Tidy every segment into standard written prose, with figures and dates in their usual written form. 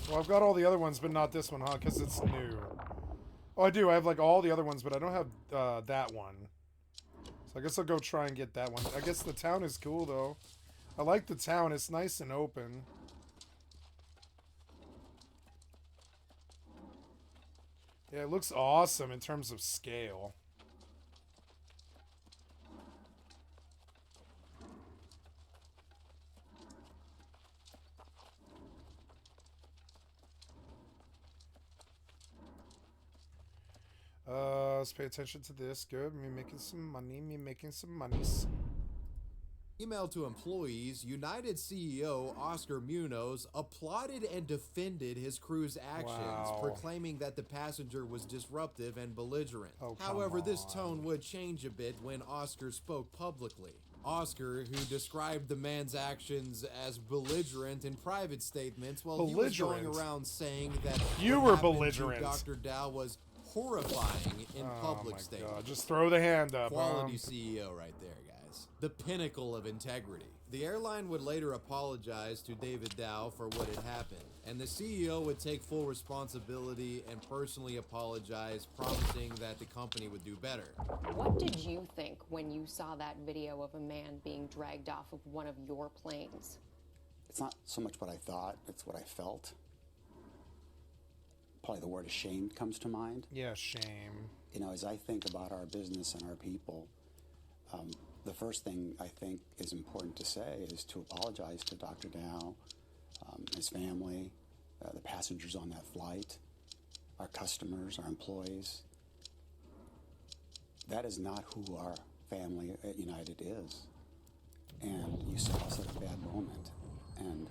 Well, I've got all the other ones, but not this one, huh? Because it's new. Oh, I do. I have, like, all the other ones, but I don't have that one. So I guess I'll go try and get that one. I guess the town is cool, though. I like the town. It's nice and open. Yeah, it looks awesome in terms of scale. Let's pay attention to this. Good. Me making some money. Me making some monies. Email to employees, United CEO Oscar Munoz applauded and defended his crew's actions, proclaiming that the passenger was disruptive and belligerent. However, this tone would change a bit when Oscar spoke publicly. Oscar, who described the man's actions as belligerent in private statements, while he was going around saying that you were belligerent. Dr. Dow was horrifying in public statements. God. Just throw the hand up. Quality CEO right there, guys. The pinnacle of integrity. The airline would later apologize to David Dow for what had happened, and the CEO would take full responsibility and personally apologize, promising that the company would do better. What did you think when you saw that video of a man being dragged off of one of your planes? It's not so much what I thought, it's what I felt. Probably the word ashamed comes to mind. Yeah, shame. You know, as I think about our business and our people, the first thing I think is important to say is to apologize to Dr. Dow, his family, the passengers on that flight, our customers, our employees. That is not who our family at United is. And you saw us at a bad moment. And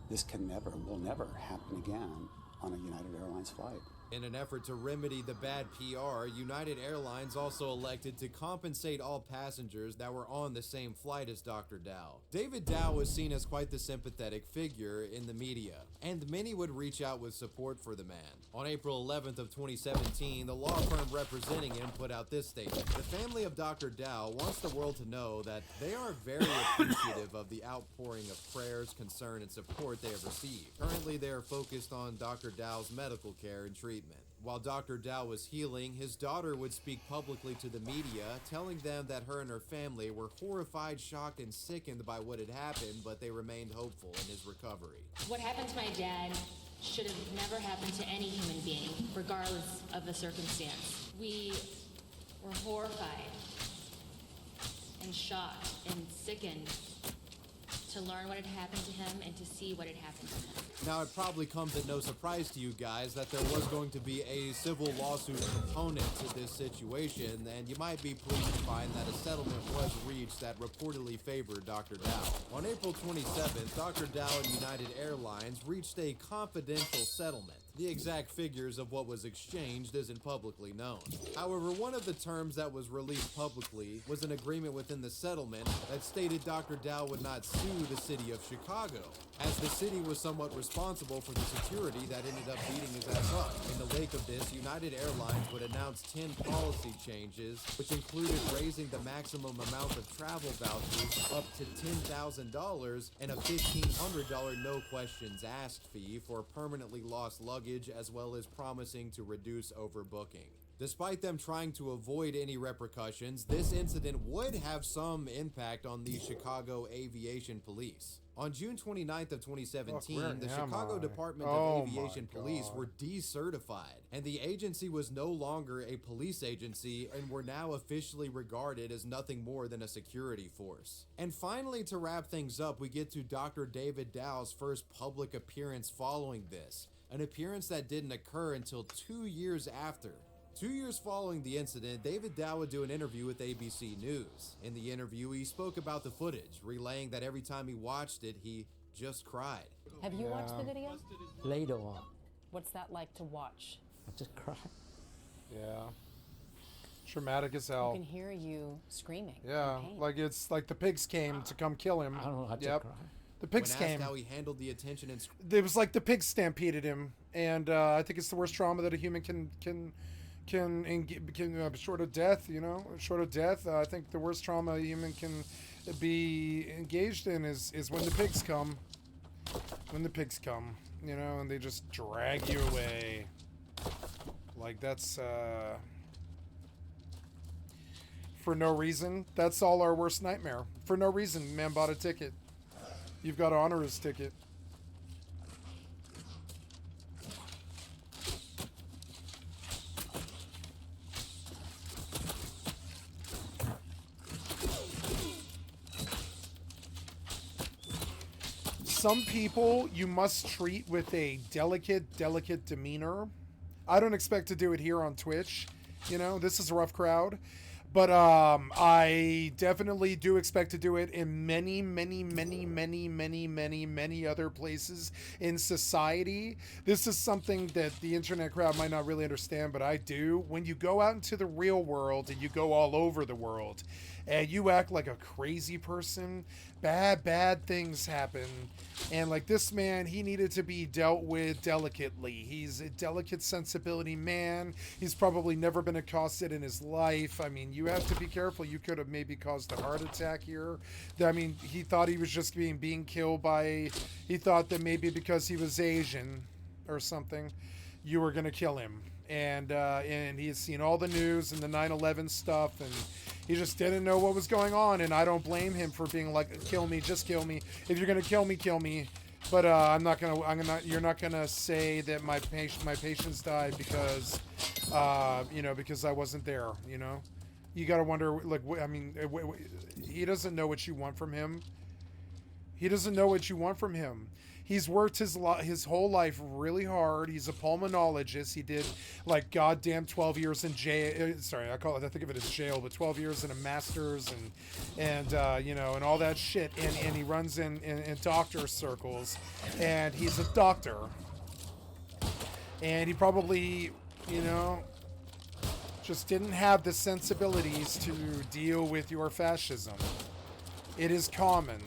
this will never happen again on a United Airlines flight. In an effort to remedy the bad PR, United Airlines also elected to compensate all passengers that were on the same flight as Dr. Dow. David Dow was seen as quite the sympathetic figure in the media, and many would reach out with support for the man. On April 11th of 2017, the law firm representing him put out this statement. The family of Dr. Dow wants the world to know that they are very appreciative of the outpouring of prayers, concern, and support they have received. Currently, they are focused on Dr. Dow's medical care and treatment. While Dr. Dow was healing, his daughter would speak publicly to the media, telling them that her and her family were horrified, shocked, and sickened by what had happened, but they remained hopeful in his recovery. What happened to my dad should have never happened to any human being, regardless of the circumstance. We were horrified and shocked and sickened to learn what had happened to him and to see what had happened to him. Now, it probably comes at no surprise to you guys that there was going to be a civil lawsuit component to this situation, and you might be pleased to find that a settlement was reached that reportedly favored Dr. Dow. On April 27th, Dr. Dow and United Airlines reached a confidential settlement. The exact figures of what was exchanged isn't publicly known. However, one of the terms that was released publicly was an agreement within the settlement that stated Dr. Dow would not sue the city of Chicago, as the city was somewhat responsible for the security that ended up beating his ass up. In the wake of this, United Airlines would announce 10 policy changes, which included raising the maximum amount of travel vouchers up to $10,000 and a $1,500 no questions asked fee for permanently lost luggage, as well as promising to reduce overbooking. Despite them trying to avoid any repercussions, this incident would have some impact on the Chicago Aviation Police. On June 29th of 2017, the Chicago Department of Aviation Police were decertified, and the agency was no longer a police agency and were now officially regarded as nothing more than a security force. And finally, to wrap things up, we get to Dr. David Dow's first public appearance following this, an appearance that didn't occur until 2 years after. 2 years following the incident, David Dow would do an interview with ABC News. In the interview, he spoke about the footage, relaying that every time he watched it, he just cried. Have you watched the video? Later on, What's that like to watch? I just cried. Yeah. Traumatic as hell. I can hear you screaming. Yeah, like it's like the pigs came to come kill him. I don't know how to cry. The pigs When asked came. how he handled the attention and It was like the pigs stampeded him, and I think it's the worst trauma that a human can short of death. You know, short of death. I think the worst trauma a human can be engaged in is when the pigs come. When the pigs come. you know, and they just drag you away. Like, that's, for no reason. That's all our worst nightmare. For no reason, man bought a ticket. You've got to honor his ticket. Some people you must treat with a delicate demeanor. I don't expect to do it here on Twitch. You know, this is a rough crowd. But I definitely do expect to do it in many other places in society. This is something that the internet crowd might not really understand, but I do. When you go out into the real world and you go all over the world and you act like a crazy person, bad things happen. And like this man, he needed to be dealt with delicately. He's a delicate sensibility man. He's probably never been accosted in his life. I mean, you have to be careful. You could have maybe caused a heart attack here. I mean, he thought he was just being killed by, he thought that maybe because he was Asian or something, you were going to kill him. And he had seen all the news and the 9/11 stuff, and he just didn't know what was going on. And I don't blame him for being like, kill me, just kill me. If you're gonna kill me. But you're not gonna say that my patients died because, you know, because I wasn't there. You know, you gotta wonder. Like, I mean, he doesn't know what you want from him. He doesn't know what you want from him. He's worked his whole life really hard. He's a pulmonologist. He did like goddamn 12 years in jail. Sorry, I think of it as jail, but 12 years in a master's and you know, and all that shit. And he runs in doctor circles, and he's a doctor. And he probably, you know, just didn't have the sensibilities to deal with your fascism. It is common.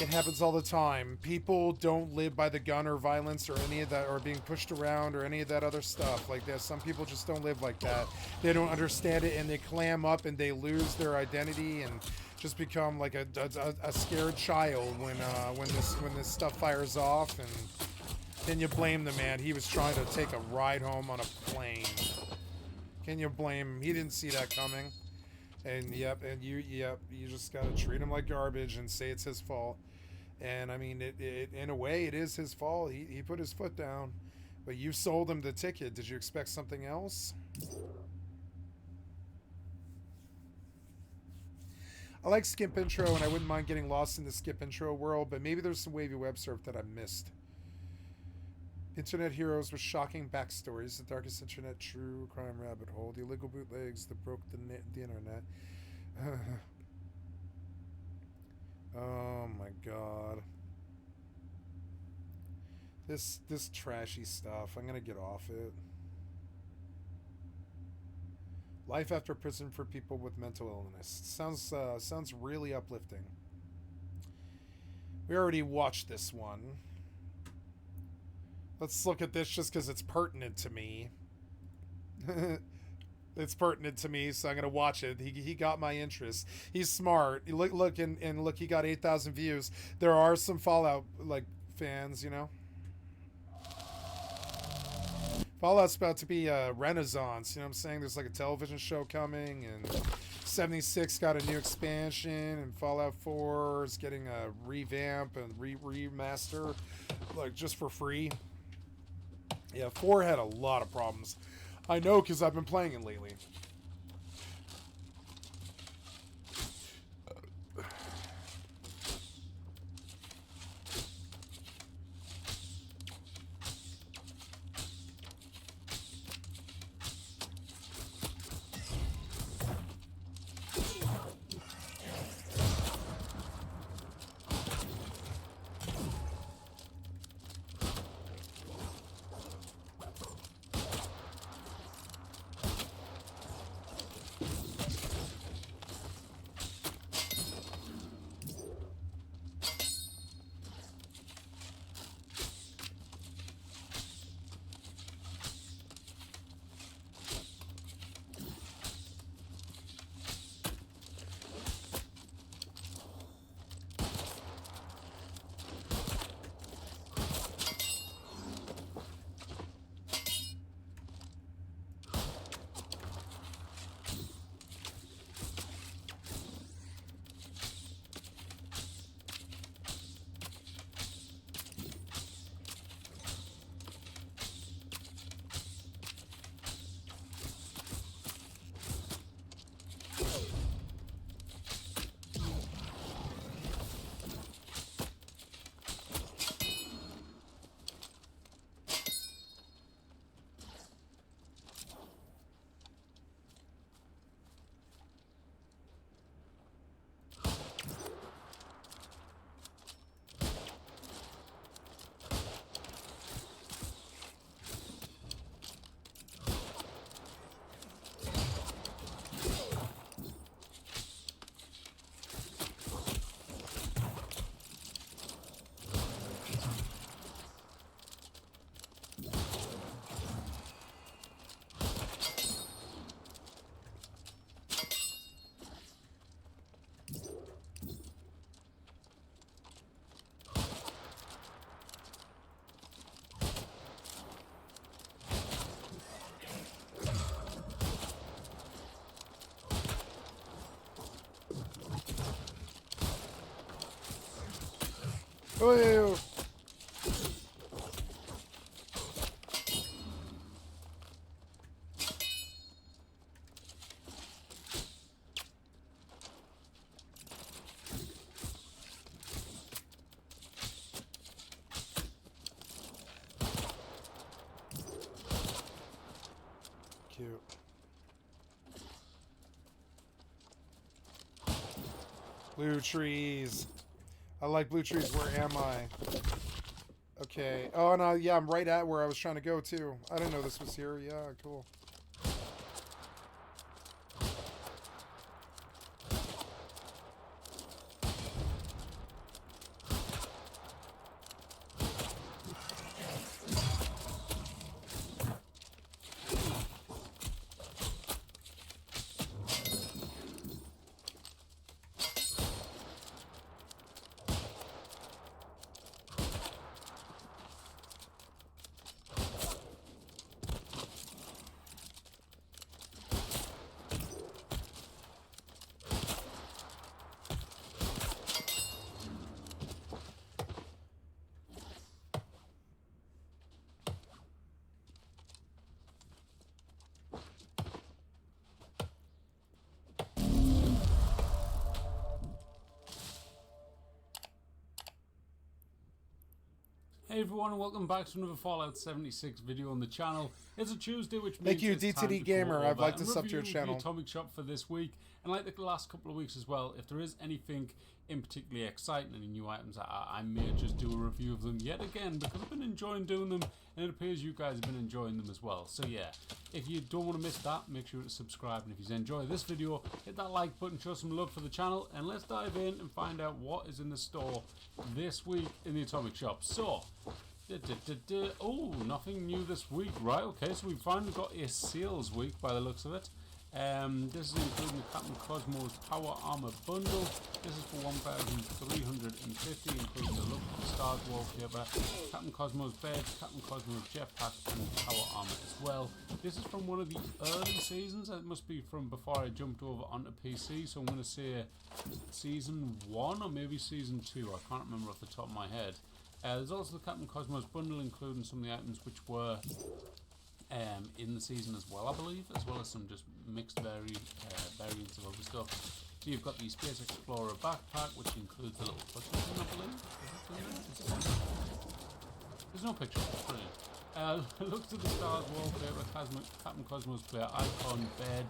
It happens all the time. People don't live by the gun or violence or any of that, or being pushed around or any of that other stuff like that. Some people just don't live like that. They don't understand it, and they clam up and they lose their identity and just become like a scared child when this stuff fires off. And can you blame the man? He was trying to take a ride home on a plane. Can you blame him? He didn't see that coming. And you just gotta treat him like garbage and say it's his fault. And I mean, it in a way, it is his fault. He put his foot down, but you sold him the ticket. Did you expect something else? I like skip intro, and I wouldn't mind getting lost in the skip intro world, but maybe there's some wavy web surf that I missed. Internet heroes with shocking backstories, the darkest internet true crime rabbit hole, the illegal bootlegs that broke the internet. Oh my god. This trashy stuff, I'm gonna get off it. Life after prison for people with mental illness. Sounds really uplifting. We already watched this one. Let's look at this just because it's pertinent to me. It's pertinent to me, so I'm gonna watch it. He got my interest. He's smart. Look, he got 8,000 views. There are some Fallout like fans, you know. Fallout's about to be a renaissance. You know what I'm saying? There's like a television show coming, and 76 got a new expansion, and Fallout 4 is getting a revamp and remaster, like just for free. Yeah, 4 had a lot of problems. I know because I've been playing it lately. Oh, cute. Blue trees. I like blue trees. Where am I? Okay. Oh, no, yeah, I'm right at where I was trying to go, too. I didn't know this was here. Yeah, cool. Hey everyone, and welcome back to another Fallout 76 video on the channel. It's a Tuesday, which means Thank you, it's time DTD to Gamer. go I'd over like to and sub to your review channel. the Atomic Shop for this week, and like the last couple of weeks as well, if there is anything in particularly exciting, any new items, I may just do a review of them yet again, because I've been enjoying doing them, and it appears you guys have been enjoying them as well. So yeah, if you don't want to miss that, make sure to subscribe, and if you enjoy this video, hit that like button, show some love for the channel, and let's dive in and find out what is in the store this week in the Atomic Shop. So, oh, nothing new this week, right? Okay, so we've finally got a sales week by the looks of it. This is including the Captain Cosmo's Power Armor Bundle. This is for 1,350, including the Look at the Stars wallpaper, Captain Cosmo's bed, Captain Cosmo's jetpack, and Power Armor as well. This is from one of the early seasons. It must be from before I jumped over onto PC, so I'm going to say season 1 or maybe season 2. I can't remember off the top of my head. There's also the Captain Cosmos bundle, including some of the items which were in the season as well, I believe, as well as some just mixed variants of other stuff. So you've got the Space Explorer backpack, which includes the little puzzle, I believe. There's no picture. Brilliant. Look to the Stars wallpaper, Captain Cosmos player icon, bed,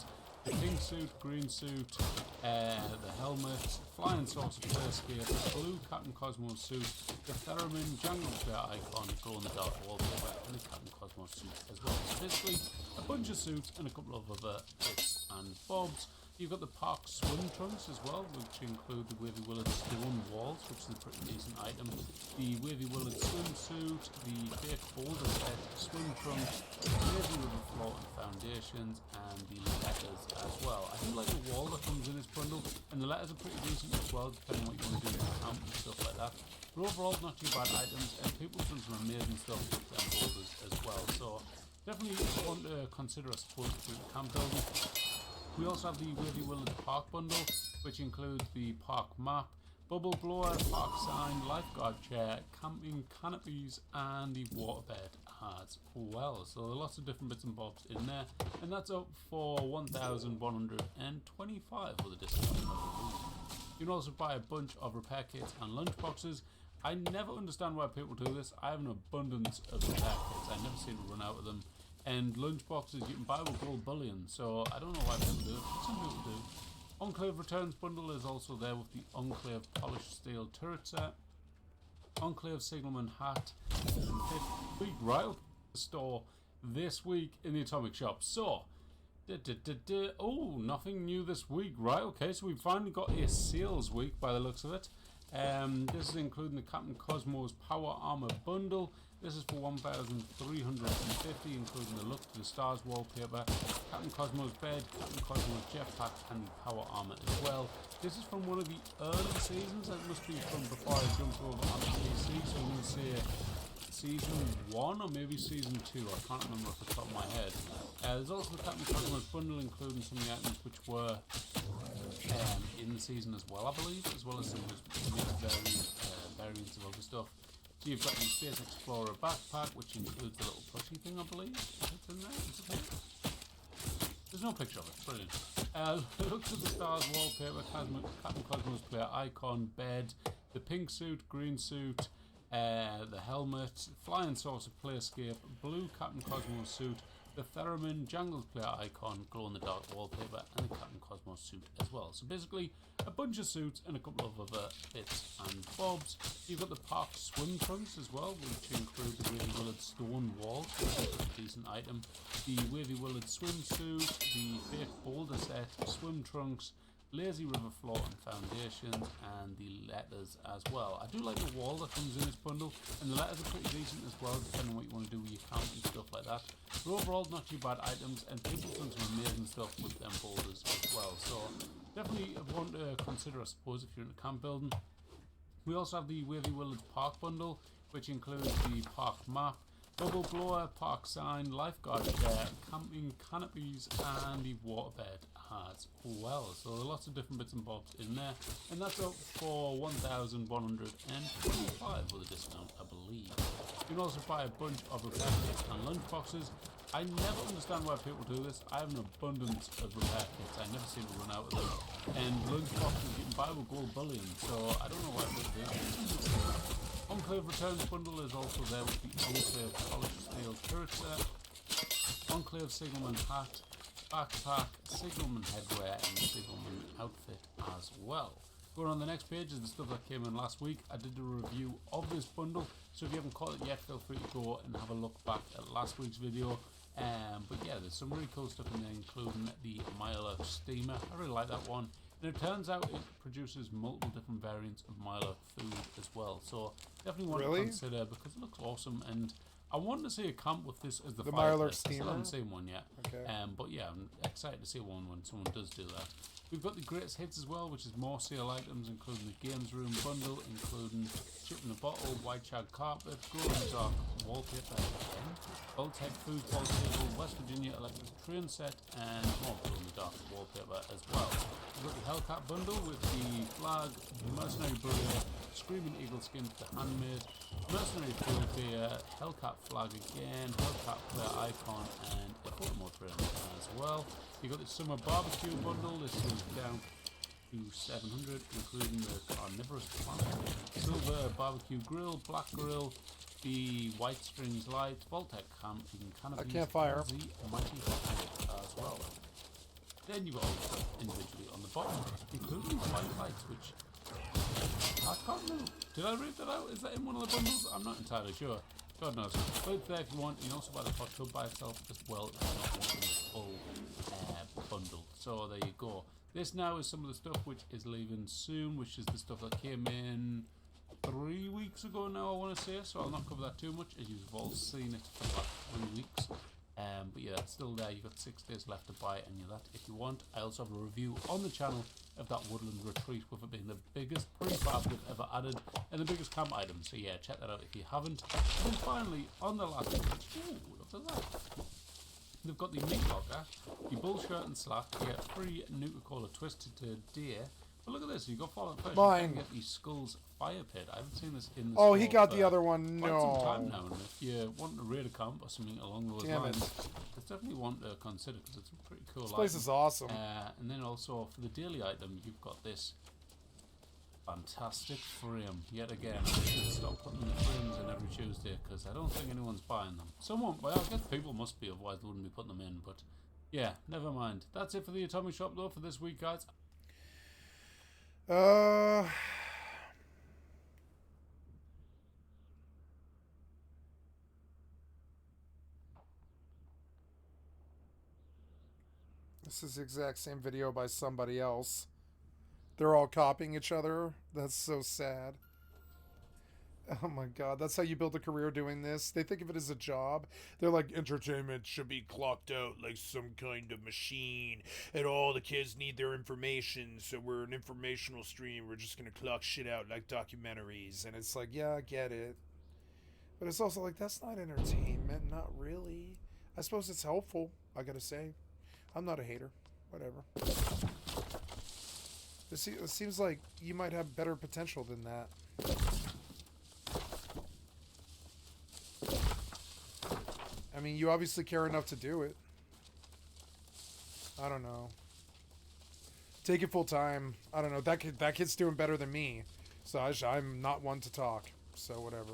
the pink suit, green suit, the helmet, flying saucer player skate, the blue Captain Cosmos suit, the Theremin jungle player icon, glow in the dark wallpaper, and the Captain Cosmos suit as well. So basically, a bunch of suits and a couple of other bits and bobs. You've got the park swim trunks as well, which include the Wavy Willard stone walls, which is a pretty decent item. The Wavy Willard swimsuit, the fake boulder set, swim trunks, the Wavy River floor and foundations, and the letters as well. I do like the wall that comes in this bundle, and the letters are pretty decent as well, depending on what you want to do with the camp and stuff like that. But overall, not too bad items, and people have done some amazing stuff with them boulders as well. So definitely want to consider a support through the camp building. We also have the Wavy Willard Park Bundle, which includes the park map, bubble blower, park sign, lifeguard chair, camping canopies, and the waterbed as well. So there are lots of different bits and bobs in there, and that's up for 1,125 with a discount. You can also buy a bunch of repair kits and lunch boxes. I never understand why people do this. I have an abundance of repair kits. I never seem to run out of them. And lunch boxes you can buy with gold bullion, so I don't know why people do it, but some people do. Enclave Returns bundle is also there with the Enclave Polished Steel Turret set, Enclave Signalman hat, and 5th right up the store this week in the Atomic Shop. So, oh, nothing new this week, right? Okay, so we've finally got a sales week by the looks of it. This is including the Captain Cosmos Power Armor Bundle. This is for 1,350, including the Look to the Stars wallpaper, Captain Cosmos bed, Captain Cosmos jetpack, and the Power Armor as well. This is from one of the early seasons. That must be from before I jumped over onto PC, so I'm going to say season 1 or maybe season 2. I can't remember off the top of my head. There's also the Captain Cosmos bundle, including some of the items which were in the season as well, I believe, as well as some just mixed variants of other stuff. So you've got the Space Explorer backpack, which includes the little plushy thing, I believe. It's in there. Is it there? There's no picture of it. Brilliant. Look to the stars wallpaper, Captain Cosmos player icon, bed, the pink suit, green suit, the helmet, flying saucer playscape, blue Captain Cosmos suit, the theremin, Jangles player icon, glow-in-the-dark wallpaper, and the Captain Cosmos suit as well. So basically, a bunch of suits and a couple of other bits and bobs. You've got the park swim trunks as well, which include the Wavy Willard stone wall, which is a decent item, the Wavy Willard swimsuit, the fake boulder set, swim trunks, Lazy River floor and foundations, and the letters as well. I do like the wall that comes in this bundle, and the letters are pretty decent as well, depending on what you want to do with your count and stuff like that. But overall, not too bad items, and people have done some amazing stuff with them boulders as well. So definitely one to consider, I suppose, if you're into camp building. We also have the Wavy Willards Park bundle, which includes the park map, bubble blower, park sign, lifeguard chair, camping canopies, and the waterbed as well. So lots of different bits and bobs in there, and that's up for 1,125 with a discount, I believe. You can also buy a bunch of repair kits and lunch boxes. I never understand why people do this. I have an abundance of repair kits. I never seem to run out of them. And lunch boxes you can buy with gold bullion, so I don't know why people do this. Enclave Returns bundle is also there with the Enclave Polished Steel turret set, Enclave Signalman hat, backpack, Signalman headwear, and Signalman outfit as well. Going on the next page is the stuff that came in last week. I did a review of this bundle, so if you haven't caught it yet, feel free to go and have a look back at last week's video. But yeah, there's some really cool stuff in there, including the Myla steamer. I really like that one. And it turns out it produces multiple different variants of Myla food as well. So definitely want to consider, because it looks awesome. And I want to see a camp with this as the Myla fireplace. I steamer? still haven't seen one yet. Okay. But yeah, I'm excited to see one when someone does do that. We've got the greatest hits as well, which is more sale items, including the games room bundle, including chip in a bottle, white shag carpet, glow-in-the-dark wallpaper, Voltec food ball table, West Virginia electric train set, and more glow-in-the-dark wallpaper as well. We've got the Hellcat bundle with the flag, mercenary beret, screaming eagle skin for the handmaid, mercenary field beer, Hellcat flag again, Hellcat player icon, and a photo mode frame as well. You got the summer barbecue bundle. This is down to 700, including the carnivorous plant, silver barbecue grill, black grill, the white strings lights, Voltec camping canopies, campfire, the mighty hot as well. Then you got all the stuff individually on the bottom, including the white lights, which I can't remember. Did I read that out? Is that in one of the bundles? I'm not entirely sure. God knows. But it's there if you want. You can also buy the hot tub by itself as well if you're not wanting the full bundle. So there you go. This now is some of the stuff which is leaving soon, which is the stuff that came in 3 weeks ago now, I want to say. So I'll not cover that too much, as you've all seen it for the last 3 weeks. But yeah, it's still there. You've got 6 days left to buy any of that if you want. I also have a review on the channel of that woodland retreat, with it being the biggest prefab they've ever added and the biggest camp item. So yeah, check that out if you haven't. And then finally, on the last page, ooh, look at that. They've got the meat locker, your bull shirt and slack, you get free Nuka-Cola Twisted to Deer. But look at this, you've got Fallout Fresh, you can get the Skulls Fire Pit. I haven't seen this in the Oh, store he got for the other one. quite No. some time now, and if you want to raid a camp or something along those lines, it's definitely one to consider, because it's a pretty cool This place item. is awesome. And then also for the daily item, you've got this fantastic frame. Yet again, I should stop putting the frames in every Tuesday, because I don't think anyone's buying them. Someone, well, I guess people must be, otherwise they wouldn't be putting them in. But yeah, never mind. That's it for the Atomic Shop though for this week, guys. This is the exact same video by somebody else. They're all copying each other. That's so sad. Oh my god, that's how you build a career doing this? They think of it as a job. They're like, entertainment should be clocked out like some kind of machine, and all the kids need their information, so we're an informational stream. We're just gonna clock shit out like documentaries. And it's like, yeah, I get it. But it's also like, that's not entertainment, not really. I suppose it's helpful, I gotta say. I'm not a hater. Whatever. It seems like you might have better potential than that. I mean, you obviously care enough to do it. I don't know. Take it full time. I don't know. That kid's doing better than me. So I'm not one to talk. So whatever.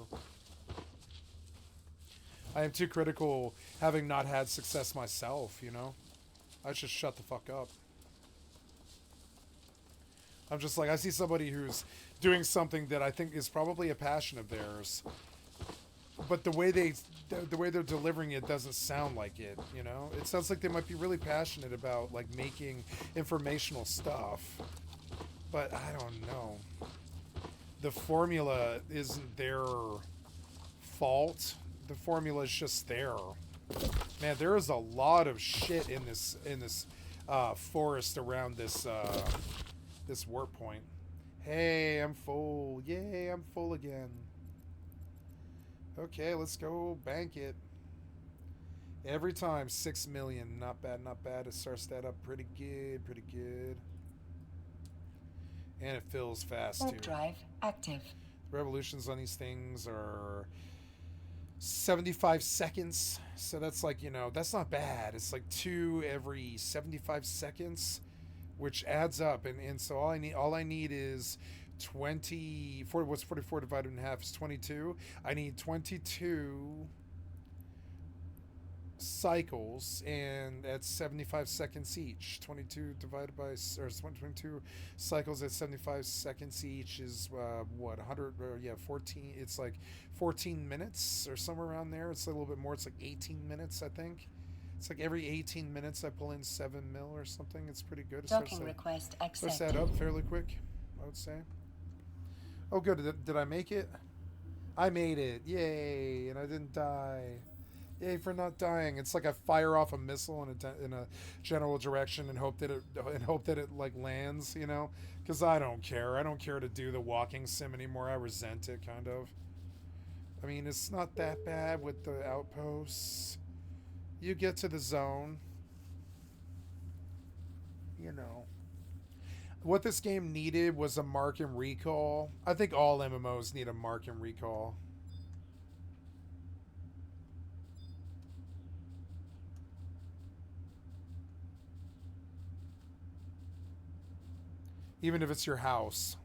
I am too critical, having not had success myself, you know? I should shut the fuck up. I'm just like, I see somebody who's doing something that I think is probably a passion of theirs, but the way they're delivering it doesn't sound like it, you know? It sounds like they might be really passionate about, like, making informational stuff, but I don't know. The formula isn't their fault. The formula is just there. Man, there is a lot of shit in this forest around this this warp point. Hey, I'm full. Yay, I'm full again. Okay, let's go bank it. Every time, 6 million. Not bad, not bad. It starts that up pretty good, pretty good. And it fills fast, too. Drive active. Revolutions on these things are 75 seconds. So that's like, you know, that's not bad. It's like 2 every 75 seconds, which adds up. And so all I need is 24. What's 44 divided in half is 22. I need 22 cycles, and at 75 seconds each. 22 divided by, or 22 cycles at 75 seconds each is what, 100, or yeah, 14. It's like 14 minutes or somewhere around there. It's a little bit more. It's like 18 minutes, I think. It's like every 18 minutes I pull in 7 mil or something. It's pretty good. Docking request accepted. Starts that up fairly quick, I would say. Oh, good. Did I make it? I made it. Yay! And I didn't die. Yay for not dying. It's like I fire off a missile in a general direction and hope that it like lands, you know? Because I don't care. I don't care to do the walking sim anymore. I resent it, kind of. I mean, it's not that bad with the outposts. You get to the zone. You know. What this game needed was a mark and recall. I think all MMOs need a mark and recall. Even if it's your house.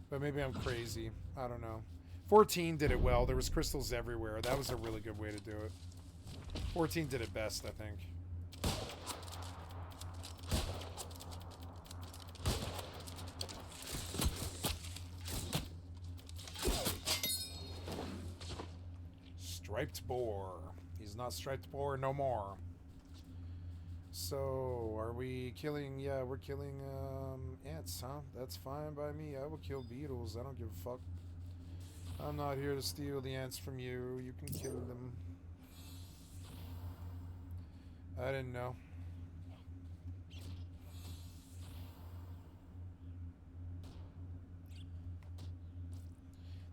But maybe I'm crazy. I don't know. 14 did it well. There was crystals everywhere. That was a really good way to do it. 14 did it best, I think. Striped boar. He's not striped boar no more. So, are we killing... Yeah, we're killing ants, huh? That's fine by me. I will kill beetles. I don't give a fuck. I'm not here to steal the ants from you. You can kill them. I didn't know.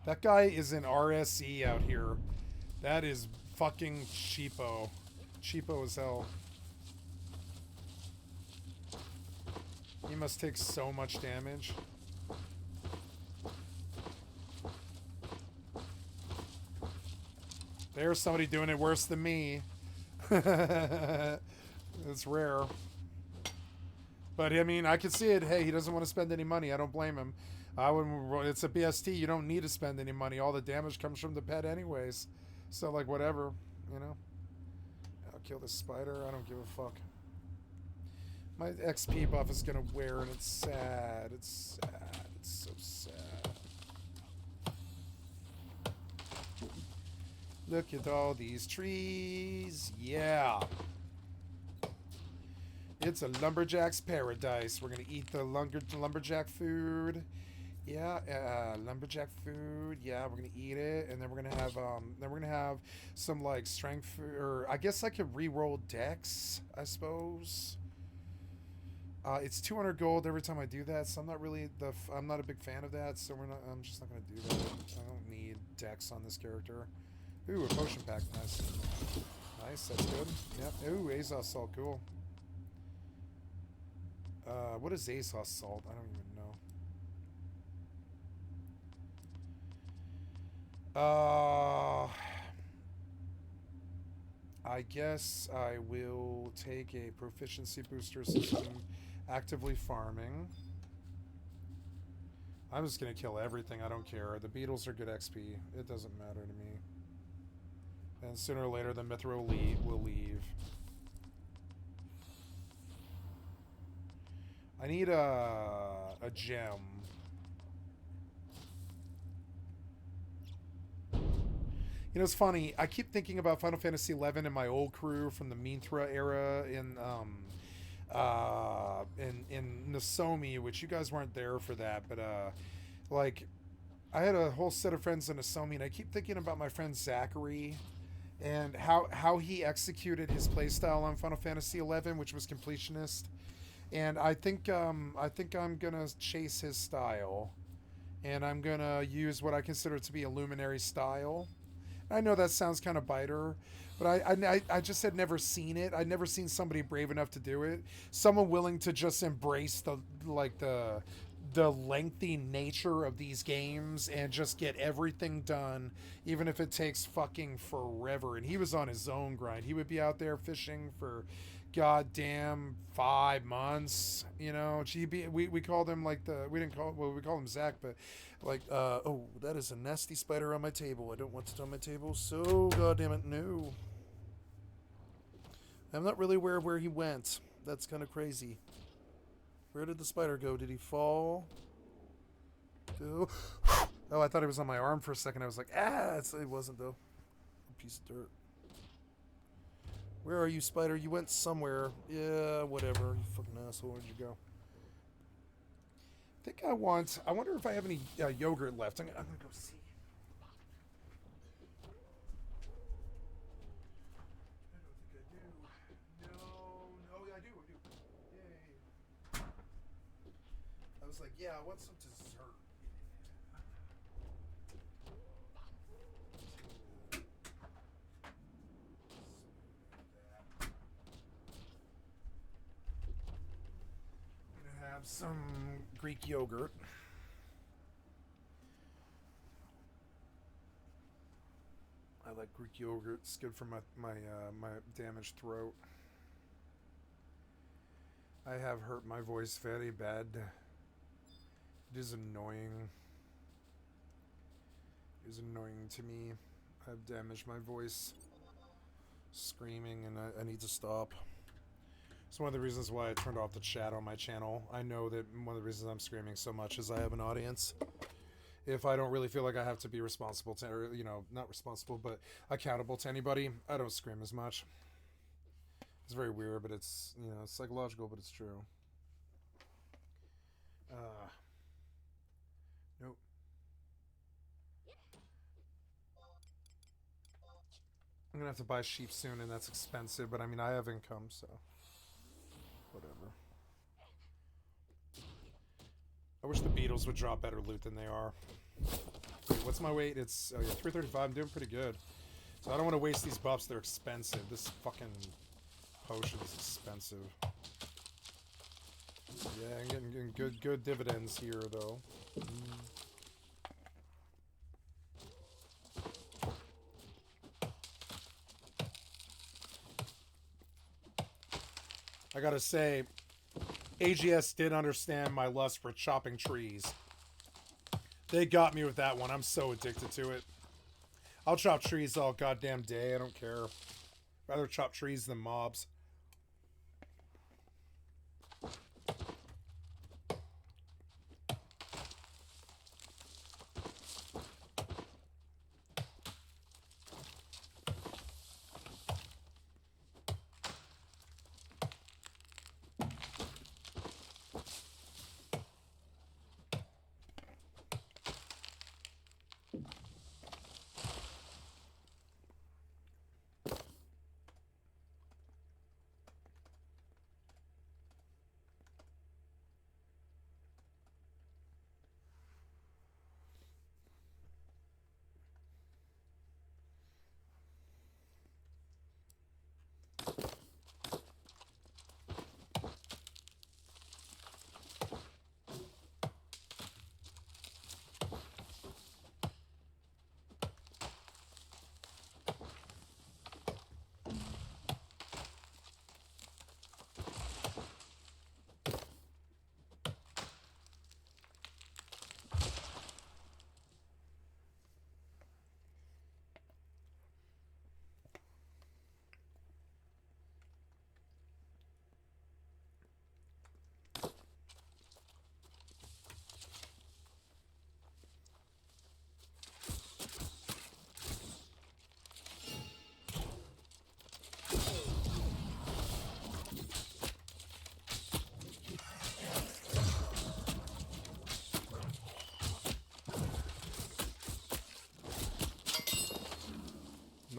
That guy is an RSE out here. That is fucking cheapo. Cheapo as hell. He must take so much damage. There's somebody doing it worse than me. It's rare. But, I mean, I can see it. Hey, he doesn't want to spend any money. I don't blame him. It's a BST. You don't need to spend any money. All the damage comes from the pet anyways. So, like, whatever, you know? I'll kill this spider. I don't give a fuck. My XP buff is going to wear, and it's sad. It's sad. It's so sad. Look at all these trees. Yeah. It's a lumberjack's paradise. We're going to eat the lumberjack food. Yeah, lumberjack food. Yeah, we're gonna eat it, and then we're gonna have some like strength food, or I guess I could re-roll dex, I suppose. It's 200 gold every time I do that, so I'm not a big fan of that. So I'm just not gonna do that. I don't need dex on this character. Ooh, a potion pack, nice. Nice, that's good. Yep. Ooh, Azos all cool. What is ASOS salt? I don't even know. I guess I will take a proficiency booster system, actively farming. I'm just gonna kill everything, I don't care. The beetles are good XP. It doesn't matter to me. And sooner or later the Mithril will leave. I need a gem. You know, it's funny. I keep thinking about Final Fantasy XI and my old crew from the Minthra era in Nozomi, which you guys weren't there for that, but like, I had a whole set of friends in Nozomi, and I keep thinking about my friend Zachary and how he executed his playstyle on Final Fantasy XI, which was completionist. And I think I'm gonna chase his style, and I'm gonna use what I consider to be a luminary style. I know that sounds kind of biter, but I just had never seen it. I'd never seen somebody brave enough to do it. Someone willing to just embrace the lengthy nature of these games and just get everything done, even if it takes fucking forever. And he was on his own grind. He would be out there fishing for goddamn 5 months, you know. We called him like we call him Zach, but like oh, that is a nasty spider on my table. I don't want it on my table, so goddamn it, no. I'm not really aware of where he went. That's kind of crazy. Where did the spider go? Did he fall? Go. Oh, I thought it was on my arm for a second. I was like, it wasn't though. A piece of dirt. Where are you, spider? You went somewhere. Yeah, whatever. You fucking asshole. Where'd you go? I wonder if I have any yogurt left. I'm gonna go see. I don't think I do. No, I do. Yay. I was like, yeah, I want some dessert. Have some Greek yogurt. I like Greek yogurt. It's good for my damaged throat. I have hurt my voice very bad. It is annoying. It is annoying to me. I've damaged my voice screaming, and I need to stop. It's one of the reasons why I turned off the chat on my channel. I know that one of the reasons I'm screaming so much is I have an audience. If I don't really feel like I have to be responsible to, or, you know, not responsible, but accountable to anybody, I don't scream as much. It's very weird, but it's, you know, it's psychological, but it's true. Nope. I'm gonna have to buy sheep soon, and that's expensive, but I mean, I have income, so whatever. I wish the beetles would drop better loot than they are. Wait, what's my weight? It's 335. I'm doing pretty good. So I don't want to waste these buffs. They're expensive. This fucking potion is expensive. Yeah, I'm getting good dividends here, though. I gotta say, AGS did understand my lust for chopping trees. They got me with that one. I'm so addicted to it. I'll chop trees all goddamn day. I don't care. Rather chop trees than mobs.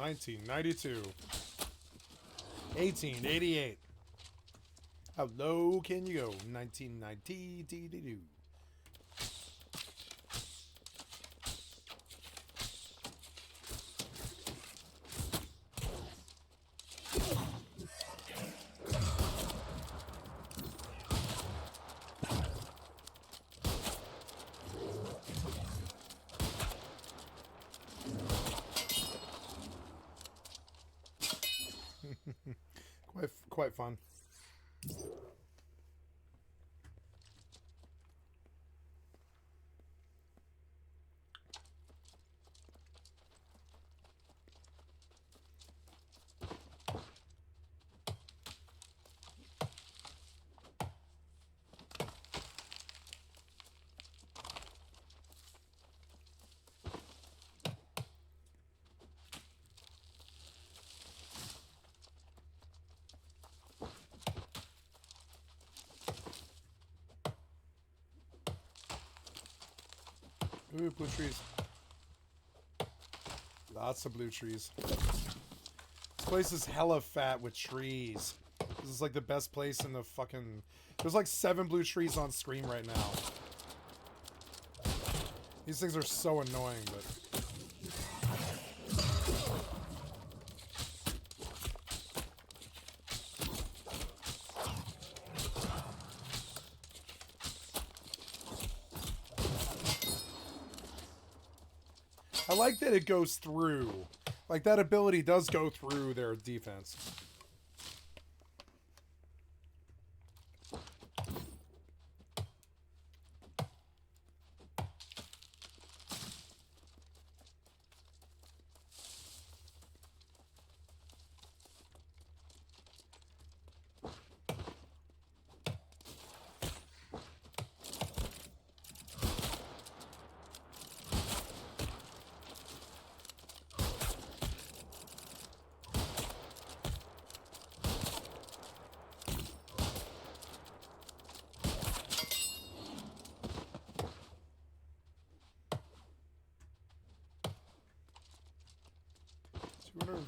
1992. 1888. How low can you go? 1992. Quite fun. Ooh, blue trees. Lots of blue trees. This place is hella fat with trees. This is like the best place in the fucking... There's like 7 blue trees on screen right now. These things are so annoying, but... I like that it goes through. Like, that ability does go through their defense.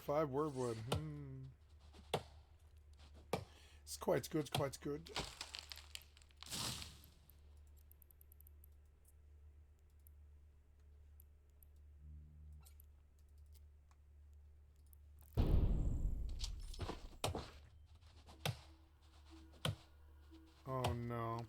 $205 wordwood. It's quite good, quite good. Oh no.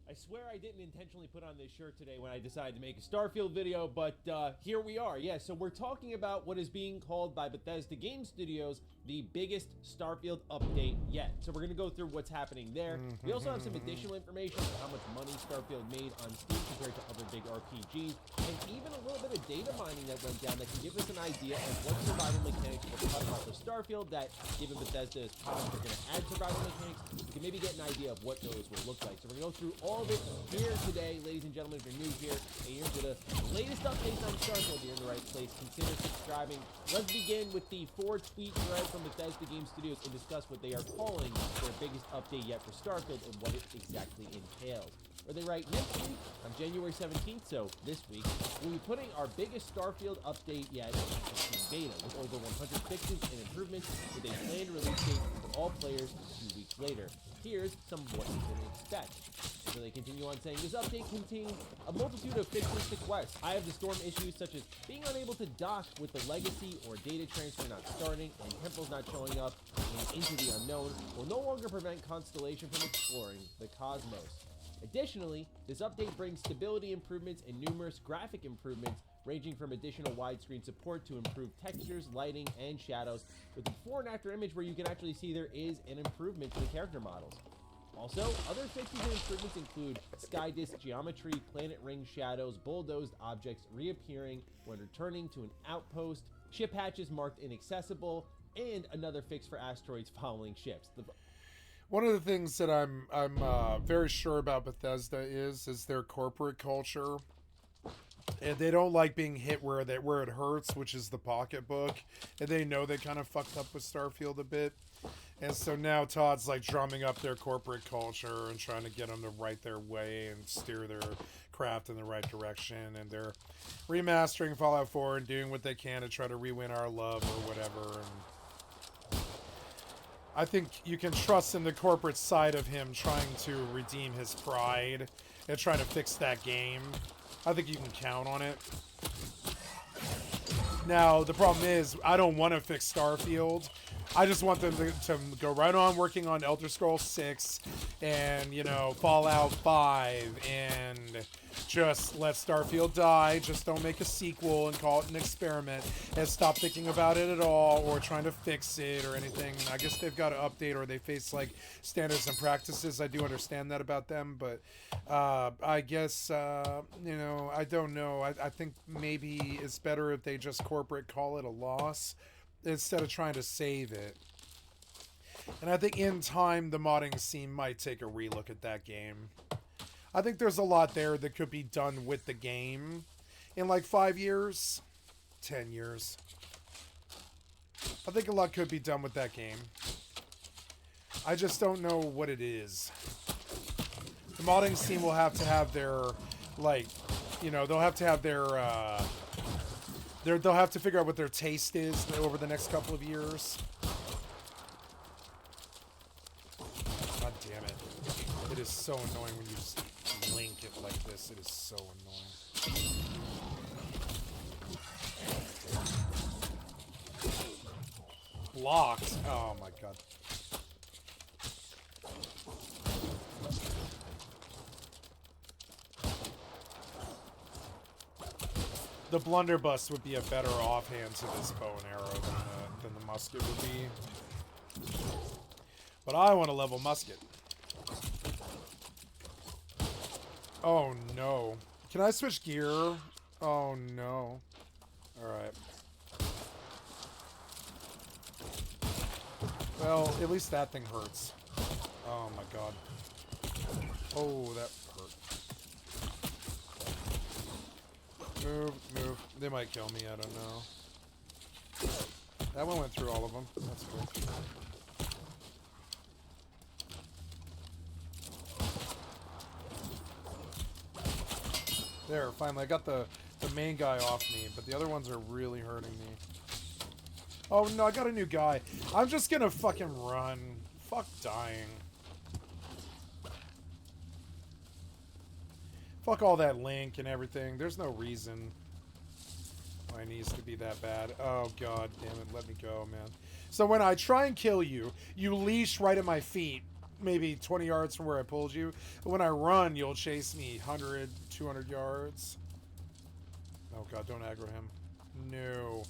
I swear I didn't intentionally put on this shirt today when I decided to make a Starfield video, but here we are. Yeah, so we're talking about what is being called by Bethesda Game Studios the biggest Starfield update yet. So we're going to go through what's happening there. We also have some additional information on how much money Starfield made on Steam compared to other big RPGs, and even a little bit of data mining that went down that can give us an idea of what survival mechanics will cut off of Starfield that, given Bethesda's promise they're going to add survival mechanics, we can maybe get an idea of what those will look like. So we're going to go through all of it here today, ladies and gentlemen. If you're new here and you're into the latest updates on Starfield, you're in the right place. Consider subscribing. Let's begin with the 4-tweet thread from Bethesda Game Studios and discuss what they are calling their biggest update yet for Starfield and what it exactly entails. Or they write, next week, on January 17th, so this week, we'll be putting our biggest Starfield update yet in beta, with over 100 fixes and improvements, with a planned release date for all players 2 weeks later. Here's some of what you can expect. So they continue on saying, this update contains a multitude of fixes to quests. Eye of the Storm issues such as being unable to dock with the legacy or data transfer not starting and temples not showing up and Into the Unknown will no longer prevent Constellation from exploring the cosmos. Additionally, this update brings stability improvements and numerous graphic improvements ranging from additional widescreen support to improved textures, lighting, and shadows, with a before and after image where you can actually see there is an improvement to the character models. Also, other fixes and improvements include sky disk geometry, planet ring shadows, bulldozed objects reappearing when returning to an outpost, ship hatches marked inaccessible, and another fix for asteroids following ships. One of the things that I'm very sure about Bethesda is their corporate culture. And they don't like being hit where it hurts, which is the pocketbook. And they know they kind of fucked up with Starfield a bit. And so now Todd's like drumming up their corporate culture and trying to get them to write their way and steer their craft in the right direction. And they're remastering Fallout 4 and doing what they can to try to re-win our love or whatever. And I think you can trust in the corporate side of him trying to redeem his pride and trying to fix that game. I think you can count on it. Now, the problem is, I don't want to fix Starfield. I just want them to go right on working on Elder Scrolls 6 and, you know, Fallout 5 and just let Starfield die. Just don't make a sequel and call it an experiment and stop thinking about it at all or trying to fix it or anything. I guess they've got to update or they face, like, standards and practices. I do understand that about them, but I guess, you know, I don't know. I think maybe it's better if they just corporate call it a loss instead of trying to save it. And I think in time, the modding scene might take a relook at that game. I think there's a lot there that could be done with the game in like 5 years, 10 years. I think a lot could be done with that game. I just don't know what it is. The modding scene will have to have their, like, you know, they'll have to have their, they'll have to figure out what their taste is over the next couple of years. God damn it. It is so annoying when you just link it like this. It is so annoying. Blocked. Oh my god. The blunderbuss would be a better offhand to this bow and arrow than the musket would be. But I want a level musket. Oh no. Can I switch gear? Oh no. Alright. Well, at least that thing hurts. Oh my god. Oh, that hurt. Move, move. They might kill me, I don't know. That one went through all of them. That's good. There, finally. I got the main guy off me, but the other ones are really hurting me. Oh no, I got a new guy. I'm just gonna fucking run. Fuck dying. Fuck all that link and everything. There's no reason why it needs to be that bad. Oh god damn it, let me go, man. So when I try and kill you, you leash right at my feet, maybe 20 yards from where I pulled you. But when I run, you'll chase me 100, 200 yards. Oh god, don't aggro him. No.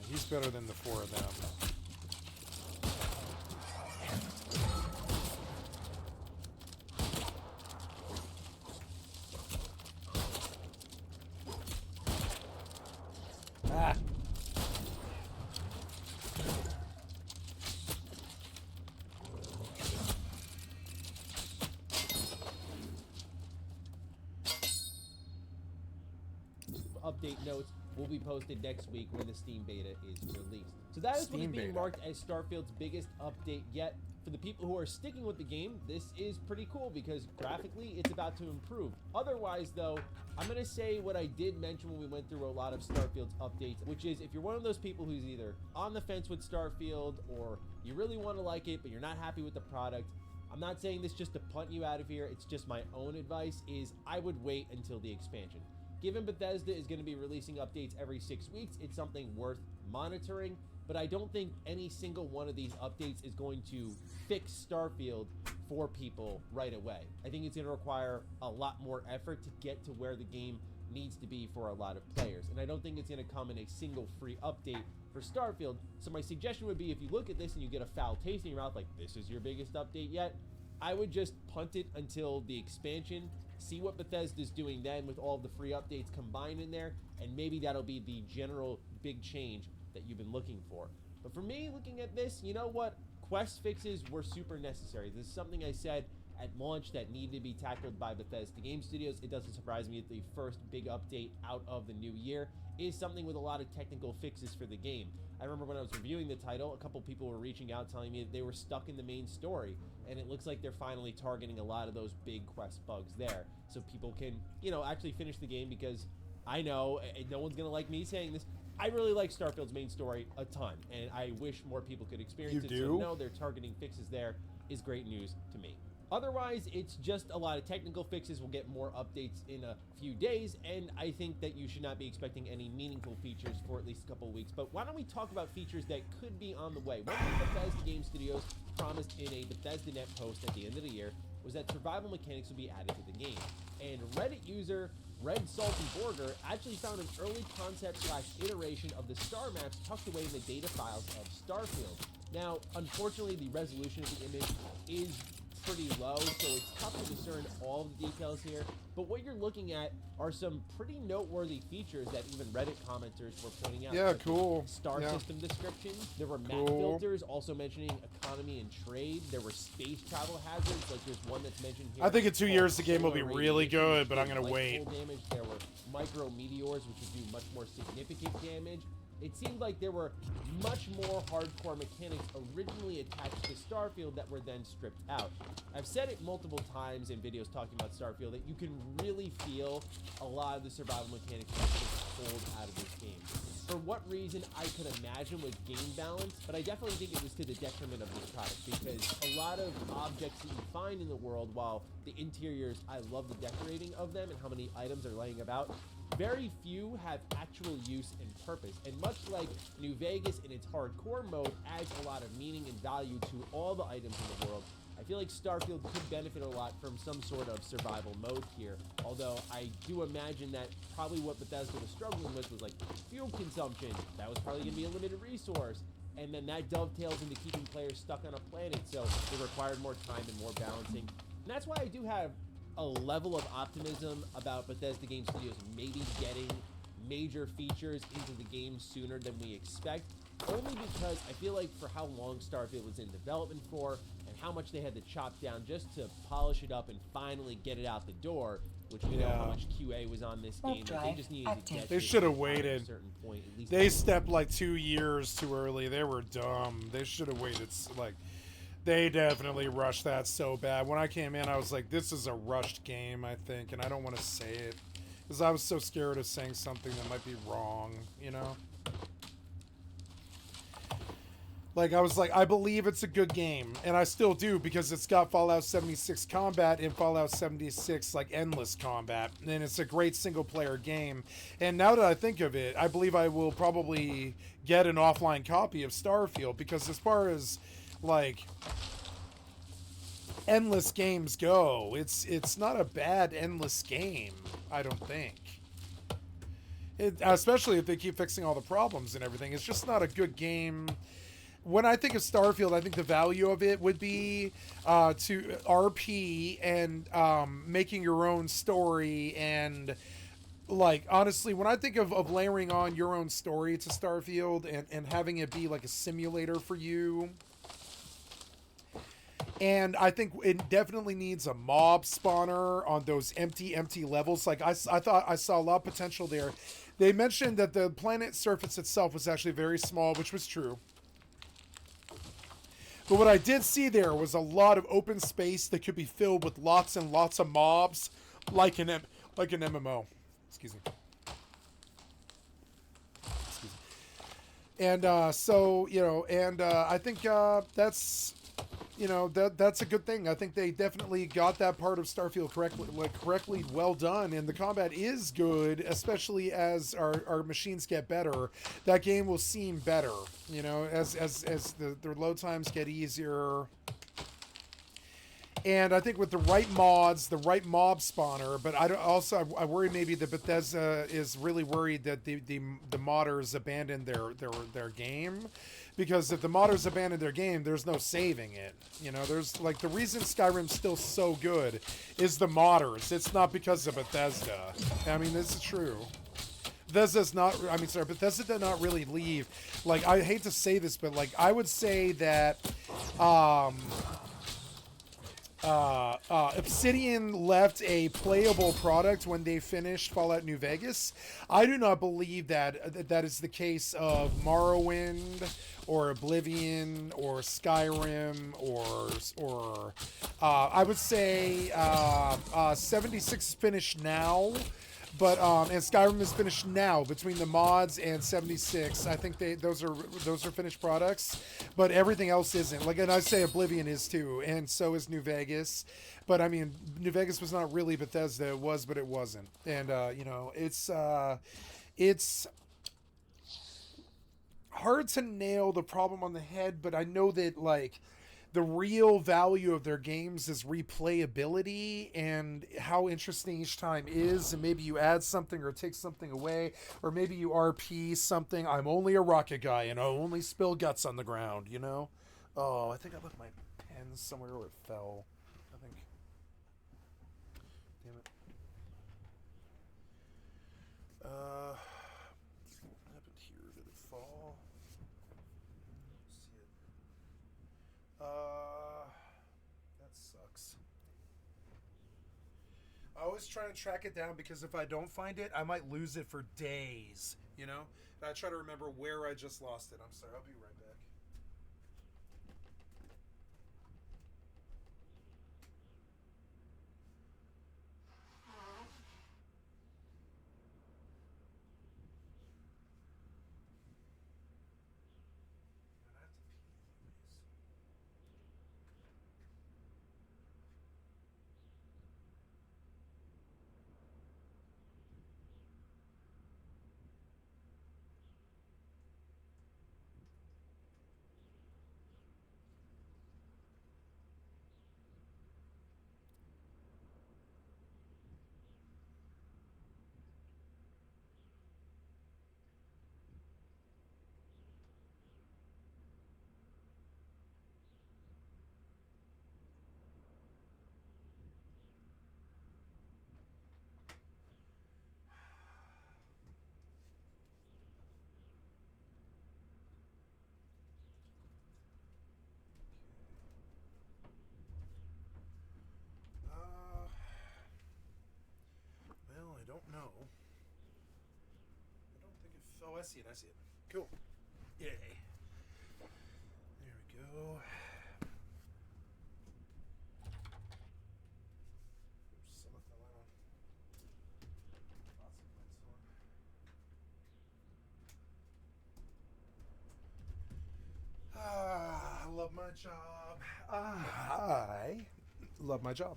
He's better than the four of them. Ah. Update notes will be posted next week when the Steam beta is released. So that is what is being marked as Starfield's biggest update yet. For the people who are sticking with the game, this is pretty cool because graphically it's about to improve. Otherwise though, I'm going to say what I did mention when we went through a lot of Starfield's updates, which is if you're one of those people who's either on the fence with Starfield or you really want to like it but you're not happy with the product, I'm not saying this just to punt you out of here, it's just my own advice, is I would wait until the expansion. Given Bethesda is going to be releasing updates every 6 weeks, it's something worth monitoring, but I don't think any single one of these updates is going to fix Starfield for people right away. I think it's going to require a lot more effort to get to where the game needs to be for a lot of players, and I don't think it's going to come in a single free update for Starfield. So my suggestion would be, if you look at this and you get a foul taste in your mouth like this is your biggest update yet, I would just punt it until the expansion, see what Bethesda's doing then with all the free updates combined in there, and maybe that'll be the general big change that you've been looking for. But for me, looking at this, you know what? Quest fixes were super necessary. This is something I said at launch that needed to be tackled by Bethesda Game Studios. It doesn't surprise me that the first big update out of the new year is something with a lot of technical fixes for the game. I remember when I was reviewing the title, a couple people were reaching out telling me that they were stuck in the main story, and it looks like they're finally targeting a lot of those big quest bugs there, so people can, you know, actually finish the game, because I know, and no one's gonna like me saying this, I really like Starfield's main story a ton, and I wish more people could experience it. So no, they're targeting fixes there is great news to me. Otherwise, it's just a lot of technical fixes. We'll get more updates in a few days, and I think that you should not be expecting any meaningful features for at least a couple of weeks. But why don't we talk about features that could be on the way? One thing Bethesda Game Studios promised in a Bethesda Net post at the end of the year was that survival mechanics would be added to the game. And Reddit user Red Salty Borger actually found an early concept / iteration of the star maps tucked away in the data files of Starfield. Now, unfortunately, the resolution of the image is pretty low, so it's tough to discern all of the details here, but what you're looking at are some pretty noteworthy features that even Reddit commenters were pointing out. Yeah, cool. Star system description. There were map filters also mentioning economy and trade. There were space travel hazards, like there's one that's mentioned here. I think in 2 years the game will be really good, but I'm gonna wait. Damage. There were micro meteors, which would do much more significant damage. It seemed like there were much more hardcore mechanics originally attached to Starfield that were then stripped out. I've said it multiple times in videos talking about Starfield that you can really feel a lot of the survival mechanics that just pulled out of this game. For what reason, I could imagine with game balance, but I definitely think it was to the detriment of this product, because a lot of objects that you find in the world, while the interiors, I love the decorating of them and how many items are laying about, very few have actual use and purpose. And much like New Vegas in its hardcore mode adds a lot of meaning and value to all the items in the world, I feel like Starfield could benefit a lot from some sort of survival mode here. Although I do imagine that probably what Bethesda was struggling with was like fuel consumption. That was probably going to be a limited resource. And then that dovetails into keeping players stuck on a planet. So it required more time and more balancing. And that's why I do have a level of optimism about Bethesda Game Studios maybe getting major features into the game sooner than we expect, only because I feel like for how long Starfield was in development for and how much they had to chop down just to polish it up and finally get it out the door, which we know how much QA was on this game, that they just needed to get They should have waited. at a certain point. At least They stepped like 2 years too early. They were dumb. They should have waited. Like, they definitely rushed that so bad. When I came in, I was like, this is a rushed game, I think, and I don't want to say it because I was so scared of saying something that might be wrong, you know? Like, I was like, I believe it's a good game, and I still do, because it's got Fallout 76 combat and Fallout 76, like, endless combat, and it's a great single-player game. And now that I think of it, I believe I will probably get an offline copy of Starfield, because as far as, like, endless games go, it's not a bad endless game, I don't think. Especially if they keep fixing all the problems and everything. It's just not a good game. When I think of Starfield, I think the value of it would be to RP and making your own story. And, like, honestly, when I think of layering on your own story to Starfield and having it be like a simulator for you, and I think it definitely needs a mob spawner on those empty levels. Like, I thought I saw a lot of potential there. They mentioned that the planet surface itself was actually very small, which was true. But what I did see there was a lot of open space that could be filled with lots and lots of mobs, like an MMO. Excuse me. And so, you know, and I think that's, you know, that's a good thing. I think they definitely got that part of Starfield correctly well done, and the combat is good, especially as our machines get better. That game will seem better, you know, as the load times get easier. And I think with the right mods, the right mob spawner, but I worry maybe that Bethesda is really worried that the modders abandoned their game. Because if the modders abandon their game, there's no saving it. You know, there's, like, the reason Skyrim's still so good is the modders. It's not because of Bethesda. I mean, this is true. Bethesda did not really leave. Like, I hate to say this, but, like, I would say that, Obsidian left a playable product when they finished Fallout New Vegas. I do not believe that is the case of Morrowind or Oblivion or Skyrim or I would say 76 is finished now. But and Skyrim is finished now. Between the mods and 76, I think those are finished products. But everything else isn't. Like, and I'd say Oblivion is too, and so is New Vegas. But I mean, New Vegas was not really Bethesda. It was, but it wasn't. And you know, it's hard to nail the problem on the head. But I know that, like, the real value of their games is replayability and how interesting each time is, and maybe you add something or take something away, or maybe you RP something. I'm only a rocket guy and I only spill guts on the ground, you know? Oh, I think I left my pen somewhere where it fell. I think. Damn it. What happened here? Did it fall? See it. That sucks. I always try to track it down because if I don't find it, I might lose it for days, you know? And I try to remember where I just lost it. I'm sorry, I'll be right back. Well, I don't know. I don't think it. Oh, I see it. I see it. Cool. Yay. There we go. Oops, some fell out. Lots of lights on. I love my job. I love my job.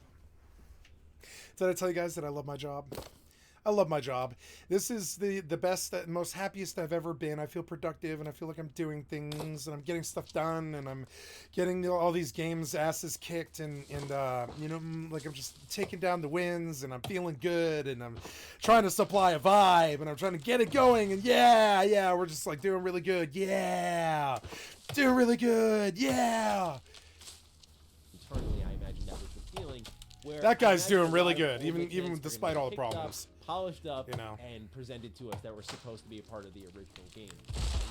Did I tell you guys that I love my job? I love my job. This is the best, most happiest I've ever been. I feel productive, and I feel like I'm doing things, and I'm getting stuff done, and I'm getting all these games asses kicked, and you know, like I'm just taking down the wins, and I'm feeling good, and I'm trying to supply a vibe, and I'm trying to get it going, and yeah, we're just like doing really good, yeah, doing really good, yeah. Internally, I imagine that was the feeling. Where That guy's I imagine doing a really lot of good, older even kids despite are all gonna the be picked up, problems. polished up, You know. and presented to us that were supposed to be a part of the original game.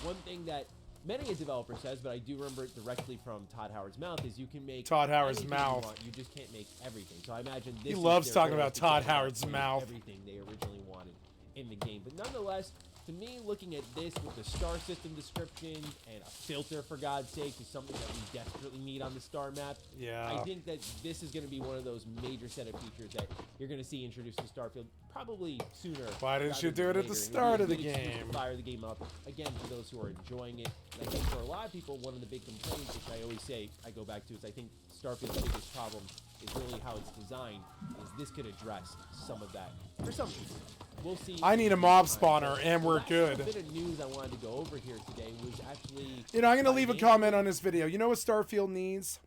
One thing that many a developer says, but I do remember it directly from Todd Howard's mouth, is you can make Todd Howard's anything mouth. You want, you just can't make everything. So I imagine this He is loves their talking goal, about to Todd get out Howard's and make mouth. everything they originally wanted in the game. But nonetheless, to me, looking at this with the star system description and a filter, for God's sake, is something that we desperately need on the star map. Yeah. I think that this is going to be one of those major set of features that you're going to see introduced to Starfield probably sooner. Why didn't rather you do than it at the later. start of the It'll be a good excuse game? to fire the game up again for those who are enjoying it. And I think for a lot of people, one of the big complaints, which I always say, I go back to, is I think Starfield's biggest problem is really how it's designed. Is this could address some of that for some people. We'll see. I need a mob spawner, and we're Last little good. bit of news I wanted to go over here today was actually. You know, I'm gonna leave a financial. comment on this video. You know what Starfield needs?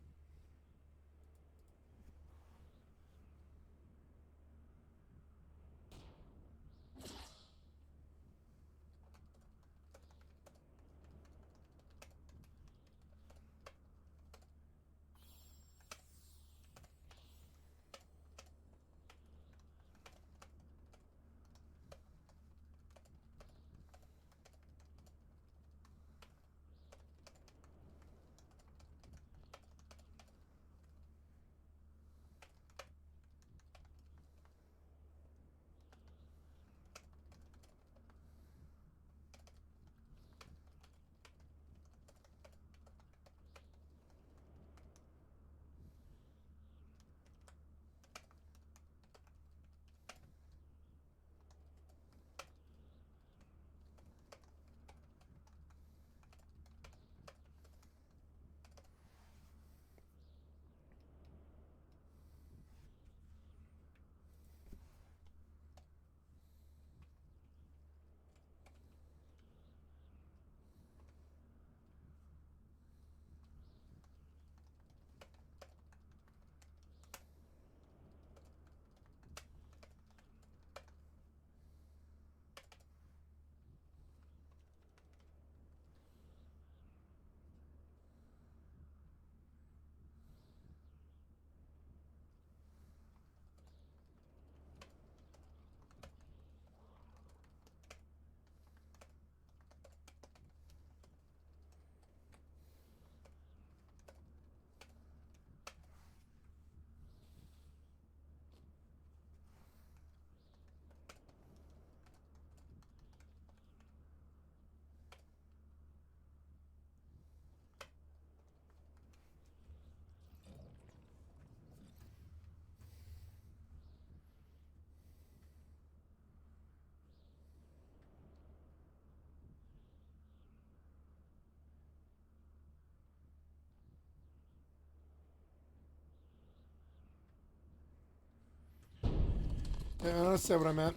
Yeah, that's what I meant.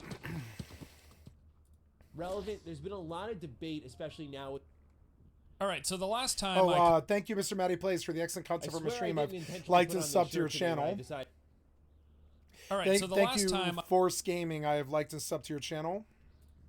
relevant. There's been a lot of debate, especially now with. All right, so the last time thank you, Mr. Matty Plays, for the excellent content from a stream. I've intentionally liked put and on this subbed to shirt your today when I channel. decided- All right, Thank, so the thank last you, time Force Gaming. I have liked and subbed to your channel.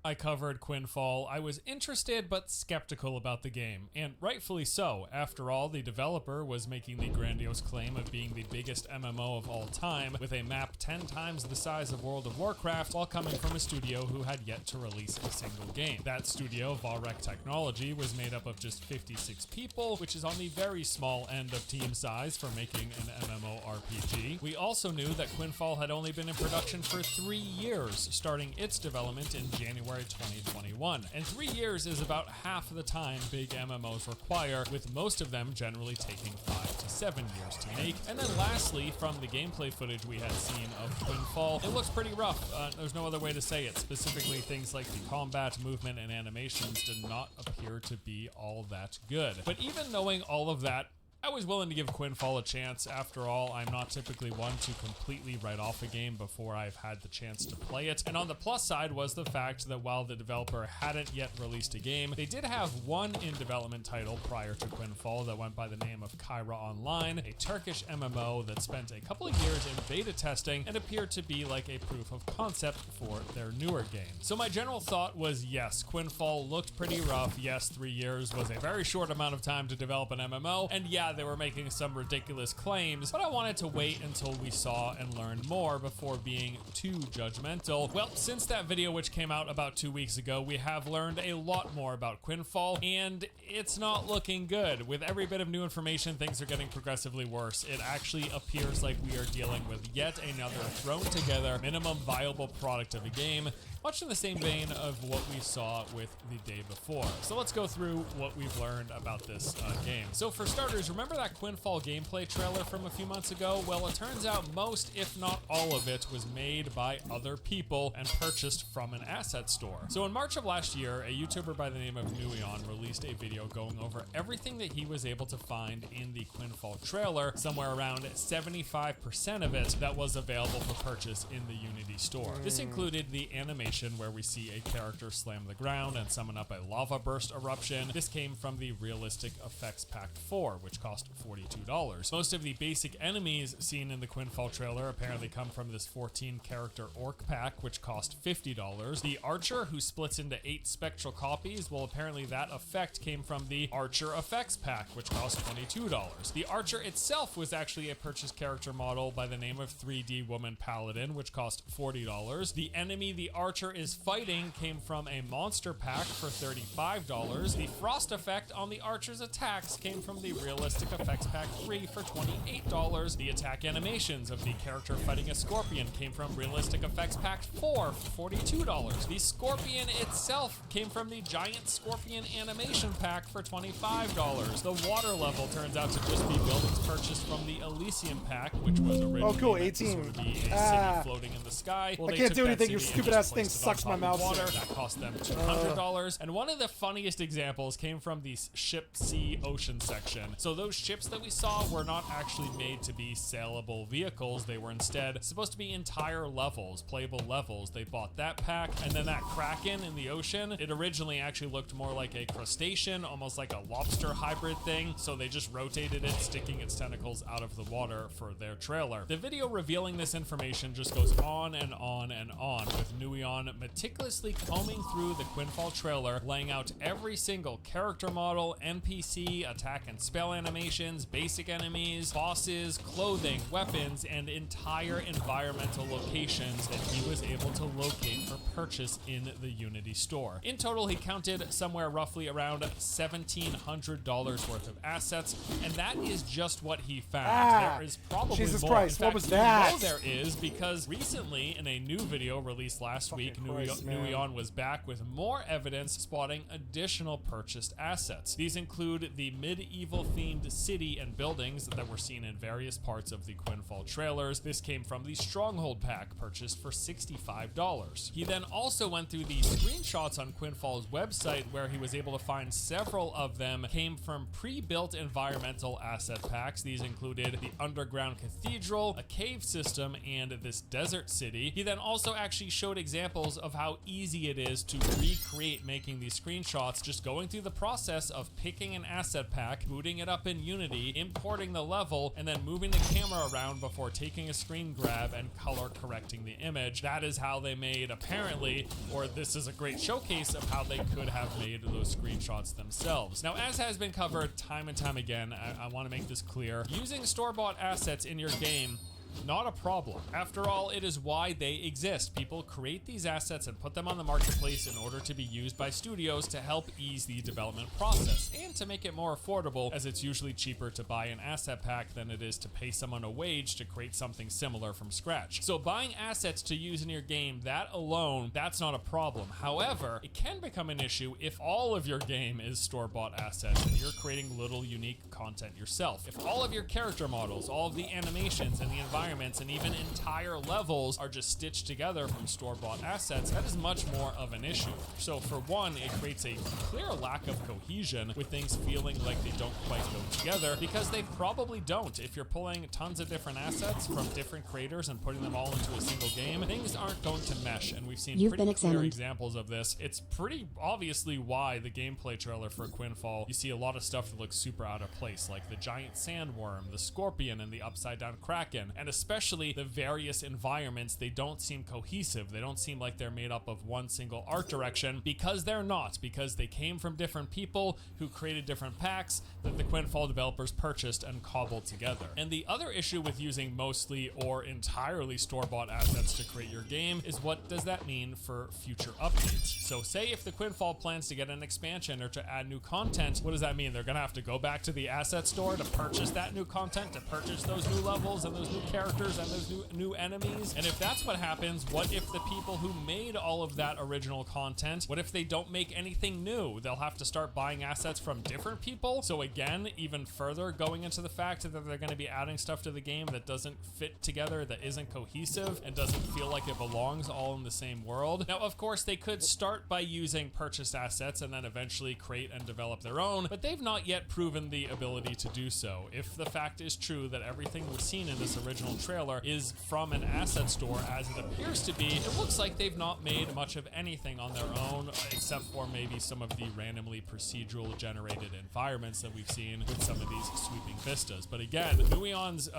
I covered Quinfall, I was interested but skeptical about the game, and rightfully so. After all, the developer was making the grandiose claim of being the biggest MMO of all time, with a map 10 times the size of World of Warcraft, while coming from a studio who had yet to release a single game. That studio, Valrek Technology, was made up of just 56 people, which is on the very small end of team size for making an MMORPG. We also knew that Quinfall had only been in production for 3 years, starting its development in January 2021. And 3 years is about half the time big MMOs require, with most of them generally taking 5 to 7 years to make. And then lastly, from the gameplay footage we had seen of Quinfall, it looks pretty rough. There's no other way to say it. Specifically, things like the combat, movement, and animations did not appear to be all that good. But even knowing all of that, I was willing to give Quinfall a chance. After all, I'm not typically one to completely write off a game before I've had the chance to play it. And on the plus side was the fact that while the developer hadn't yet released a game, they did have one in-development title prior to Quinfall that went by the name of Kyra Online, a Turkish MMO that spent a couple of years in beta testing and appeared to be like a proof of concept for their newer game. So my general thought was, yes, Quinfall looked pretty rough. Yes, 3 years was a very short amount of time to develop an MMO, and yeah, they were making some ridiculous claims, but I wanted to wait until we saw and learned more before being too judgmental. Well, since that video, which came out about 2 weeks ago, we have learned a lot more about Quinfall, and it's not looking good. With every bit of new information, things are getting progressively worse. It actually appears like we are dealing with yet another thrown together minimum viable product of a game, much in the same vein of what we saw with the day before. So let's go through what we've learned about this game. So for starters, remember that Quinfall gameplay trailer from a few months ago? Well, it turns out most, if not all of it, was made by other people and purchased from an asset store. So in March of last year, a YouTuber by the name of Nuion released a video going over everything that he was able to find in the Quinfall trailer, somewhere around 75% of it that was available for purchase in the Unity store. This included the animation where we see a character slam the ground and summon up a lava burst eruption. This came from the Realistic Effects Pack 4, which cost $42. Most of the basic enemies seen in the Quinfall trailer apparently come from this 14 character orc pack, which cost $50. The Archer, who splits into 8 spectral copies, well, apparently that effect came from the Archer Effects Pack, which cost $22. The Archer itself was actually a purchased character model by the name of 3D Woman Paladin, which cost $40. The enemy the Archer is fighting came from a monster pack for $35. The frost effect on the Archer's attacks came from the Realistic Effects Pack 3 for $28. The attack animations of the character fighting a scorpion came from Realistic Effects Pack 4 for $42. The scorpion itself came from the Giant Scorpion Animation Pack for $25. The water level turns out to just be buildings purchased from the Elysium Pack, which was originally cool, meant to 18. sort of be a city floating in the sky. Well, I they can't took do that anything, your city and stupid just ass thing placed it on sucks top my of mouse water. in. That cost them $200. And one of the funniest examples came from the Ship Sea Ocean section. So those ships that we saw were not actually made to be saleable vehicles. They were instead supposed to be entire levels, playable levels. They bought that pack, and then that Kraken in the ocean, it originally actually looked more like a crustacean, almost like a lobster hybrid thing. So they just rotated it, sticking its tentacles out of the water for their trailer. The video revealing this information just goes on and on and on, with Nuion meticulously combing through the Quinfall trailer, laying out every single character model, NPC, attack and spell animations, basic enemies, bosses, clothing, weapons, and entire environmental locations that he was able to locate for purchase in the Unity store. In total, he counted somewhere roughly around $1,700 worth of assets, and that is just what he found. There is probably Jesus more. Christ, In what fact, was you that? know there is, because recently in a new video released last week week, Christ, man. Nuion was back with more evidence spotting additional purchased assets. These include the medieval-themed city and buildings that were seen in various parts of the Quinfall trailers. This came from the Stronghold pack purchased for $65. He then also went through the screenshots on Quinfall's website where he was able to find several of them came from pre-built environmental asset packs. These included the underground cathedral, a cave system, and this desert city. He then also actually showed examples of how easy it is to recreate making these screenshots, just going through the process of picking an asset pack, booting it up in Unity, importing the level, and then moving the camera around before taking a screen grab and color correcting the image. That is how they made, apparently, or this is a great showcase of how they could have made those screenshots themselves. Now, as has been covered time and time again, I want to make this clear. Using store-bought assets in your game, not a problem. After all, it is why they exist. People create these assets and put them on the marketplace in order to be used by studios to help ease the development process and to make it more affordable, as it's usually cheaper to buy an asset pack than it is to pay someone a wage to create something similar from scratch. So buying assets to use in your game, that alone, that's not a problem. However, it can become an issue if all of your game is store-bought assets and you're creating little unique content yourself. If all of your character models, all of the animations and the environments and even entire levels are just stitched together from store-bought assets, that is much more of an issue. So for one, it creates a clear lack of cohesion with things feeling like they don't quite go together, because they probably don't. If you're pulling tons of different assets from different creators and putting them all into a single game, things aren't going to mesh, and we've seen pretty clear examples of this. It's pretty obviously why the gameplay trailer for Quinfall, you see a lot of stuff that looks super out of place, like the giant sandworm, the scorpion, and the upside-down kraken, and especially the various environments. They don't seem cohesive. They don't seem like they're made up of one single art direction, because they're not, because they came from different people who created different packs that the Quinfall developers purchased and cobbled together. And the other issue with using mostly or entirely store-bought assets to create your game is, what does that mean for future updates? So say if the Quinfall plans to get an expansion or to add new content, what does that mean? They're gonna have to go back to the asset store to purchase that new content, to purchase those new levels and those new characters and those new enemies? And if that's what happens, what if the people who made all of that original content, what if they don't make anything new? They'll have to start buying assets from different people. So again, even further going into the fact that they're going to be adding stuff to the game that doesn't fit together, that isn't cohesive, and doesn't feel like it belongs all in the same world. Now, of course, they could start by using purchased assets and then eventually create and develop their own, but they've not yet proven the ability to do so. If the fact is true that everything we've seen in this original trailer is from an asset store, as it appears to be, it looks like they've not made much of anything on their own, except for maybe some of the randomly procedural generated environments that we've seen with some of these sweeping vistas. But again, Nuion's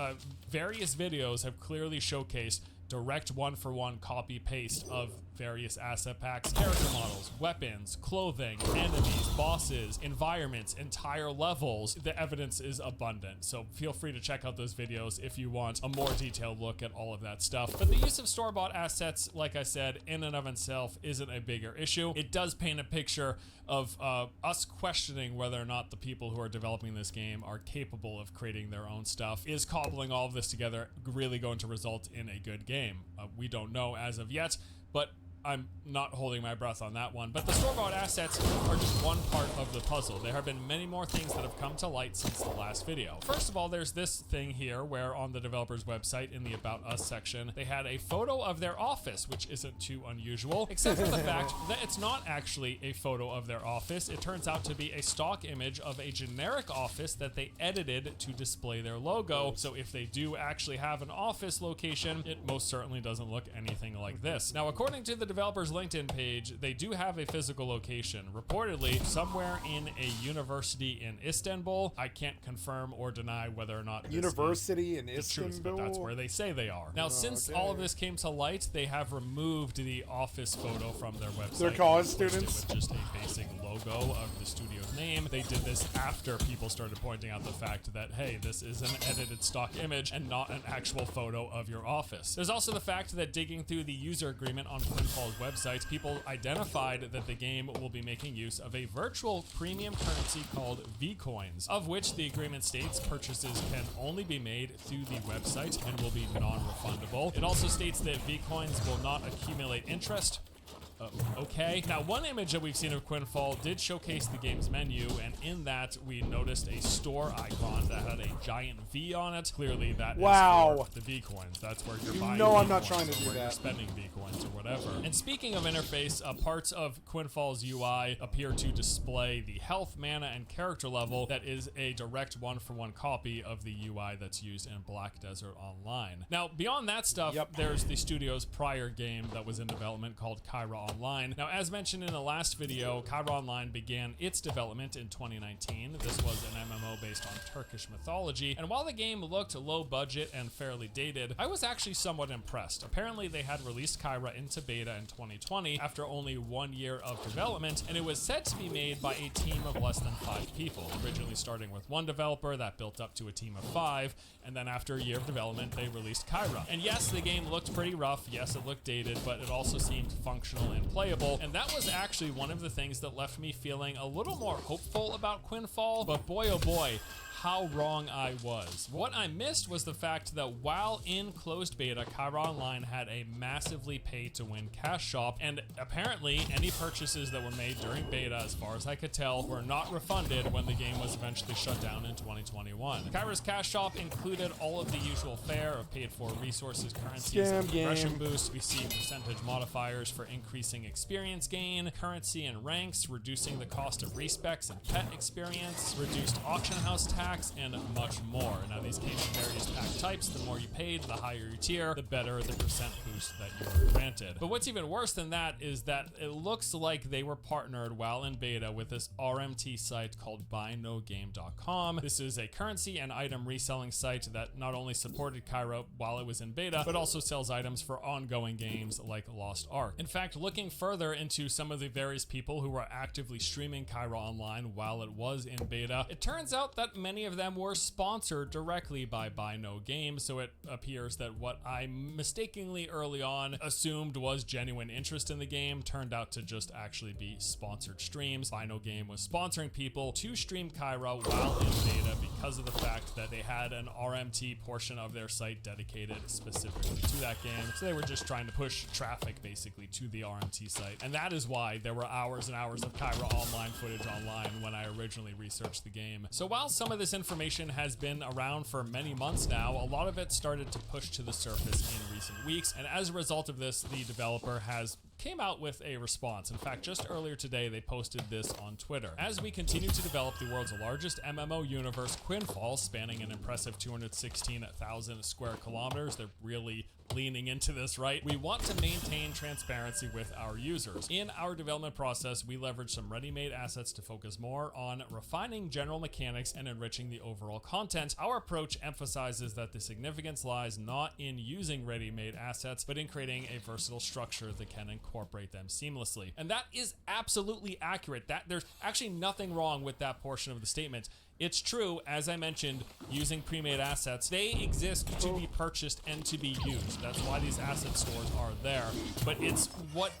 various videos have clearly showcased direct one-for-one copy-paste of various asset packs, character models, weapons, clothing, enemies, bosses, environments, entire levels. The evidence is abundant, so feel free to check out those videos if you want a more detailed look at all of that stuff. But the use of store-bought assets, like I said, in and of itself isn't a bigger issue. It does paint a picture of us questioning whether or not the people who are developing this game are capable of creating their own stuff. Is cobbling all of this together really going to result in a good game? We don't know as of yet, but I'm not holding my breath on that one. But the store-bought assets are just one part of the puzzle. There have been many more things that have come to light since the last video. First of all, there's this thing here where on the developer's website in the About Us section, they had a photo of their office, which isn't too unusual, except for the fact that it's not actually a photo of their office. It turns out to be a stock image of a generic office that they edited to display their logo. So if they do actually have an office location, it most certainly doesn't look anything like this. Now, according to the developer's LinkedIn page, they do have a physical location, reportedly somewhere in a university in Istanbul. I can't confirm or deny whether or not this University in is the Istanbul? truth, but that's where they say they are. Now, since all of this came to light, they have removed the office photo from their website. They're college and replaced it students? with just a basic logo of the studio's name. They did this after people started pointing out the fact that, hey, this is an edited stock image and not an actual photo of your office. There's also the fact that digging through the user agreement on Quinfall's website, people identified that the game will be making use of a virtual premium currency called V-Coins, of which the agreement states purchases can only be made through the website and will be non-refundable. It also states that V-Coins will not accumulate interest okay. Now, one image that we've seen of Quinfall did showcase the game's menu, and in that we noticed a store icon that had a giant V on it. Clearly, that is for the V coins. That's where you're buying. No, V I'm not coins, trying to do where that. You're spending V coins or whatever. And speaking of interface, parts of Quinfall's UI appear to display the health, mana, and character level that is a direct one-for-one copy of the UI that's used in Black Desert Online. Now, beyond that stuff, there's the studio's prior game that was in development called Kyra Online. Now, as mentioned in the last video, Kyra Online began its development in 2019. This was an MMO based on Turkish mythology, and while the game looked low budget and fairly dated, I was actually somewhat impressed. Apparently, they had released Kyra into beta in 2020 after only 1 year of development, and it was said to be made by a team of less than 5 people, originally starting with 1 developer that built up to a team of 5, and then after a year of development, they released Kyra. And yes, the game looked pretty rough, yes, it looked dated, but it also seemed functional and playable, and that was actually one of the things that left me feeling a little more hopeful about Quinfall, but boy oh boy, how wrong I was. What I missed was the fact that while in closed beta, Kyra Online had a massively pay-to-win cash shop, and apparently any purchases that were made during beta, as far as I could tell, were not refunded when the game was eventually shut down in 2021. Kyra's cash shop included all of the usual fare of paid-for resources, currencies, and progression boosts. We see percentage modifiers for increasing experience gain, currency and ranks, reducing the cost of respecs and pet experience, reduced auction house tax, and much more. Now, these came in various pack types. The more you paid, the higher your tier, the better the percent boost that you were granted. But what's even worse than that is that it looks like they were partnered while in beta with this RMT site called buynogame.com. This is a currency and item reselling site that not only supported Kyra while it was in beta, but also sells items for ongoing games like Lost Ark. In fact, looking further into some of the various people who were actively streaming Kyra Online while it was in beta, it turns out that many of them were sponsored directly by Buy No Game, so it appears that what I mistakenly early on assumed was genuine interest in the game turned out to just actually be sponsored streams. Buy No Game was sponsoring people to stream Kyra while in beta because of the fact that they had an RMT portion of their site dedicated specifically to that game, so they were just trying to push traffic basically to the RMT site, and that is why there were hours and hours of Kyra Online footage online when I originally researched the game. So while some of this information has been around for many months now, a lot of it started to push to the surface in recent weeks, and as a result of this, the developer has came out with a response. In fact, just earlier today, they posted this on Twitter. As we continue to develop the world's largest MMO universe, Quinfall, spanning an impressive 216,000 square kilometers, they're really leaning into this, right? We want to maintain transparency with our users. In our development process, we leverage some ready-made assets to focus more on refining general mechanics and enriching the overall content. Our approach emphasizes that the significance lies not in using ready-made assets, but in creating a versatile structure that can incorporate them seamlessly. And that is absolutely accurate. There's actually nothing wrong with that portion of the statement. It's true, as I mentioned, using pre-made assets, they exist to be purchased and to be used. That's why these asset stores are there. But it's what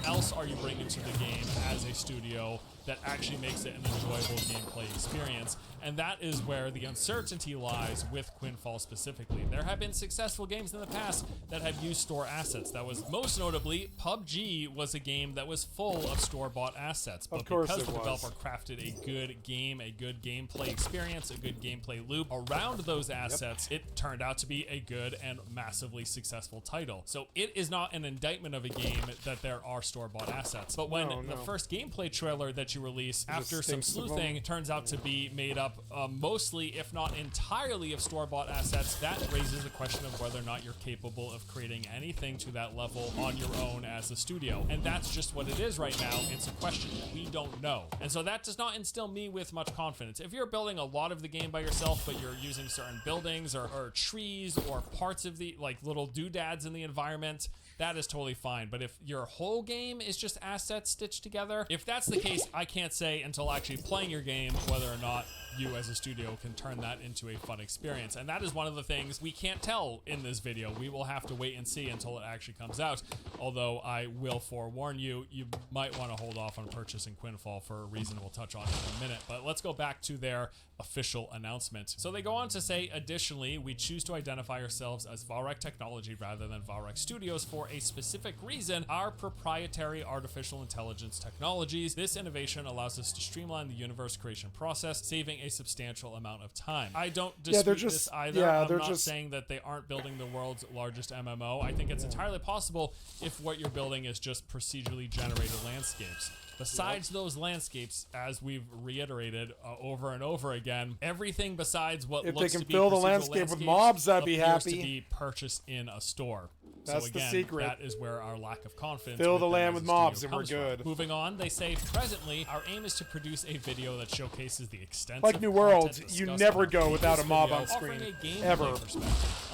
else are you bringing to the game as a studio that actually makes it an enjoyable gameplay experience? And that is where the uncertainty lies with Quinfall specifically. There have been successful games in the past that have used store assets. That was most notably PUBG was a game that was full of store-bought assets. But because the developer crafted a good game, a good gameplay experience, a good gameplay loop around those assets, it turned out to be a good and massively successful title. So it is not an indictment of a game that there are store-bought assets. But when the first gameplay trailer that you release after some sleuthing turns out to be made up mostly, if not entirely, of store-bought assets, that raises the question of whether or not you're capable of creating anything to that level on your own as a studio. And that's just what it is right now. It's a question we don't know. And so that does not instill me with much confidence. If you're building a lot of the game by yourself, but you're using certain buildings or trees or parts of the little doodads in the environment, that is totally fine. But if your whole game is just assets stitched together, if that's the case, I can't say until actually playing your game whether or not you as a studio can turn that into a fun experience. And that is one of the things we can't tell in this video. We will have to wait and see until it actually comes out. Although I will forewarn you, you might want to hold off on purchasing Quinfall for a reason we'll touch on in a minute. But let's go back to their official announcement. So they go on to say, additionally, we choose to identify ourselves as Varrock Technology rather than Varrock Studios for a specific reason: our proprietary artificial intelligence technologies. This innovation allows us to streamline the universe creation process, saving a substantial amount of time. I don't dispute this either. I'm not saying that they aren't building the world's largest MMO. I think it's entirely possible if what you're building is just procedurally generated landscapes. Besides those landscapes, as we've reiterated over and over again, everything besides what looks to be fill the landscape with mobs, I'd be happy. To be purchased in a store. That's so again, the secret. That is where our lack of confidence. Fill the land with mobs, and we're good. Moving on, they say presently our aim is to produce a video that showcases the extensive like New World. You never go without a mob on screen, ever.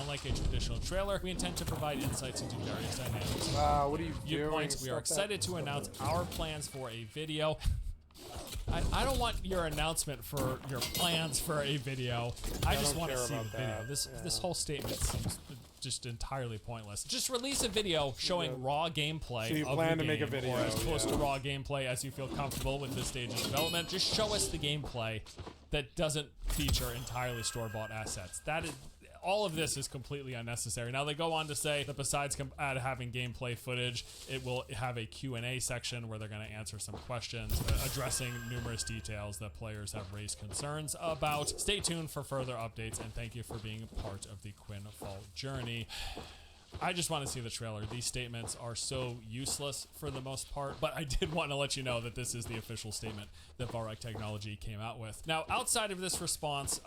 Unlike a traditional trailer, we intend to provide insights into various dynamics. What are you doing? We are excited to announce our plans for a video. I don't want your announcement for your plans for a video. I just want to see the video. This whole statement seems just entirely pointless. Just release a video showing raw gameplay. So you of plan the to make game, a video, or as close to raw gameplay as you feel comfortable with this stage of development. Just show us the gameplay that doesn't feature entirely store-bought assets. That is. All of this is completely unnecessary. Now they go on to say that besides having gameplay footage, it will have a Q&A section where they're going to answer some questions addressing numerous details that players have raised concerns about. Stay tuned for further updates, and thank you for being a part of the Quinfall journey. I just want to see the trailer. These statements are so useless for the most part, but I did want to let you know that this is the official statement that Varrock Technology came out with. Now, outside of this response,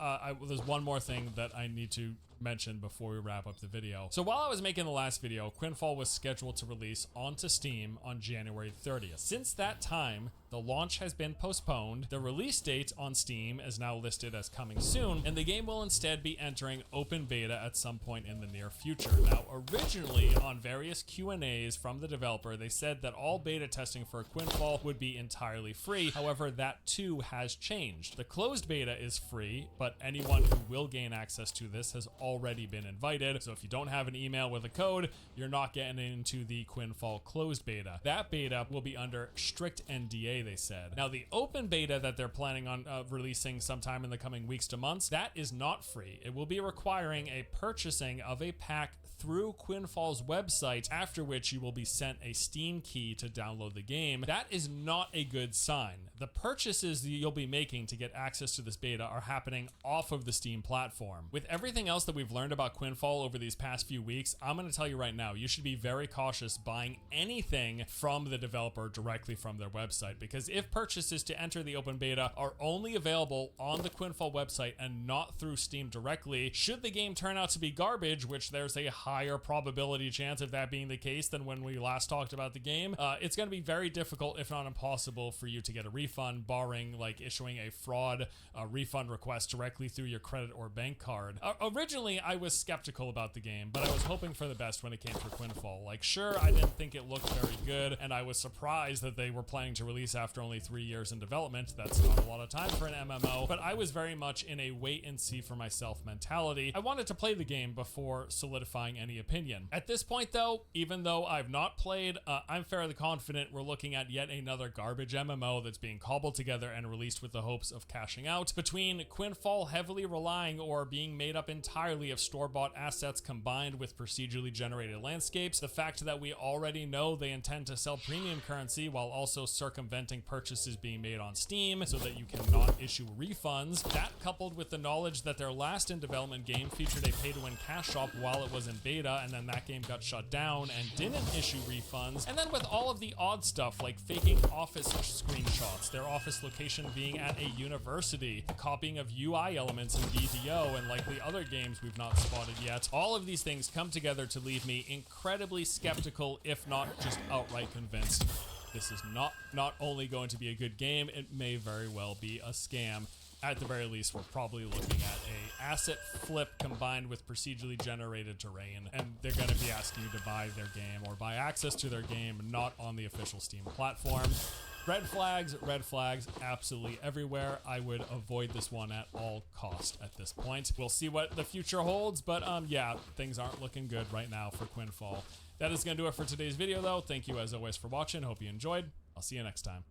there's one more thing that I need to mention before we wrap up the video. So while I was making the last video, Quinfall was scheduled to release onto Steam on January 30th. Since that time, the launch has been postponed. The release date on Steam is now listed as coming soon, and the game will instead be entering open beta at some point in the near future. Now, originally on various Q&As from the developer, they said that all beta testing for Quinfall would be entirely free. However, that too has changed. The closed beta is free, but anyone who will gain access to this has already been invited. So if you don't have an email with a code, you're not getting into the Quinfall closed beta. That beta will be under strict NDA, they said. Now, the open beta that they're planning on releasing sometime in the coming weeks to months, that is not free. It will be requiring a purchasing of a pack through Quinfall's website, after which you will be sent a Steam key to download the game. That is not a good sign. The purchases that you'll be making to get access to this beta are happening off of the Steam platform. With everything else that we've learned about Quinfall over these past few weeks, I'm going to tell you right now, you should be very cautious buying anything from the developer directly from their website, because if purchases to enter the open beta are only available on the Quinfall website and not through Steam directly, should the game turn out to be garbage, which there's a higher probability chance of that being the case than when we last talked about the game, it's going to be very difficult, if not impossible, for you to get a refund, barring like issuing a fraud refund request directly through your credit or bank card. Originally, I was skeptical about the game, but I was hoping for the best when it came for Quinfall. Like, sure, I didn't think it looked very good, and I was surprised that they were planning to release after only 3 years in development. That's not a lot of time for an MMO, but I was very much in a wait and see for myself mentality. I wanted to play the game before solidifying any opinion. At this point, though, even though I've not played, I'm fairly confident we're looking at yet another garbage MMO that's being cobbled together and released with the hopes of cashing out. Between Quinfall heavily relying or being made up entirely of store-bought assets combined with procedurally generated landscapes, the fact that we already know they intend to sell premium currency while also circumventing purchases being made on Steam so that you cannot issue refunds, that coupled with the knowledge that their last in development game featured a pay-to-win cash shop while it was in beta, and then that game got shut down and didn't issue refunds, and then with all of the odd stuff like faking office screenshots, their office location being at a university, the copying of UI elements in DDO, and likely other games we've not spotted yet, all of these things come together to leave me incredibly skeptical, if not just outright convinced. This is not only going to be a good game, it may very well be a scam. At the very least, we're probably looking at a asset flip combined with procedurally generated terrain, and they're going to be asking you to buy their game or buy access to their game not on the official Steam platform. Red flags absolutely everywhere. I would avoid this one at all cost at this point. We'll see what the future holds, but yeah, things aren't looking good right now for Quinfall. That is going to do it for today's video, though. Thank you, as always, for watching. Hope you enjoyed. I'll see you next time.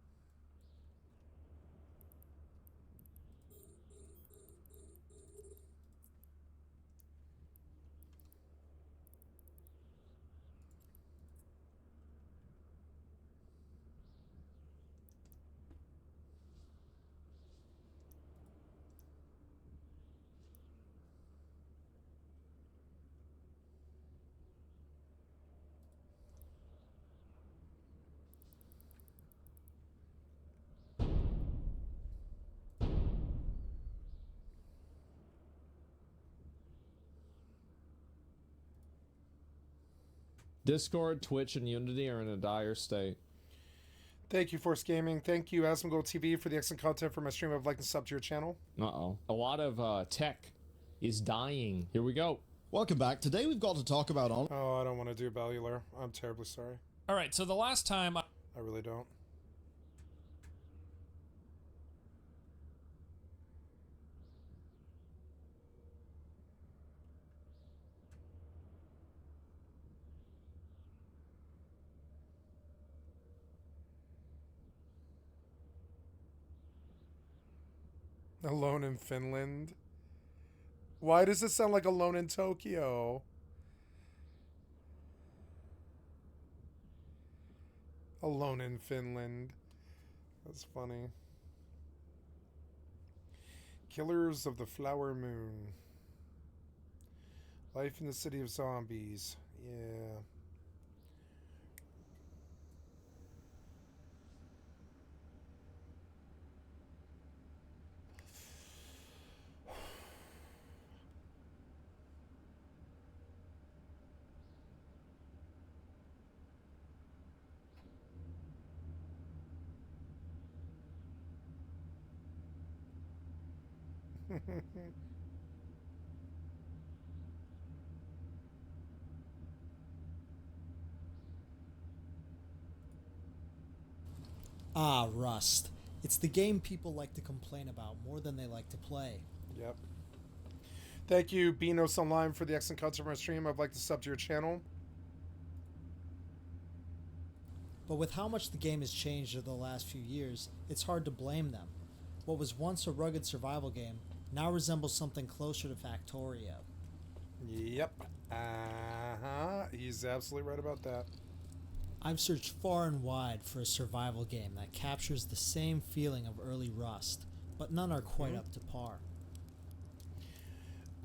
Discord, Twitch, and Unity are in a dire state. Thank you, Force Gaming. Thank you, Asmongold TV, for the excellent content for my stream. I'd like to sub to your channel. Uh-oh. A lot of tech is dying. Here we go. Welcome back. Today we've got to talk about on. Oh, I don't want to do Bellular. I'm terribly sorry. All right, so the last time... I really don't. Alone in Finland? Why does it sound like Alone in Tokyo? Alone in Finland. That's funny. Killers of the Flower Moon. Life in the City of Zombies. Yeah. Ah, Rust. It's the game people like to complain about more than they like to play. Yep. Thank you, Beanos Online, for the excellent content of my stream. I'd like to sub to your channel. But with how much the game has changed over the last few years, it's hard to blame them. What was once a rugged survival game now resembles something closer to Factorio. Yep. Uh-huh. He's absolutely right about that. I've searched far and wide for a survival game that captures the same feeling of early Rust, but none are quite up to par.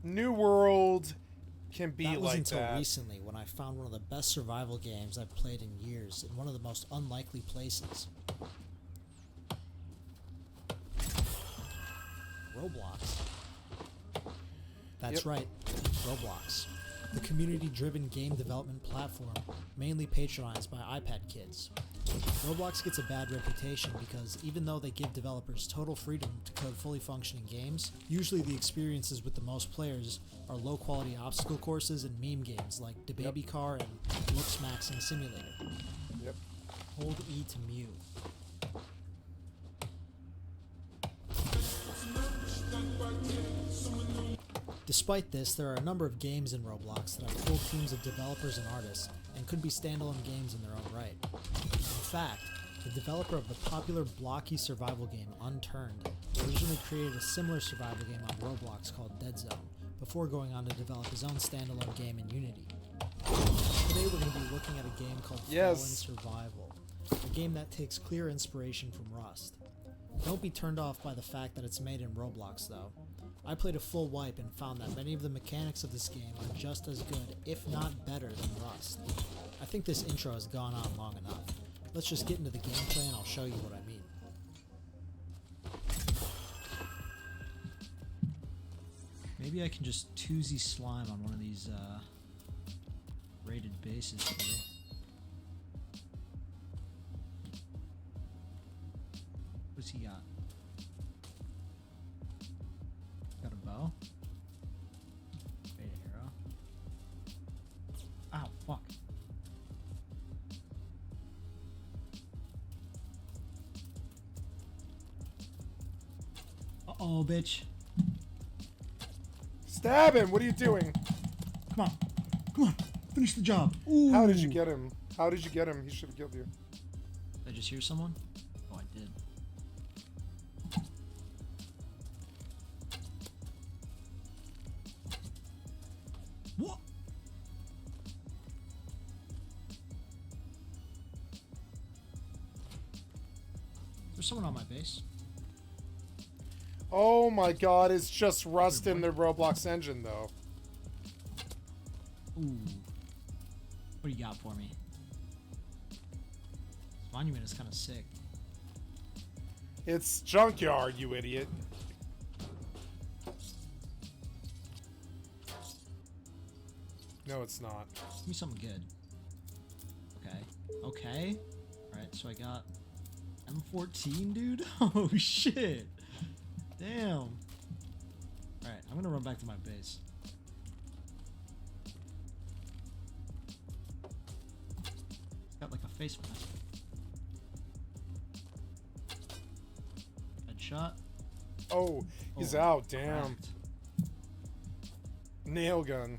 New World can be that was like until that. recently when I found one of the best survival games I've played in years in one of the most unlikely places. Roblox. That's right, Roblox. The community-driven game development platform, mainly patronized by iPad kids. Roblox gets a bad reputation because even though they give developers total freedom to code fully functioning games, usually the experiences with the most players are low-quality obstacle courses and meme games like DaBaby Car and Looks Maxing Simulator. Yep. Hold E to mute. Despite this, there are a number of games in Roblox that have full teams of developers and artists, and could be standalone games in their own right. In fact, the developer of the popular blocky survival game Unturned originally created a similar survival game on Roblox called Dead Zone, before going on to develop his own standalone game in Unity. Today we're going to be looking at a game called Fallen Survival, a game that takes clear inspiration from Rust. Don't be turned off by the fact that it's made in Roblox though. I played a full wipe and found that many of the mechanics of this game are just as good, if not better, than Rust. I think this intro has gone on long enough. Let's just get into the gameplay and I'll show you what I mean. Maybe I can just 2Z slime on one of these rated bases here. What's he got? Got a bow? Beta hero. Ow, fuck. Uh-oh, bitch. Stab him! What are you doing? Come on. Come on. Finish the job. Ooh. How did you get him? How did you get him? He should have killed you. Did I just hear someone? Oh, I did. What? There's someone on my base. Oh my god, it's just rust in the Roblox engine, though. Ooh. What do you got for me? This monument is kind of sick. It's junkyard, you idiot. No, it's not. Give me something good. Okay. Okay. Alright, so I got M14, dude. Oh, shit. Damn. Alright, I'm gonna run back to my base. Got like a face mask. Headshot. Oh, he's out. Damn. Cracked. Nail gun.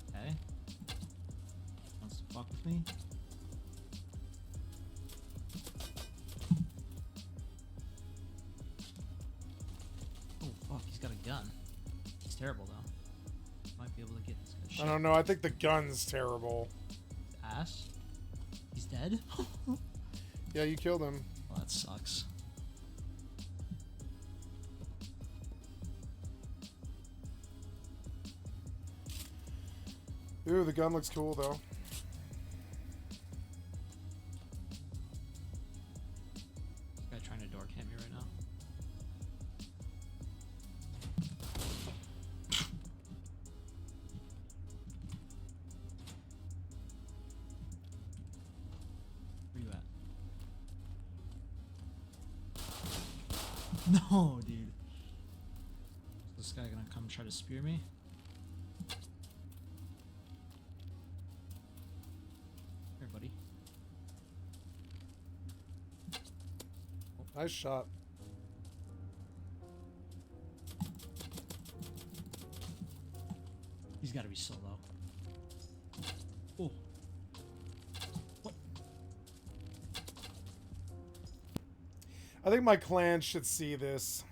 Okay. Wants to fuck with me. Oh fuck, he's got a gun. He's terrible though. Might be able to get this guy's shit. I don't know. I think the gun's terrible. Ass? He's dead? Yeah, you killed him. Well, that sucks. Ooh, the gun looks cool, though. This guy trying to door camp me right now. Where you at? No, dude. Is this guy gonna come try to spear me? Here, buddy. Nice shot. He's gotta be solo. Oh. What? I think my clan should see this.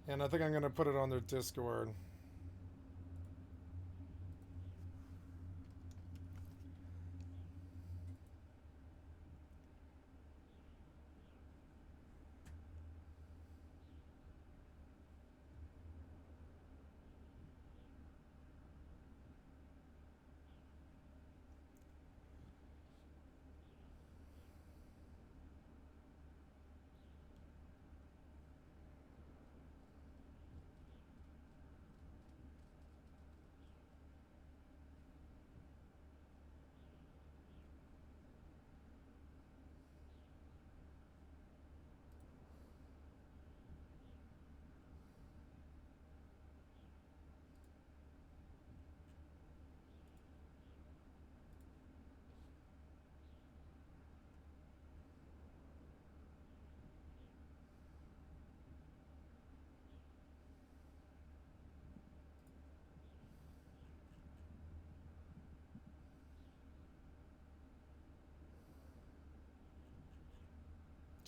And I think I'm going to put it on their Discord.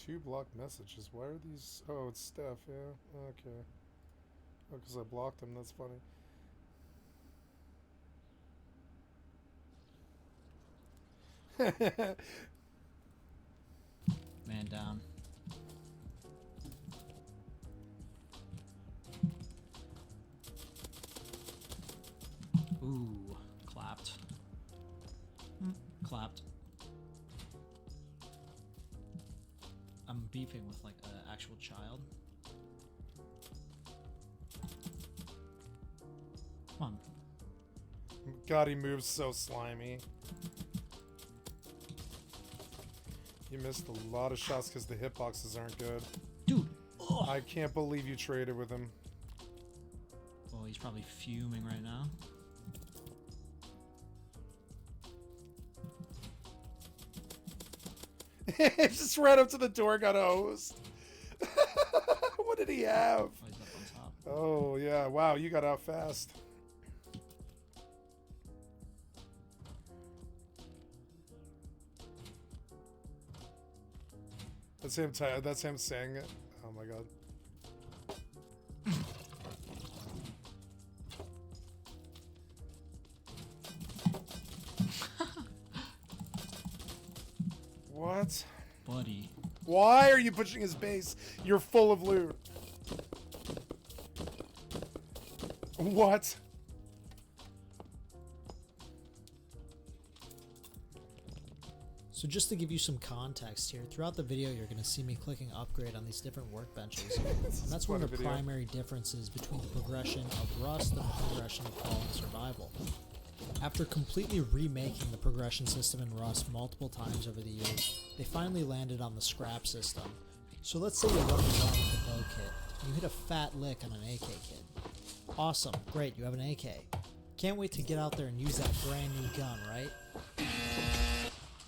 Two blocked messages. Why are these? Oh, it's Steph. Yeah. Okay. Oh, because I blocked him. That's funny. Man down. Ooh, clapped. Clapped. I'm beefing with like an actual child. Come on. God, he moves so slimy. You missed a lot of shots because the hitboxes aren't good. Dude! Ugh. I can't believe you traded with him. Oh, he's probably fuming right now. Just ran up to the door, got hosed. What did he have? Oh, he's up on top. Oh, yeah. Wow, you got out fast. That's him saying it. Oh my god. What? Buddy. Why are you pushing his base? You're full of loot. What? So just to give you some context here, throughout the video you're going to see me clicking upgrade on these different workbenches. And that's one of the primary differences between the progression of Rust and the progression of Fallen Survival. After completely remaking the progression system in Rust multiple times over the years, they finally landed on the scrap system. So let's say you're running around with the bow kit, and you hit a fat lick on an AK kit. Awesome, great, you have an AK. Can't wait to get out there and use that brand new gun, right?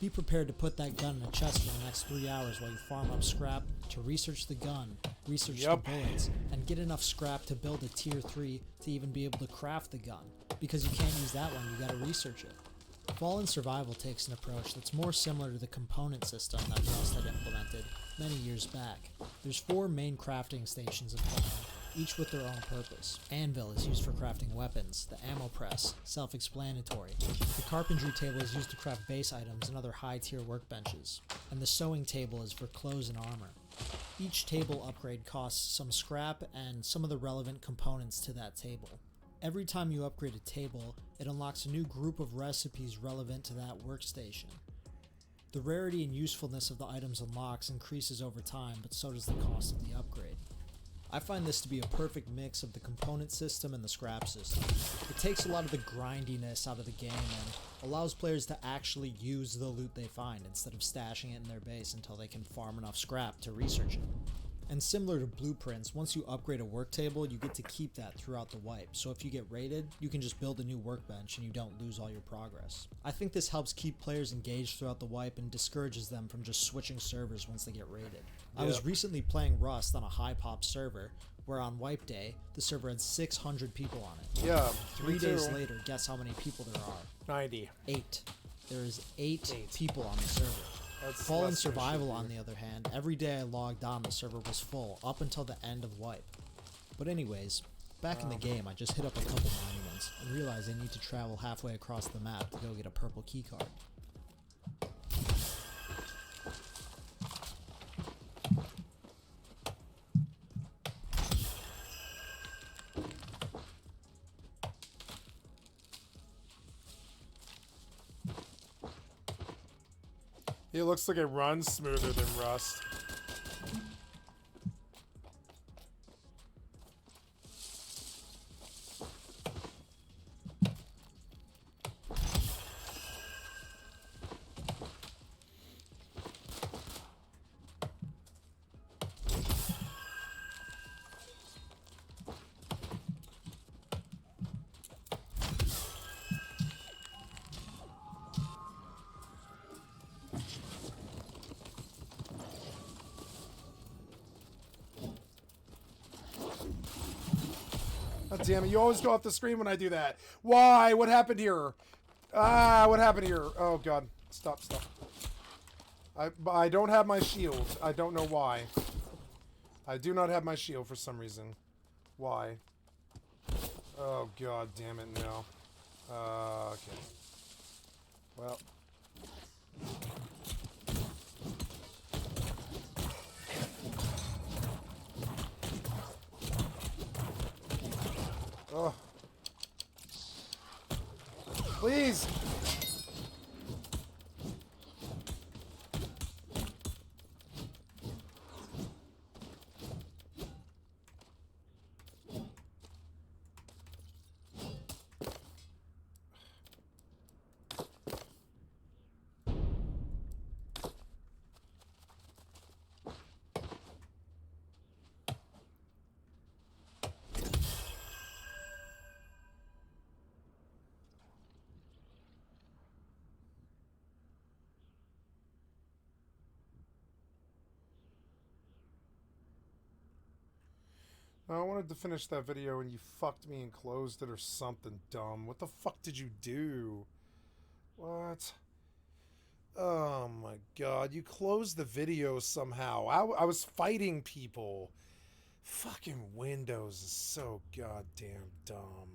Be prepared to put that gun in a chest for the next 3 hours while you farm up scrap to research the gun, research the bullets, and get enough scrap to build a tier 3 to even be able to craft the gun. Because you can't use that one, you gotta research it. Fallen Survival takes an approach that's more similar to the component system that Rust had implemented many years back. There's 4 main crafting stations in Fallen, each with their own purpose. Anvil is used for crafting weapons, the ammo press, self-explanatory. The carpentry table is used to craft base items and other high-tier workbenches, and the sewing table is for clothes and armor. Each table upgrade costs some scrap and some of the relevant components to that table. Every time you upgrade a table, it unlocks a new group of recipes relevant to that workstation. The rarity and usefulness of the items unlocks increases over time, but so does the cost of the upgrade. I find this to be a perfect mix of the component system and the scrap system. It takes a lot of the grindiness out of the game and allows players to actually use the loot they find instead of stashing it in their base until they can farm enough scrap to research it. And similar to blueprints, once you upgrade a work table, you get to keep that throughout the wipe. So if you get raided, you can just build a new workbench and you don't lose all your progress. I think this helps keep players engaged throughout the wipe and discourages them from just switching servers once they get raided. I was recently playing Rust on a high pop server, where on wipe day, the server had 600 people on it. Yeah, 3 days later, guess how many people there are? 90. 8. There is 8 people on the server. That's Fallen Survival, on the other hand, every day I logged on, the server was full, up until the end of wipe. But anyways, back in the game, I just hit up a couple monuments, and realized I need to travel halfway across the map to go get a purple keycard. It looks like it runs smoother than Rust. God damn it, you always go off the screen when I do that. Why? What happened here? Ah, what happened here? Oh god. Stop. I don't have my shield. I don't know why. I do not have my shield for some reason. Why? Oh god damn it, no. Okay. Well. Oh. Please. I wanted to finish that video and you fucked me and closed it or something dumb. What the fuck did you do? What? Oh my god, you closed the video somehow. I was fighting people. Fucking Windows is so goddamn dumb.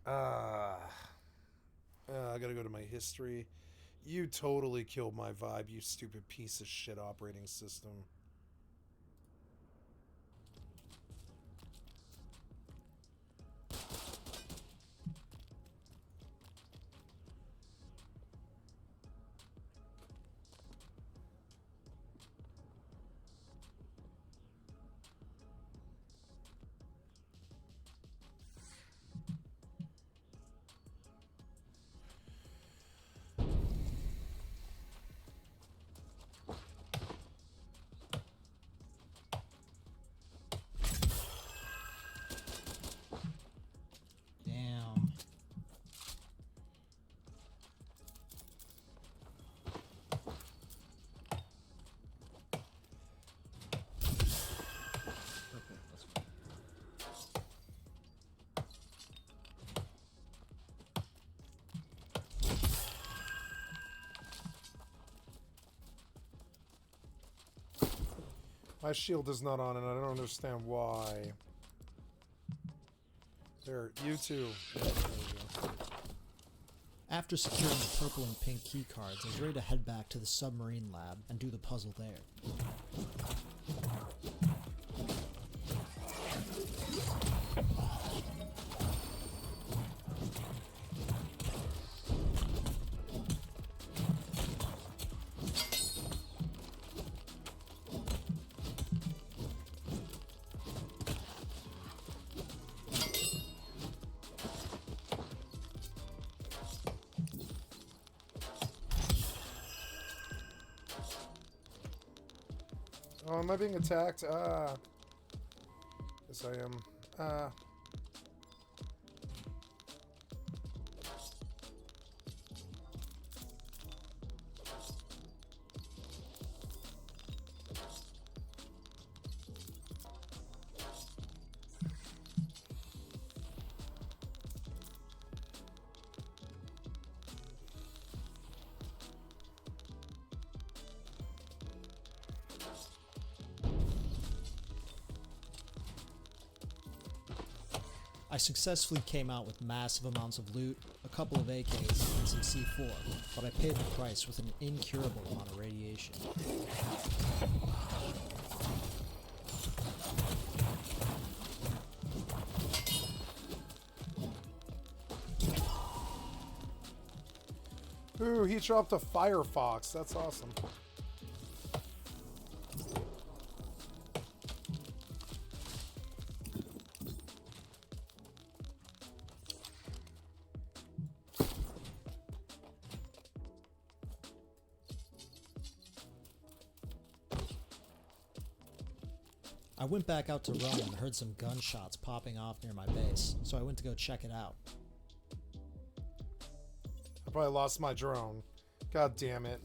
I gotta go to my history. You totally killed my vibe, you stupid piece of shit operating system. Damn. My shield is not on and I don't understand why. There, you too. Yeah, there we go. After securing the purple and pink key cards, I was ready to head back to the submarine lab and do the puzzle there. Oh, am I being attacked? Yes, I am. I successfully came out with massive amounts of loot, a couple of AKs, and some C4, but I paid the price with an incurable amount of radiation. Ooh, he dropped a Firefox. That's awesome. I went back out to run and heard some gunshots popping off near my base, so I went to go check it out. I probably lost my drone. God damn it.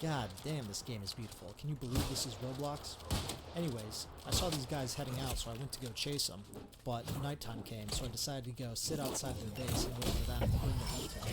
God damn, this game is beautiful. Can you believe this is Roblox? Anyways, I saw these guys heading out, so I went to go chase them. But nighttime came, so I decided to go sit outside their base and wait for them to bring the detail.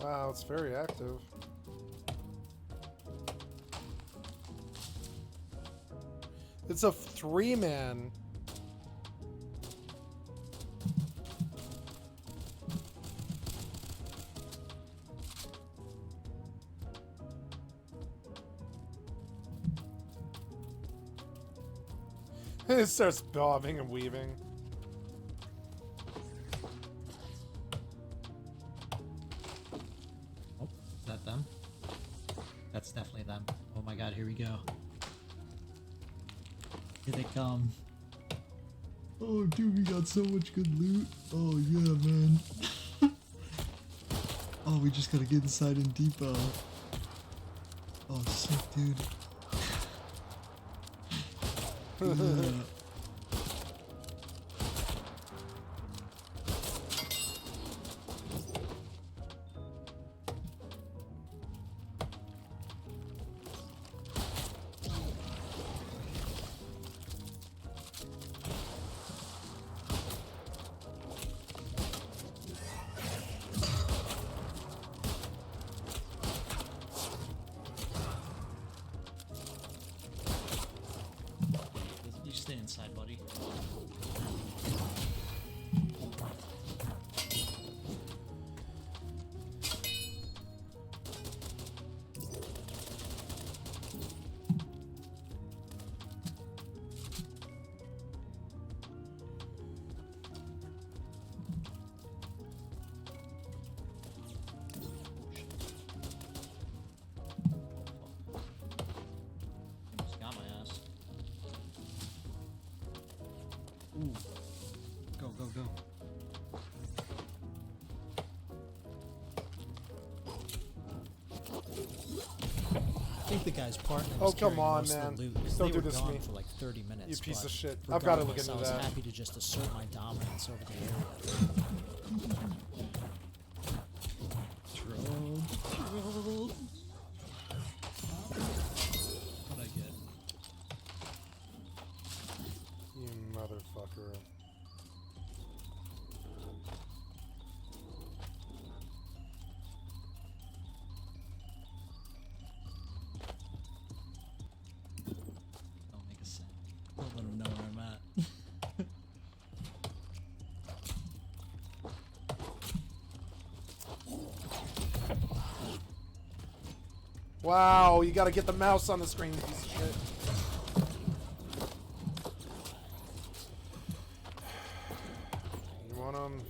Wow, it's very active. It's a 3-man. It starts bobbing and weaving. Oh, is that them? That's definitely them. Oh my god, here we go. Here they come. Oh, dude, we got so much good loot. Oh, yeah, man. Oh, we just gotta get inside in depot. Oh, sick, dude. Yeah. You stay inside, buddy. Almost got my ass. Ooh. Go, go, go. I think the guy's partner was Oh, come carrying on, most man. of the loot, 'cause Don't they do were this to gone me. for like 30 minutes. You piece but of shit. I've got to look regardless, into I was that. happy to just assert my dominance over the area. Troll. What'd I get? You motherfucker. Don't make a sound. Don't let him know where I'm at. Wow, you gotta get the mouse on the screen, you piece of shit. You want them?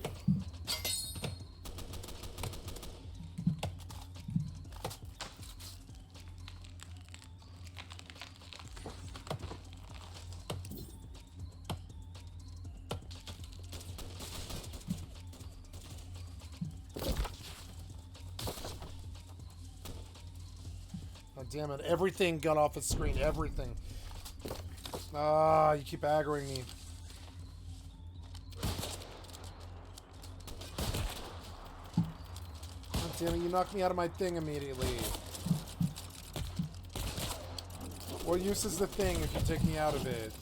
Oh, damn it. Everything got off the screen. Everything. Ah, you keep aggroing me. God damn it, you knocked me out of my thing immediately. What use is the thing if you take me out of it?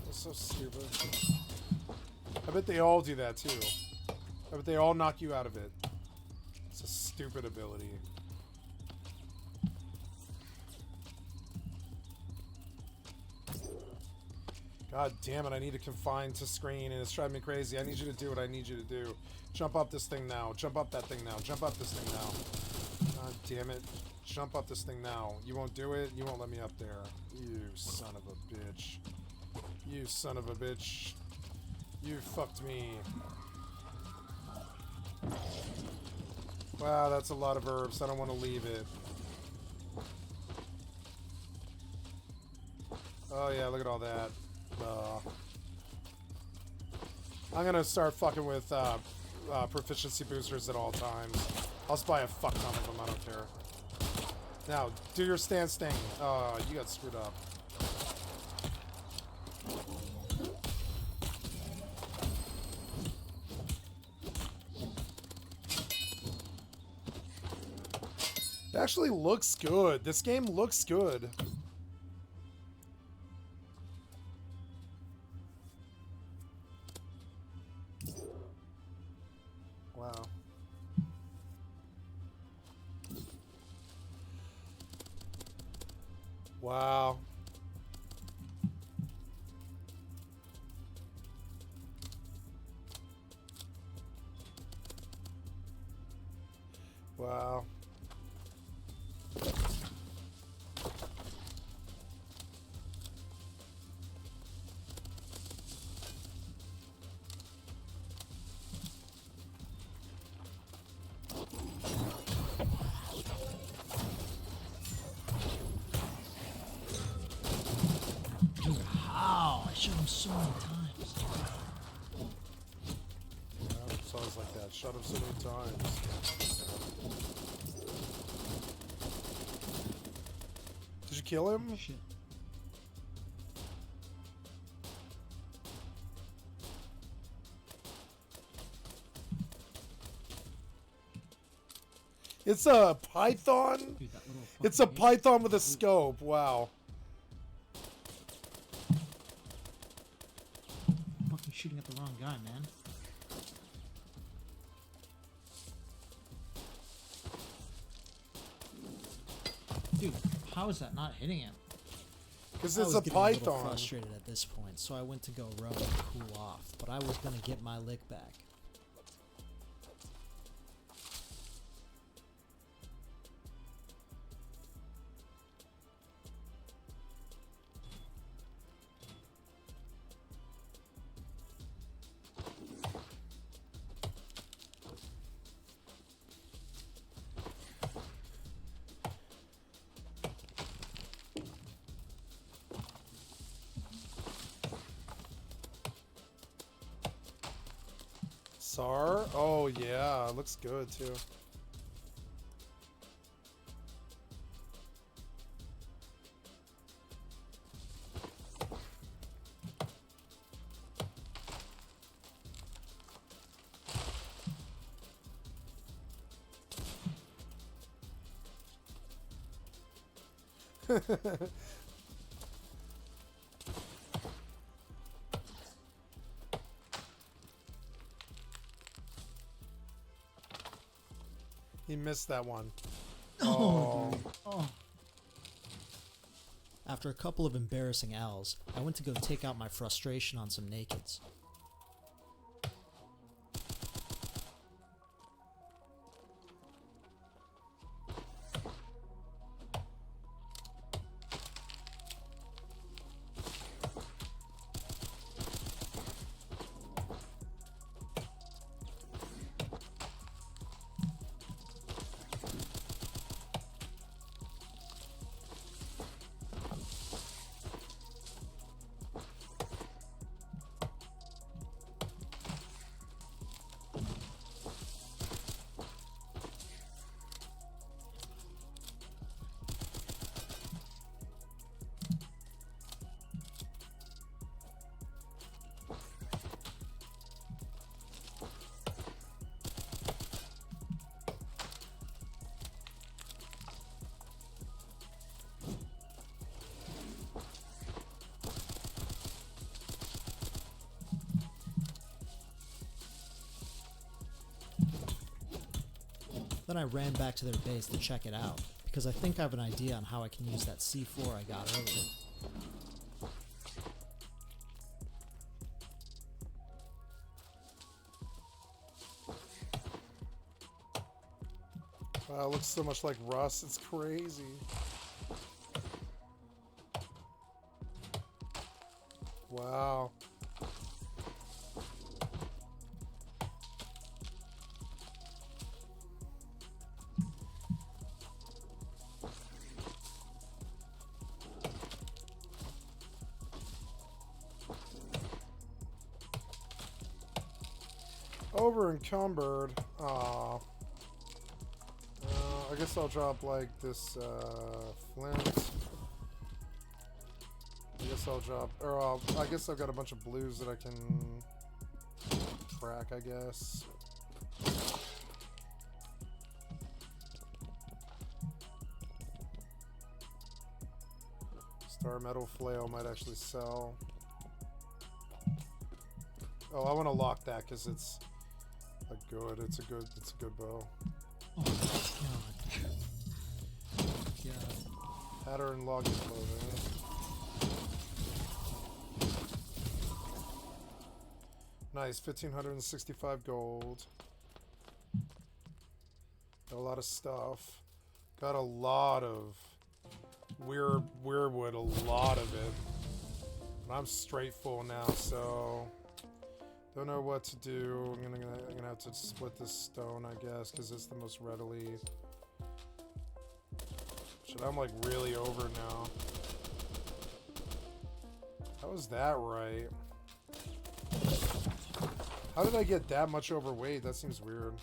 That's so stupid. I bet they all do that too. I bet they all knock you out of it. It's a stupid ability. God damn it, I need to confine to screen and it's driving me crazy. I need you to do what I need you to do. Jump up this thing now. Jump up that thing now. Jump up this thing now. God damn it. Jump up this thing now. You won't do it? You won't let me up there. You son of a bitch. You son of a bitch. You fucked me. Wow, that's a lot of herbs. I don't want to leave it. Oh yeah, look at all that. I'm gonna start fucking with proficiency boosters at all times. I'll just buy a fuck ton of them, I don't care. Now, do your stance thing. You got screwed up. It actually looks good. This game looks good. Wow. Wow. Wow. shot him so many times. Yeah, it's always like that. Shot him so many times. Did you kill him? Shit. It's a python? Dude, that little It's a fucking python with a scope. Wow. fucking shooting at the wrong guy, man. Dude, how is that not hitting him? Because I it's was a getting a little python. frustrated at this point, so I went to go row and cool off, but I was gonna get my lick back. SAR? Oh yeah, it looks good too. He missed that one. Oh. Oh. After a couple of embarrassing L's, I went to go take out my frustration on some nakeds. Then I ran back to their base to check it out, because I think I have an idea on how I can use that C4 I got earlier. Wow, it looks so much like Russ. It's crazy. Wow. Over encumbered. Aw. I guess I'll drop like this flint. I guess I'll drop, or I guess I've got a bunch of blues that I can crack, I guess. Star Metal Flail might actually sell. Oh, I want to lock that because it's it's a good bow. Oh my god. God. Pattern logging clothing. Nice, 1,565 gold. Got a lot of stuff. Got a lot of weirwood, a lot of it. And I'm straight full now, so don't know what to do. I'm gonna have to split this stone, I guess, because it's the most readily. Shit, I'm like really over now. How How is that right? How did I get that much overweight? That seems weird.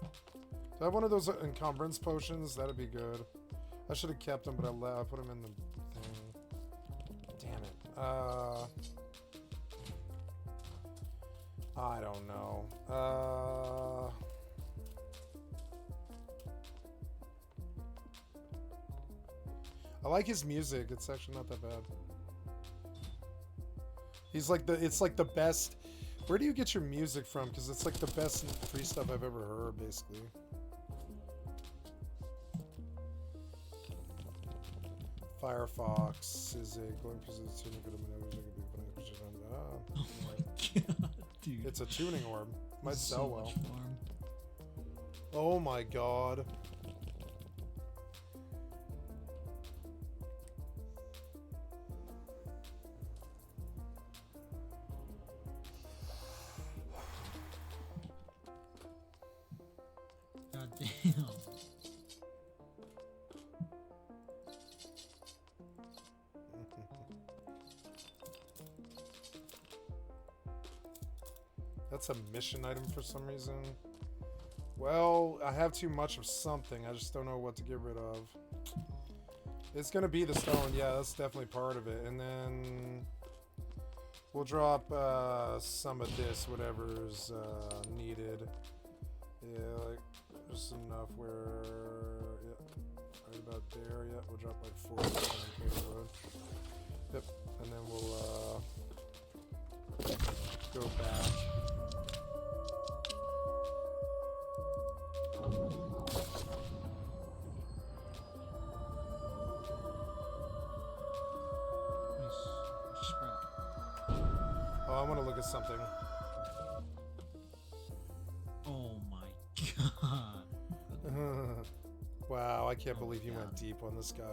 Do I have one of those encumbrance potions? That'd be good. I should have kept them, but I put them in the thing. Damn it. I don't know. I like his music. It's actually not that bad. He's like it's like the best. Where do you get your music from? Because it's like the best free stuff I've ever heard, basically. Firefox is a glowing piece of tuning for the Oh my god, dude. It's a tuning orb. Might This is sell so well. much farm. Oh my god. God damn. That's a mission item for some reason. Well, I have too much of something. I just don't know what to get rid of. It's gonna be the stone. Yeah, that's definitely part of it. And then we'll drop some of this, whatever's needed. Yeah, like just enough where, yeah, right about there. Yeah, we'll drop like 4 on the road. Yep, and then we'll go back. Oh, I want to look at something. Oh my god. Wow, I can't believe you went deep on this guy.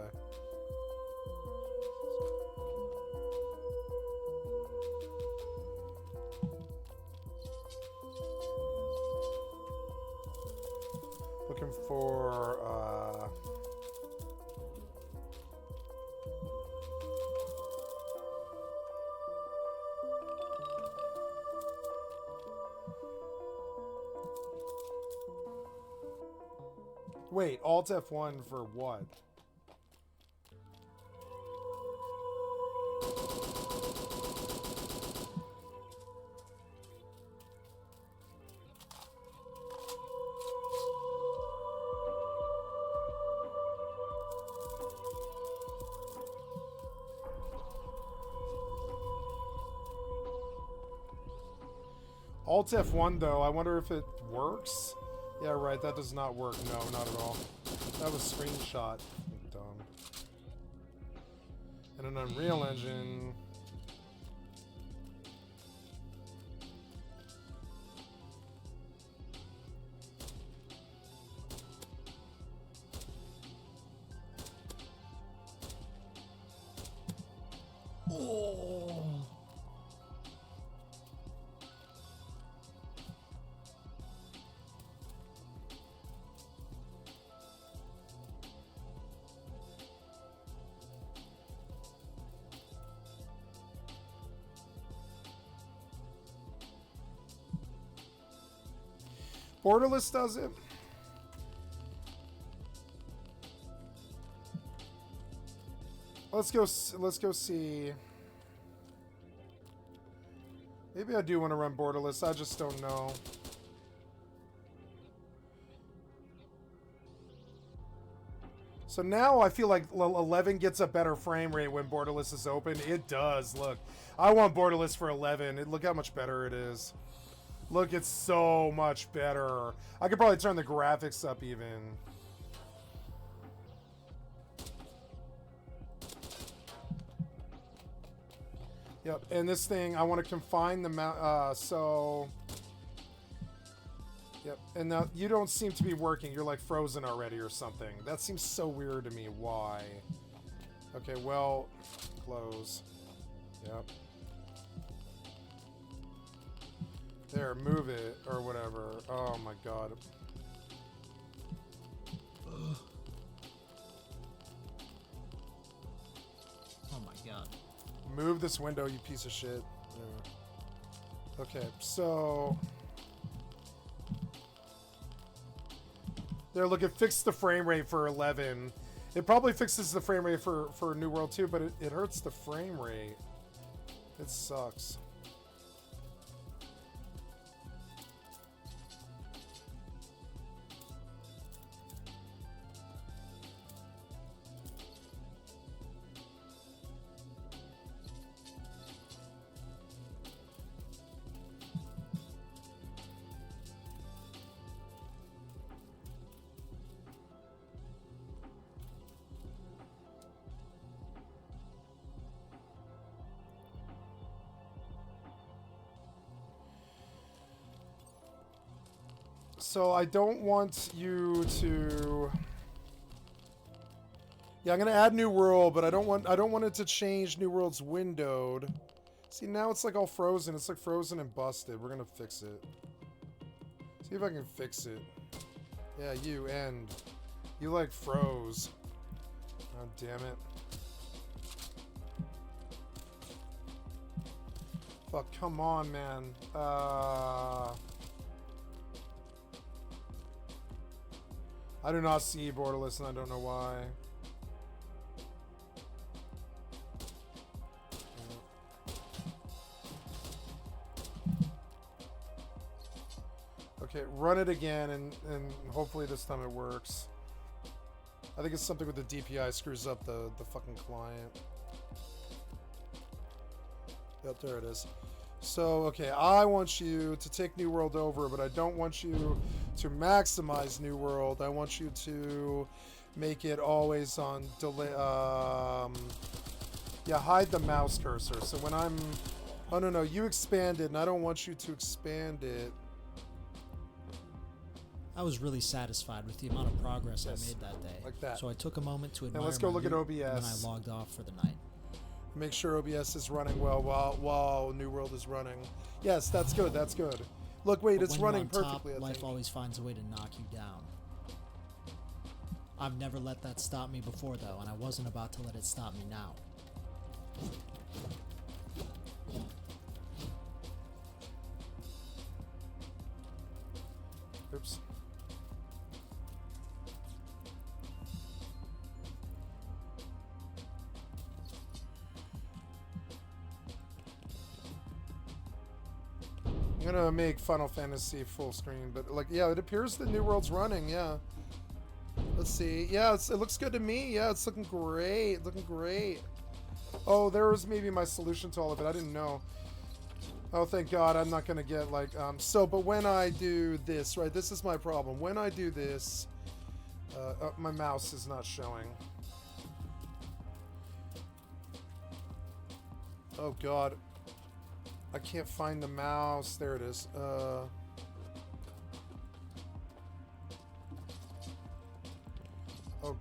Looking for wait, Alt F1 for what? Alt F1 though, I wonder if it works? Yeah, right, that does not work. No, not at all. That was screenshot. Dumb. And an Unreal Engine. Oh. Borderless does it. Let's go see. Maybe I do want to run borderless. I just don't know. So now I feel like 11 gets a better frame rate when borderless is open. It does. Look, I want borderless for 11. Look how much better it is. Look, it's so much better. I could probably turn the graphics up even. Yep, and this thing, I want to confine the mount, so... Yep, and now you don't seem to be working. You're like frozen already or something. That seems so weird to me. Why? Okay, well, close. Yep. There, move it, or whatever. Oh my god. Oh my god. Move this window, you piece of shit. Okay, so... There, look, it fixed the frame rate for 11. It probably fixes the frame rate for New World too, but it hurts the frame rate. It sucks. So I don't want you to... Yeah, I'm gonna add New World, but I don't want it to change New World's windowed. See, now it's like all frozen. It's like frozen and busted. We're gonna fix it. See if I can fix it. Yeah, you end. You like froze. Oh, damn it. Fuck, come on, man. I do not see borderless, and I don't know why. Okay, run it again, and hopefully this time it works. I think it's something with the DPI screws up the fucking client. Yep, there it is. So, okay, I want you to take New World over, but I don't want you to maximize New World. I want you to make it always on delay. Yeah, hide the mouse cursor. So when I'm... Oh, no, you expand it, and I don't want you to expand it. I was really satisfied with the amount of progress I made that day. Like that. So I took a moment to admire Now let's go my look at loot, OBS. and then I logged off for the night. Make sure OBS is running well while New World is running. Yes, that's good. That's good. Look, wait, But it's when you're running on top, perfectly. I life think. always finds a way to knock you down. I've never let that stop me before, though, and I wasn't about to let it stop me now. Oops. I'm gonna make Final Fantasy full screen, but like, yeah, it appears the New World's running. Yeah. Let's see. Yeah, it looks good to me. Yeah, it's looking great. Looking great. Oh, there was maybe my solution to all of it. I didn't know. Oh, thank God. I'm not gonna get like so. But when I do this, right? This is my problem. When I do this, my mouse is not showing. Oh God. I can't find the mouse. There it is. Oh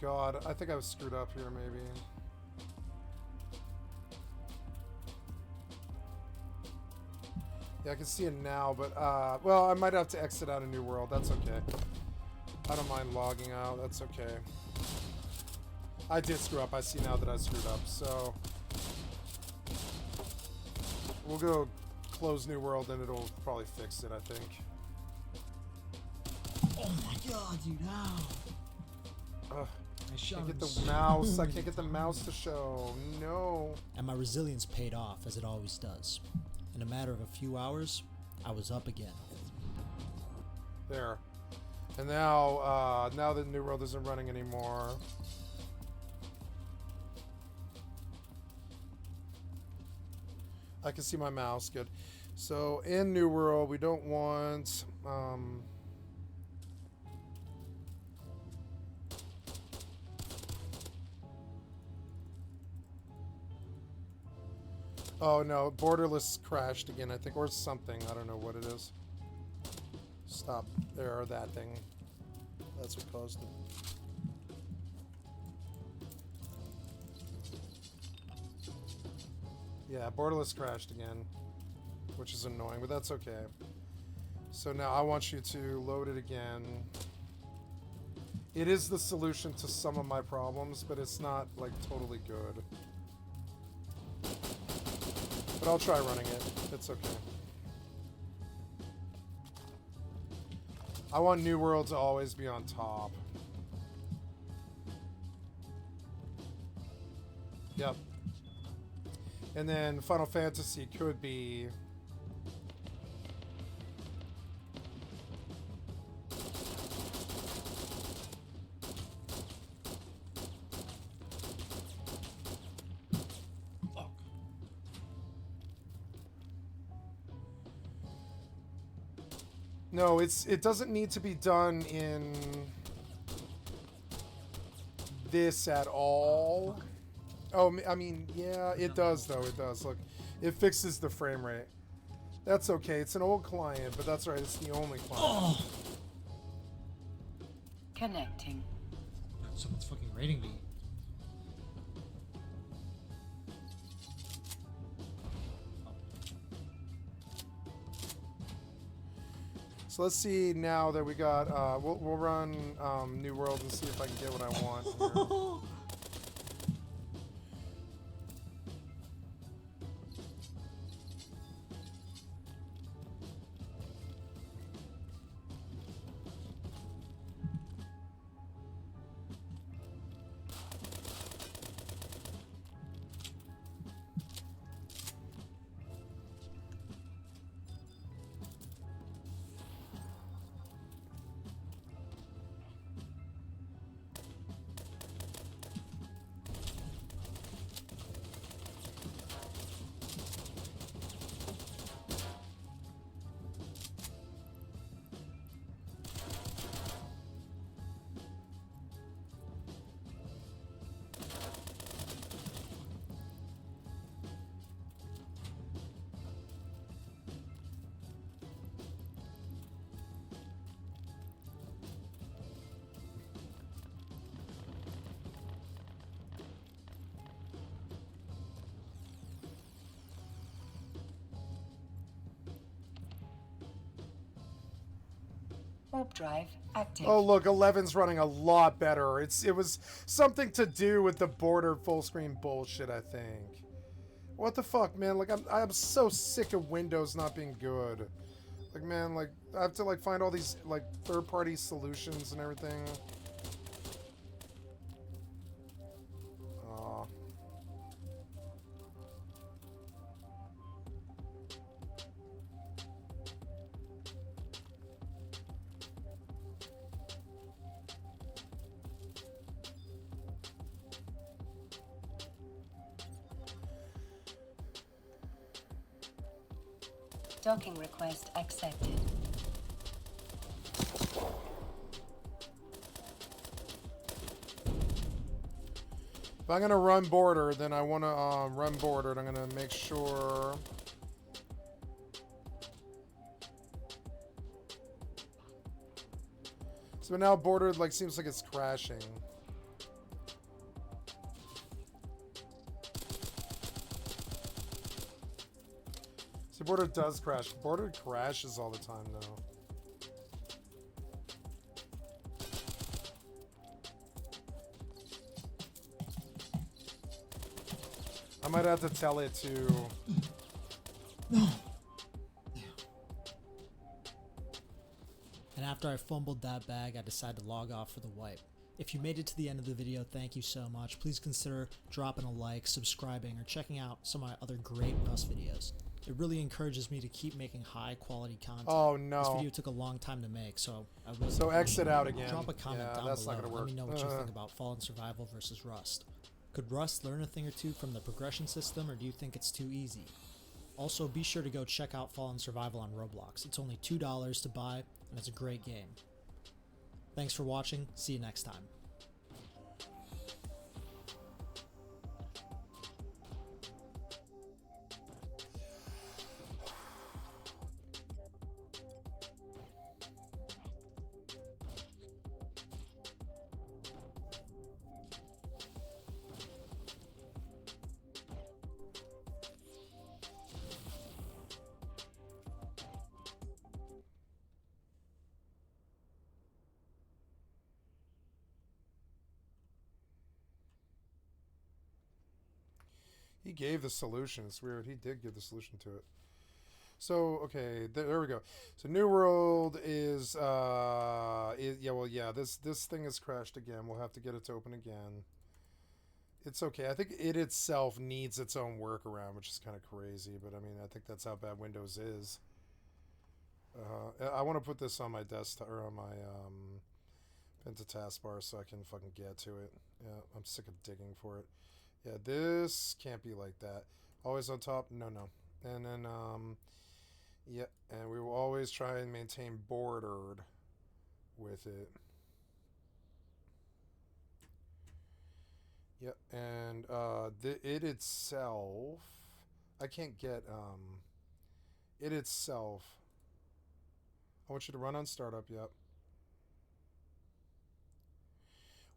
God, I think I was screwed up here maybe. Yeah, I can see it now, but well, I might have to exit out of New World. That's okay. I don't mind logging out. That's okay. I did screw up. I see now that I screwed up, so we'll go close New World and it'll probably fix it, I think. Oh my God, dude, how? Ugh, I can't get the mouse. I can't get the mouse to show. No. And my resilience paid off, as it always does. In a matter of a few hours, I was up again. There. And now, now that New World isn't running anymore. I can see my mouse. Good. So in New World, we don't want. Oh no, Borderless crashed again, I think, or something. I don't know what it is. Stop there, or that thing. That's what caused it. Yeah, Borderless crashed again, which is annoying, but that's okay. So now I want you to load it again. It is the solution to some of my problems, but it's not like totally good. But I'll try running it. It's okay. I want New World to always be on top. Yep. And then Final Fantasy could be... No, it doesn't need to be done in this at all. Oh, I mean, yeah, it does though. It does. Look, it fixes the frame rate. That's okay. It's an old client, but that's right. It's the only client. Oh. Connecting. Someone's fucking raiding me. So let's see now that we got. We'll run New World and see if I can get what I want here. Warp drive active. Oh look, 11's running a lot better. It was something to do with the border full screen bullshit, I think. What the fuck, man? Like I'm so sick of Windows not being good. Like man, like I have to like find all these like third-party solutions and everything. Docking request accepted. If I'm gonna run border, then I want to run border, and I'm gonna make sure. So now border like seems like it's crashing. See, border does crash. Border crashes all the time though. I might have to tell it to. No. And after I fumbled that bag, I decided to log off for the wipe. If you made it to the end of the video, thank you so much. Please consider dropping a like, subscribing, or checking out some of my other great Rust videos. It really encourages me to keep making high quality content. Oh no. This video took a long time to make, so I really So exit out again. Drop a comment Yeah, down that's below. not gonna Let work. me know what you think about Fallen Survival versus Rust. Could Rust learn a thing or two from the progression system, or do you think it's too easy? Also, be sure to go check out Fallen Survival on Roblox. It's only $2 to buy, and it's a great game. Thanks for watching. See you next time. gave the solution. It's weird. He did give the solution to it. So, okay, there we go. So New World is, this thing has crashed again. We'll have to get it to open again. It's okay. I think it itself needs its own workaround, which is kind of crazy, but I mean, I think that's how bad Windows is. I want to put this on my desktop, or on my, pin to taskbar so I can fucking get to it. Yeah, I'm sick of digging for it. Yeah, this can't be like that. Always on top? No. And then, yeah, and we will always try and maintain bordered with it. Yep, and it itself, I can't get it itself. I want you to run on startup. Yep.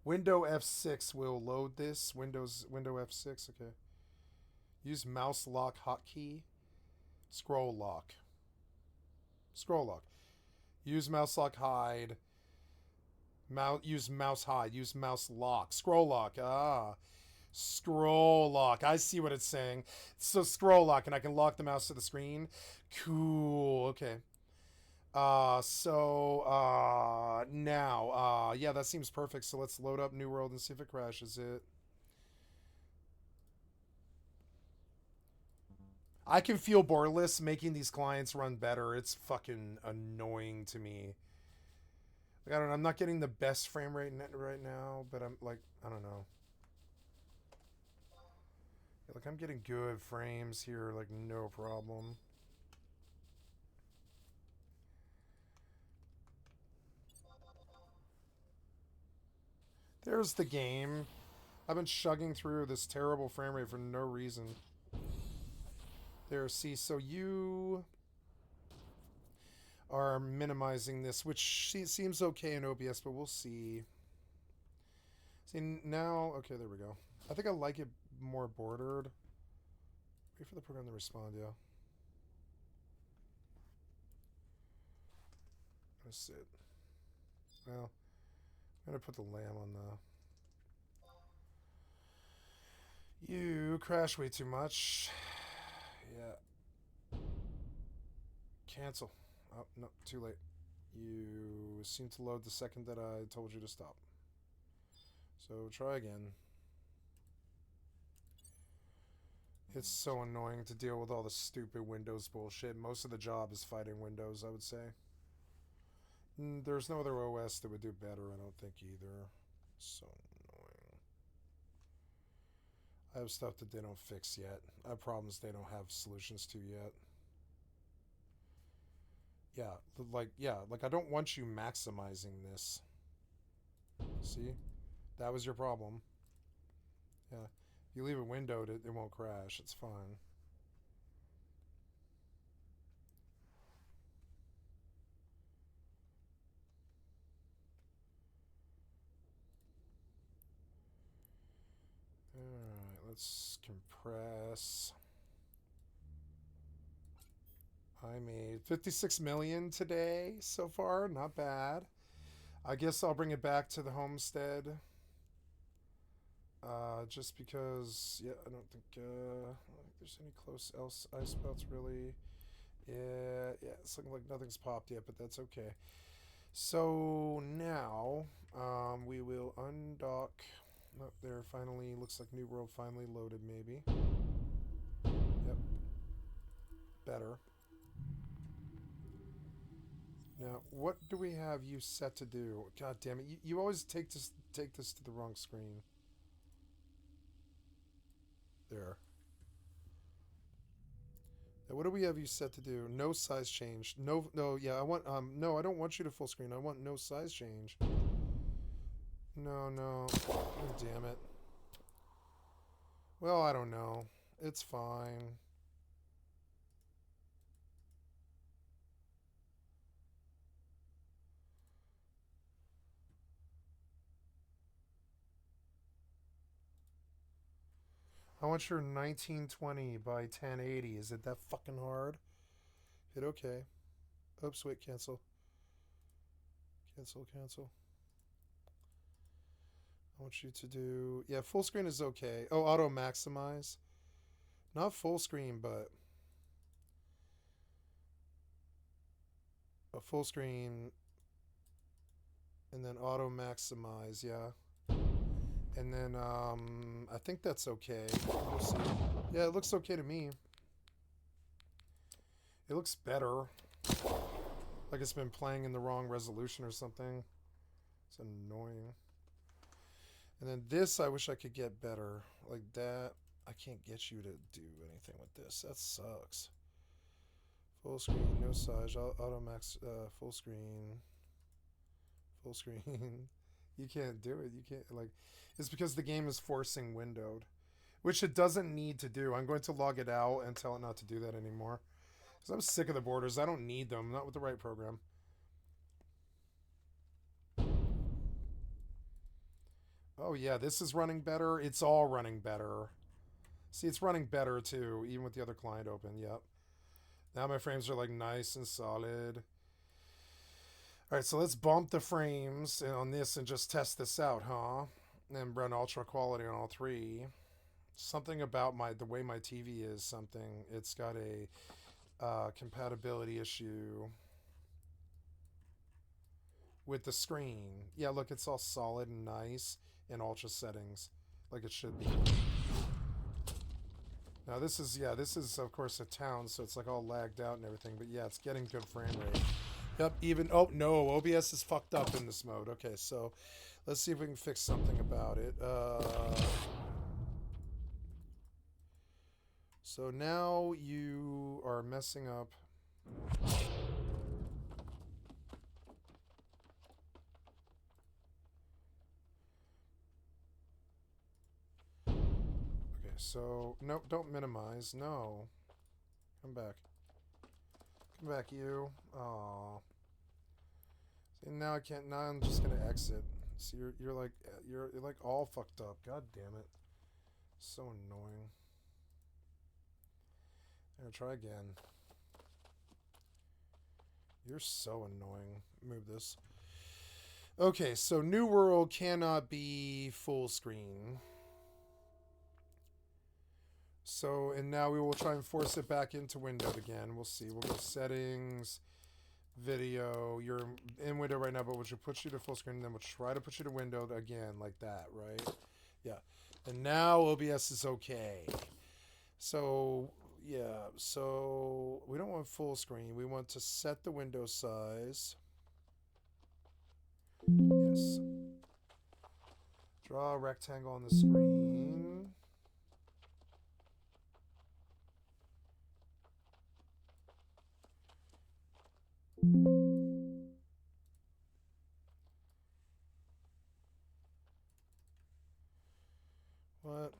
Window F6 will load this. Window F6. Okay. Use mouse lock hotkey. Scroll lock. Scroll lock. Use mouse lock hide. Use mouse hide. Use mouse lock. Scroll lock. Scroll lock. I see what it's saying. So scroll lock, and I can lock the mouse to the screen. Cool. Okay. Now, yeah, that seems perfect. So let's load up New World and see if it crashes it. I can feel borderless making these clients run better. It's fucking annoying to me. Like, I'm not getting the best frame rate right now, but I'm like, I don't know. Like, I'm getting good frames here, like, no problem. There's the game. I've been chugging through this terrible frame rate for no reason. There, see, so you are minimizing this, which seems okay in OBS, but we'll see. See, now, okay, there we go. I think I like it more bordered. Wait for the program to respond, yeah. That's it. Well, I'm going to put the lamb on the... You crash way too much. Yeah. Cancel. Oh, no, too late. You seem to load the second that I told you to stop. So try again. It's so annoying to deal with all the stupid Windows bullshit. Most of the job is fighting Windows, I would say. There's no other OS that would do better, I don't think, either. So annoying. I have stuff that they don't fix yet. I have problems they don't have solutions to yet. Yeah, like I don't want you maximizing this. See? That was your problem. Yeah. If you leave it windowed, it won't crash. It's fine. Alright, let's compress. I made 56 million today so far. Not bad. I guess I'll bring it back to the homestead. Just because, yeah, I don't think there's any close else ice belts really. Yeah, it's looking like nothing's popped yet, but that's okay. So now, we will undock. Oh, there finally, looks like New World finally loaded maybe. Yep. Better. Now, what do we have you set to do? God damn it, you always take this to the wrong screen. There. Now, what do we have you set to do? No size change. No, yeah, I want, no, I don't want you to full screen. I want no size change. No. Oh, damn it. Well, I don't know. It's fine. I want your 1920 by 1080. Is it that fucking hard? Hit OK. Oops, wait, cancel. Cancel. I want you to do... Yeah, full screen is okay. Oh, auto maximize. Not full screen, but a full screen, and then auto maximize, yeah. And then I think that's okay. We'll see. Yeah, it looks okay to me. It looks better. Like it's been playing in the wrong resolution or something. It's annoying. And then this, I wish I could get better. Like that, I can't get you to do anything with this. That sucks. Full screen, no size, auto max, full screen. Full screen. You can't do it. You can't, like, it's because the game is forcing windowed, which it doesn't need to do. I'm going to log it out and tell it not to do that anymore. Because I'm sick of the borders. I don't need them. Not with the right program. Oh, yeah, this is running better. It's all running better. See, it's running better, too, even with the other client open. Yep. Now my frames are, like, nice and solid. All right, so let's bump the frames on this and just test this out, huh? And run ultra quality on all three. Something about the way my TV is something. It's got a compatibility issue with the screen. Yeah, look, it's all solid and nice in ultra settings, like it should be. Now this is, yeah, this is of course a town, so it's like all lagged out and everything, but yeah, it's getting good frame rate. Yep, even, oh no, OBS is fucked up in this mode. Okay, so let's see if we can fix something about it. So now you are messing up. Okay, so, nope, don't minimize, no. Come back. Come back, you. Aww. See, now I can't, now I'm just gonna exit. See, you're like all fucked up. God damn it. So annoying. I'm gonna try again. You're so annoying. Move this. Okay, so New World cannot be full screen. So, and now we will try and force it back into windowed again. We'll see. We'll go settings, video. You're in window right now, but we'll put you to full screen, and then we'll try to put you to windowed again, like that, right? Yeah. And now OBS is okay. So, yeah. So, we don't want full screen. We want to set the window size. Yes. Draw a rectangle on the screen. What?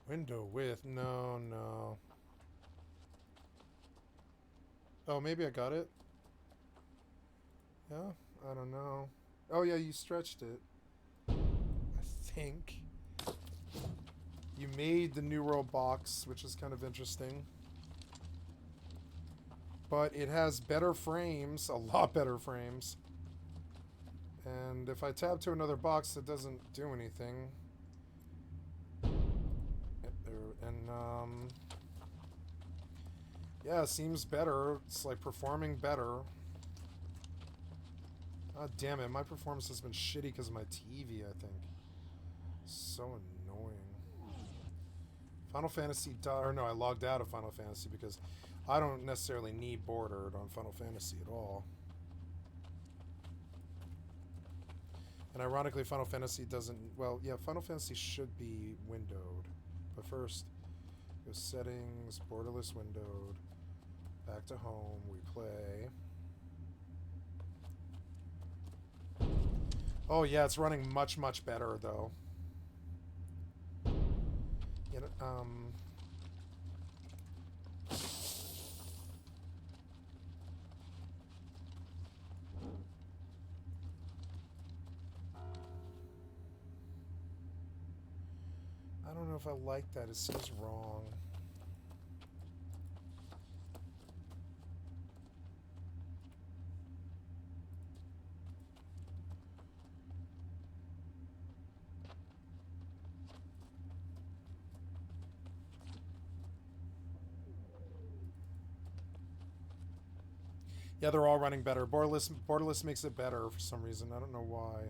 Window width? No, no. Oh, maybe I got it? Yeah? I don't know. Oh, yeah, you stretched it. I think. You made the New World box, which is kind of interesting. But it has better frames, a lot better frames. And if I tab to another box, it doesn't do anything. And, yeah, it seems better. It's like performing better. God damn it, my performance has been shitty because of my TV, I think. So annoying. Final Fantasy, or no, I logged out of Final Fantasy because I don't necessarily need bordered on Final Fantasy at all. And ironically, Final Fantasy doesn't, well, yeah, Final Fantasy should be windowed. But first, go settings, borderless windowed, back to home, we play. Oh yeah, it's running much, much better though. You know, know if I like that. It seems wrong. Yeah, they're all running better. Borderless makes it better for some reason. I don't know why,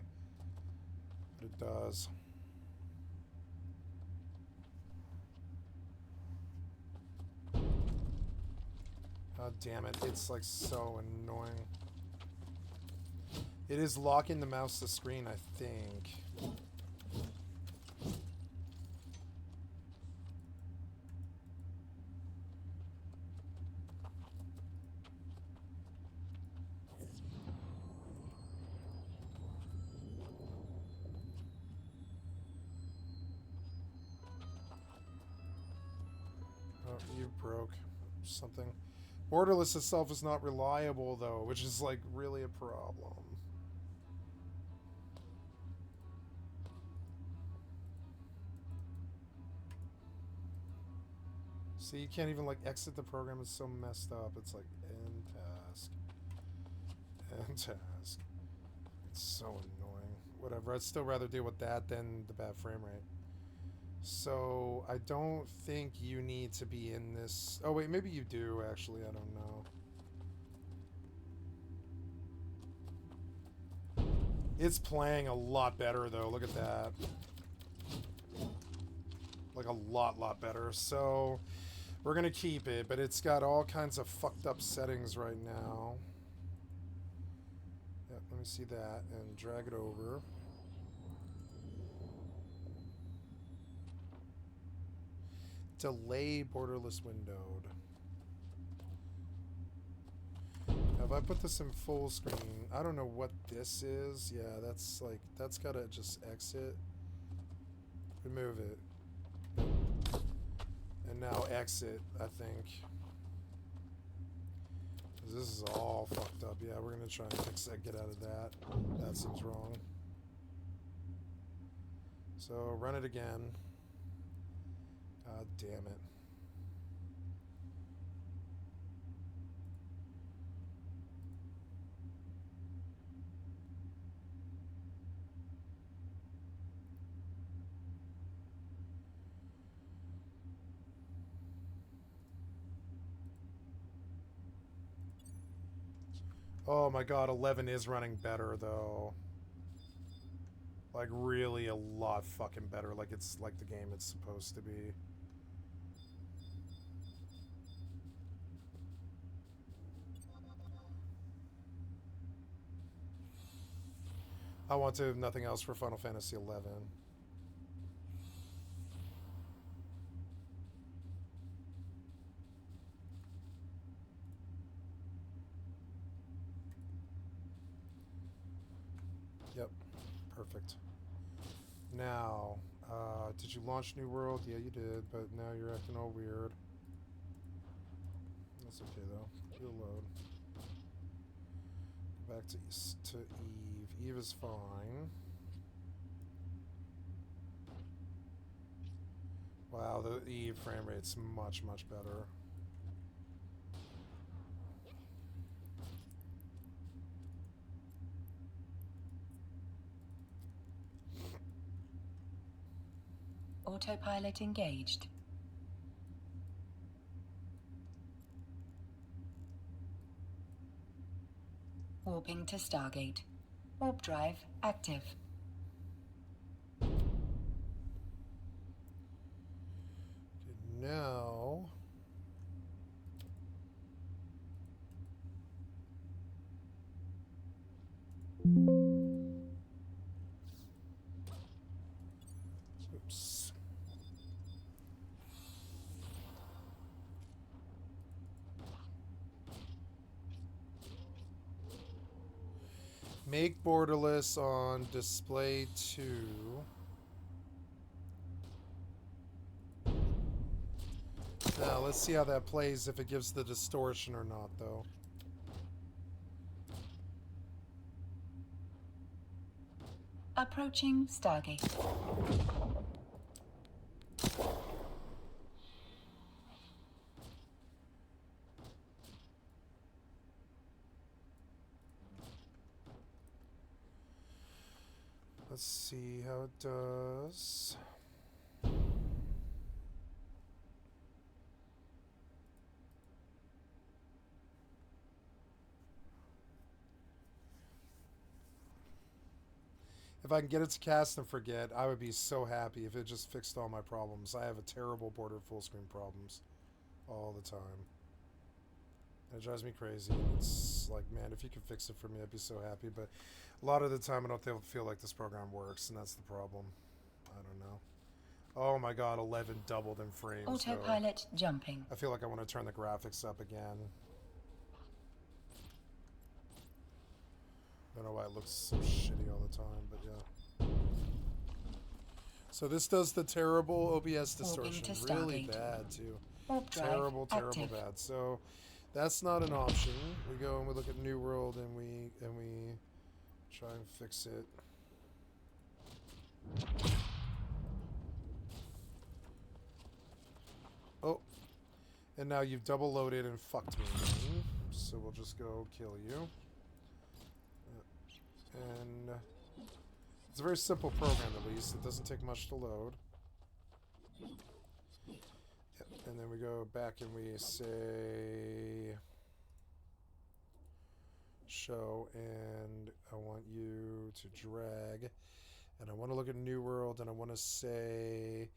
but it does. God damn it, it's like so annoying. It is locking the mouse to screen, I think. Oh, you broke something. Borderless itself is not reliable, though, which is, like, really a problem. See, you can't even, like, exit the program. It's so messed up. It's like, end task. End task. It's so annoying. Whatever. I'd still rather deal with that than the bad frame rate. So, I don't think you need to be in this... Oh, wait, maybe you do, actually. I don't know. It's playing a lot better, though. Look at that. Like, a lot better. So, we're going to keep it, but it's got all kinds of fucked up settings right now. Yep, let me see that and drag it over. Delay borderless windowed. Now if I put this in full screen, I don't know what this is. Yeah, that's like, that's gotta just exit. Remove it. And now exit, I think. 'Cause this is all fucked up. Yeah, we're gonna try and fix that, get out of that. That seems wrong. So run it again. God damn it. Oh my god, 11 is running better though. Like really a lot fucking better. Like it's like the game it's supposed to be. I want to have nothing else for Final Fantasy 11. Yep, perfect. Now, did you launch New World? Yeah, you did, but now you're acting all weird. That's okay though. You'll load. Go back to EvE. EvE is fine. Wow, the EvE frame rate's much better. Autopilot engaged. Warping to Stargate. Warp drive active. Okay, now... Oops. Make borderless on display 2. Now let's see how that plays, if it gives the distortion or not though. Approaching Stargate. Let's see how it does. If I can get it to cast and forget, I would be so happy if it just fixed all my problems. I have a terrible border full screen problems all the time. It drives me crazy. It's like, man, if you could fix it for me, I'd be so happy. But a lot of the time, I don't feel like this program works, and that's the problem. I don't know. Oh my god, 11 doubled in frames. Autopilot jumping. I feel like I want to turn the graphics up again. I don't know why it looks so shitty all the time, but yeah. So this does the terrible OBS distortion. Really bad, too. Terrible, terrible bad. So that's not an option. We go and we look at New World and we try and fix it. Oh. And now you've double loaded and fucked me. So we'll just go kill you. And it's a very simple program, at least. It doesn't take much to load. Yep. And then we go back and we say show, and I want you to drag, and I want to look at New World, and I want to say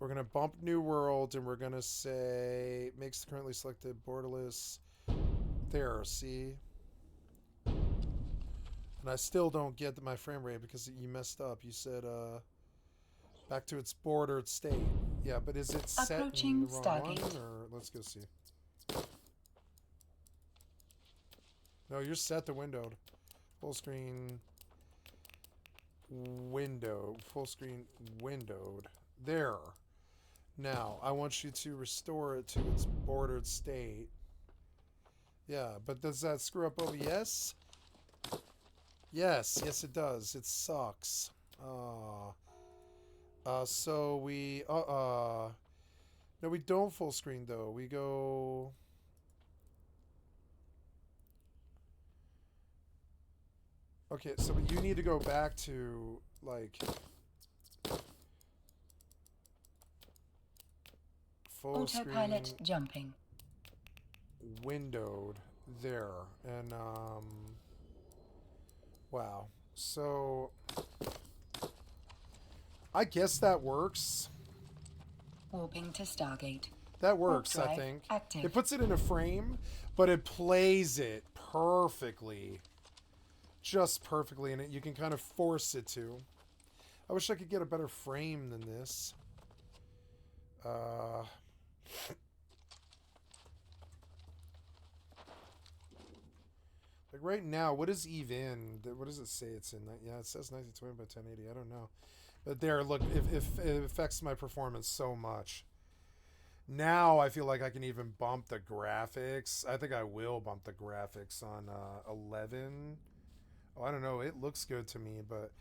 we're going to bump New World, and we're going to say makes the currently selected borderless. There, see? And I still don't get my frame rate because you messed up. You said back to its bordered state. Yeah, but is it set in the wrong one? Or let's go see. No, you're set to windowed. Full screen window. Full screen windowed. There. Now, I want you to restore it to its bordered state. Yeah, but does that screw up OBS? Yes, yes it does. It sucks. So we, no, we don't full screen though. We go, okay, so you need to go back to, like, full Autopilot screen, jumping. windowed, there, and, wow. So, I guess that works. Warping to Stargate. That works, Warp I drive think. active. It puts it in a frame, but it plays it perfectly. Just perfectly, and you can kind of force it to. I wish I could get a better frame than this. Like right now, what is EvE in? What does it say it's in? Yeah, it says 1920 by 1080. I don't know. But there, look, if it affects my performance so much. Now I feel like I can even bump the graphics. I think I will bump the graphics on 11. Oh, I don't know. It looks good to me, but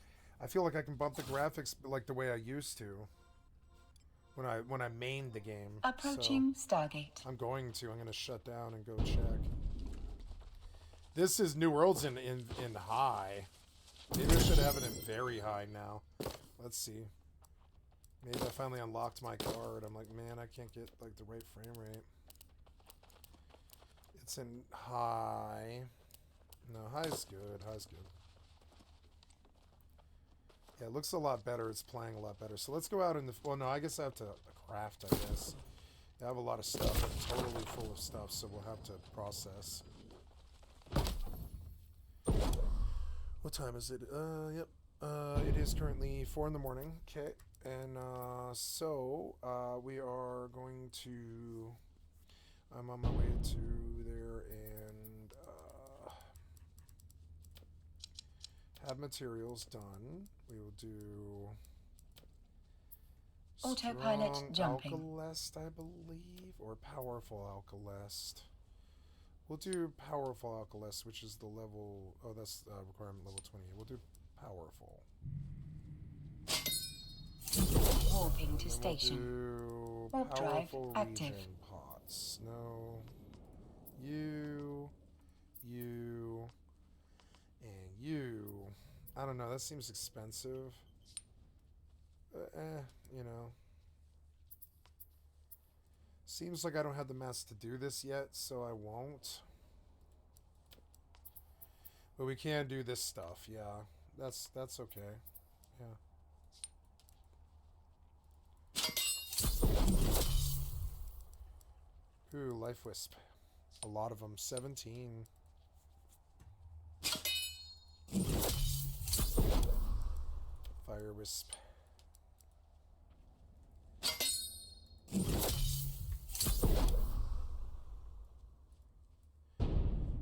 I feel like I can bump the graphics like the way I used to when I mained the game. Approaching Stargate. I'm going to shut down and go check. This is New World's in high. Maybe I should have it in very high now. Let's see. Maybe I finally unlocked my card. I'm like, man, I can't get like the right frame rate. It's in high. No, high's good. High's good. Yeah, it looks a lot better. It's playing a lot better. So let's go out in the... Well, no, I guess I have to craft, I guess. I have a lot of stuff. I'm totally full of stuff, so we'll have to process. What time is it? Yep. It is currently 4 in the morning. Okay. And so we are going to... I'm on my way to there and have materials done. We will do Autopilot strong jumping. Alkalest, I believe, or powerful Alkalest. We'll do powerful Alkalest, which is the level. Oh, that's requirement level 20. We'll do powerful. Warping to station. We'll do Warp drive powerful active. region pots. No. You. I don't know. That seems expensive. You know. Seems like I don't have the mats to do this yet, so I won't. But we can do this stuff, yeah. That's okay. Yeah. Ooh, Life Wisp. A lot of them. 17. Fire Wisp.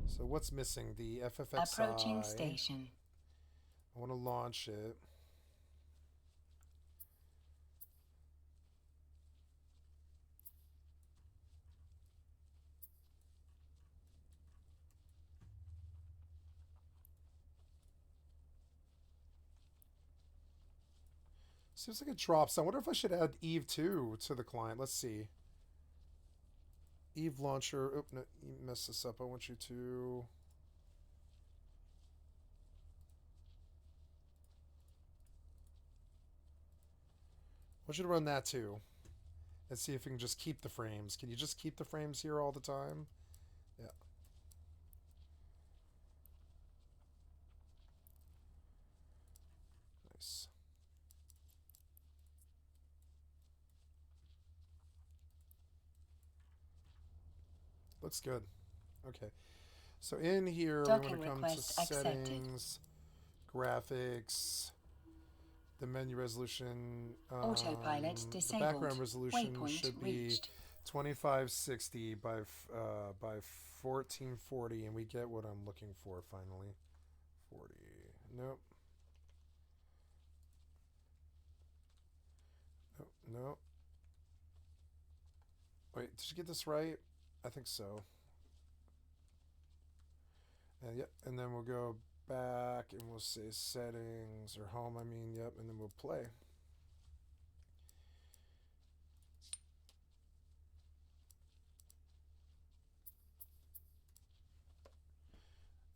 So what's missing? The FFXI. Approaching station. I want to launch it. Seems like it drops. I wonder if I should add EvE 2 to the client. Let's see. EvE launcher. Oop, no, you messed this up. I want you to... I want you to run that too. And see if we can just keep the frames. Can you just keep the frames here all the time? Yeah. Nice. Looks good. Okay. So in here, we want to come to settings, graphics, the menu resolution. Autopilot disabled. The background resolution Waypoint should be reached. 2560 by 1440, and we get what I'm looking for finally. 40. Nope. Nope. Nope. Wait, did you get this right? I think so. And yep, and then we'll go back and we'll say settings or home, I mean, yep, and then we'll play.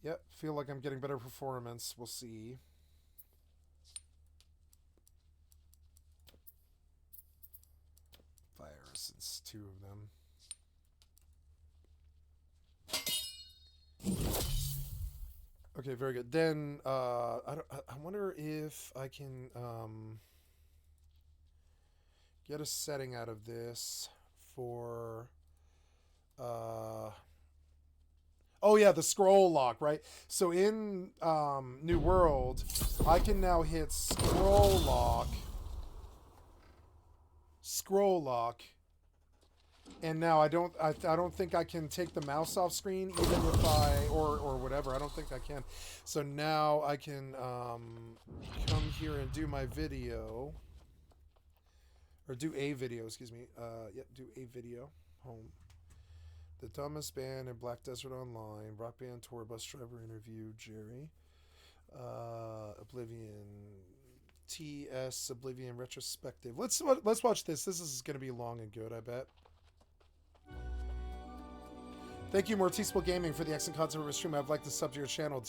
Yep, feel like I'm getting better performance. We'll see. Virus, it's 2 of them. Okay, very good. Then I wonder if I can get a setting out of this for oh yeah, the scroll lock, right? So in New World, I can now hit scroll lock, and now I don't think I can take the mouse off screen even if I or whatever. I don't think I can. So now I can come here and do my video, or do a video. Excuse me. Yep, do a video. Home. The Dumbest Band in Black Desert Online. Rock Band Tour Bus Driver Interview. Jerry. Oblivion. TS Oblivion Retrospective. Let's watch this. This is going to be long and good, I bet. Thank you, Mortisable Gaming, for the excellent content of our stream. I'd like to sub to your channel.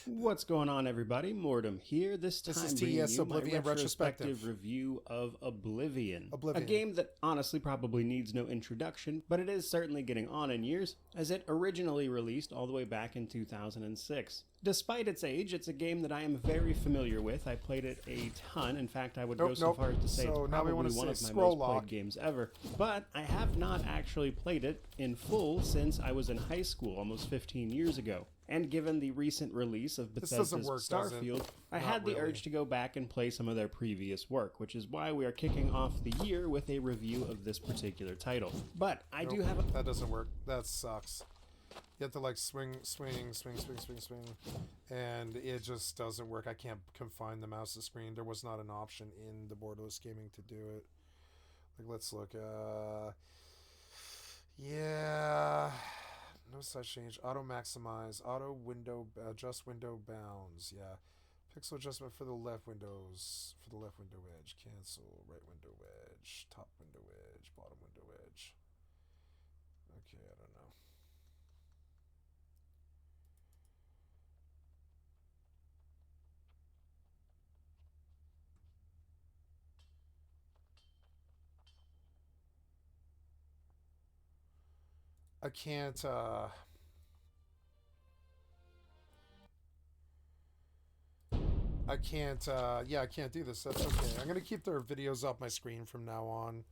What's going on, everybody? Mortem here. This time is bringing TS you Oblivion my Retrospective review of Oblivion. A game that honestly probably needs no introduction, but it is certainly getting on in years, as it originally released all the way back in 2006. Despite its age, it's a game that I am very familiar with. I played it a ton. In fact, I would go so far as to say it's probably one of my most played games ever. But I have not actually played it in full since I was in high school almost 15 years ago. And given the recent release of Bethesda's Starfield, I had the urge to go back and play some of their previous work, which is why we are kicking off the year with a review of this particular title. But I do have a... That doesn't work. That sucks. You have to like swing, and it just doesn't work. I can't confine the mouse to the screen. There was not an option in the Borderless Gaming to do it. Like, let's look. Yeah, no such change. Auto maximize, auto window, adjust window bounds. Yeah, pixel adjustment for the left windows, for the left window edge. Cancel, right window edge, top window edge, bottom window edge. Okay, I don't know. I can't, yeah, I can't do this. That's okay. I'm going to keep their videos off my screen from now on.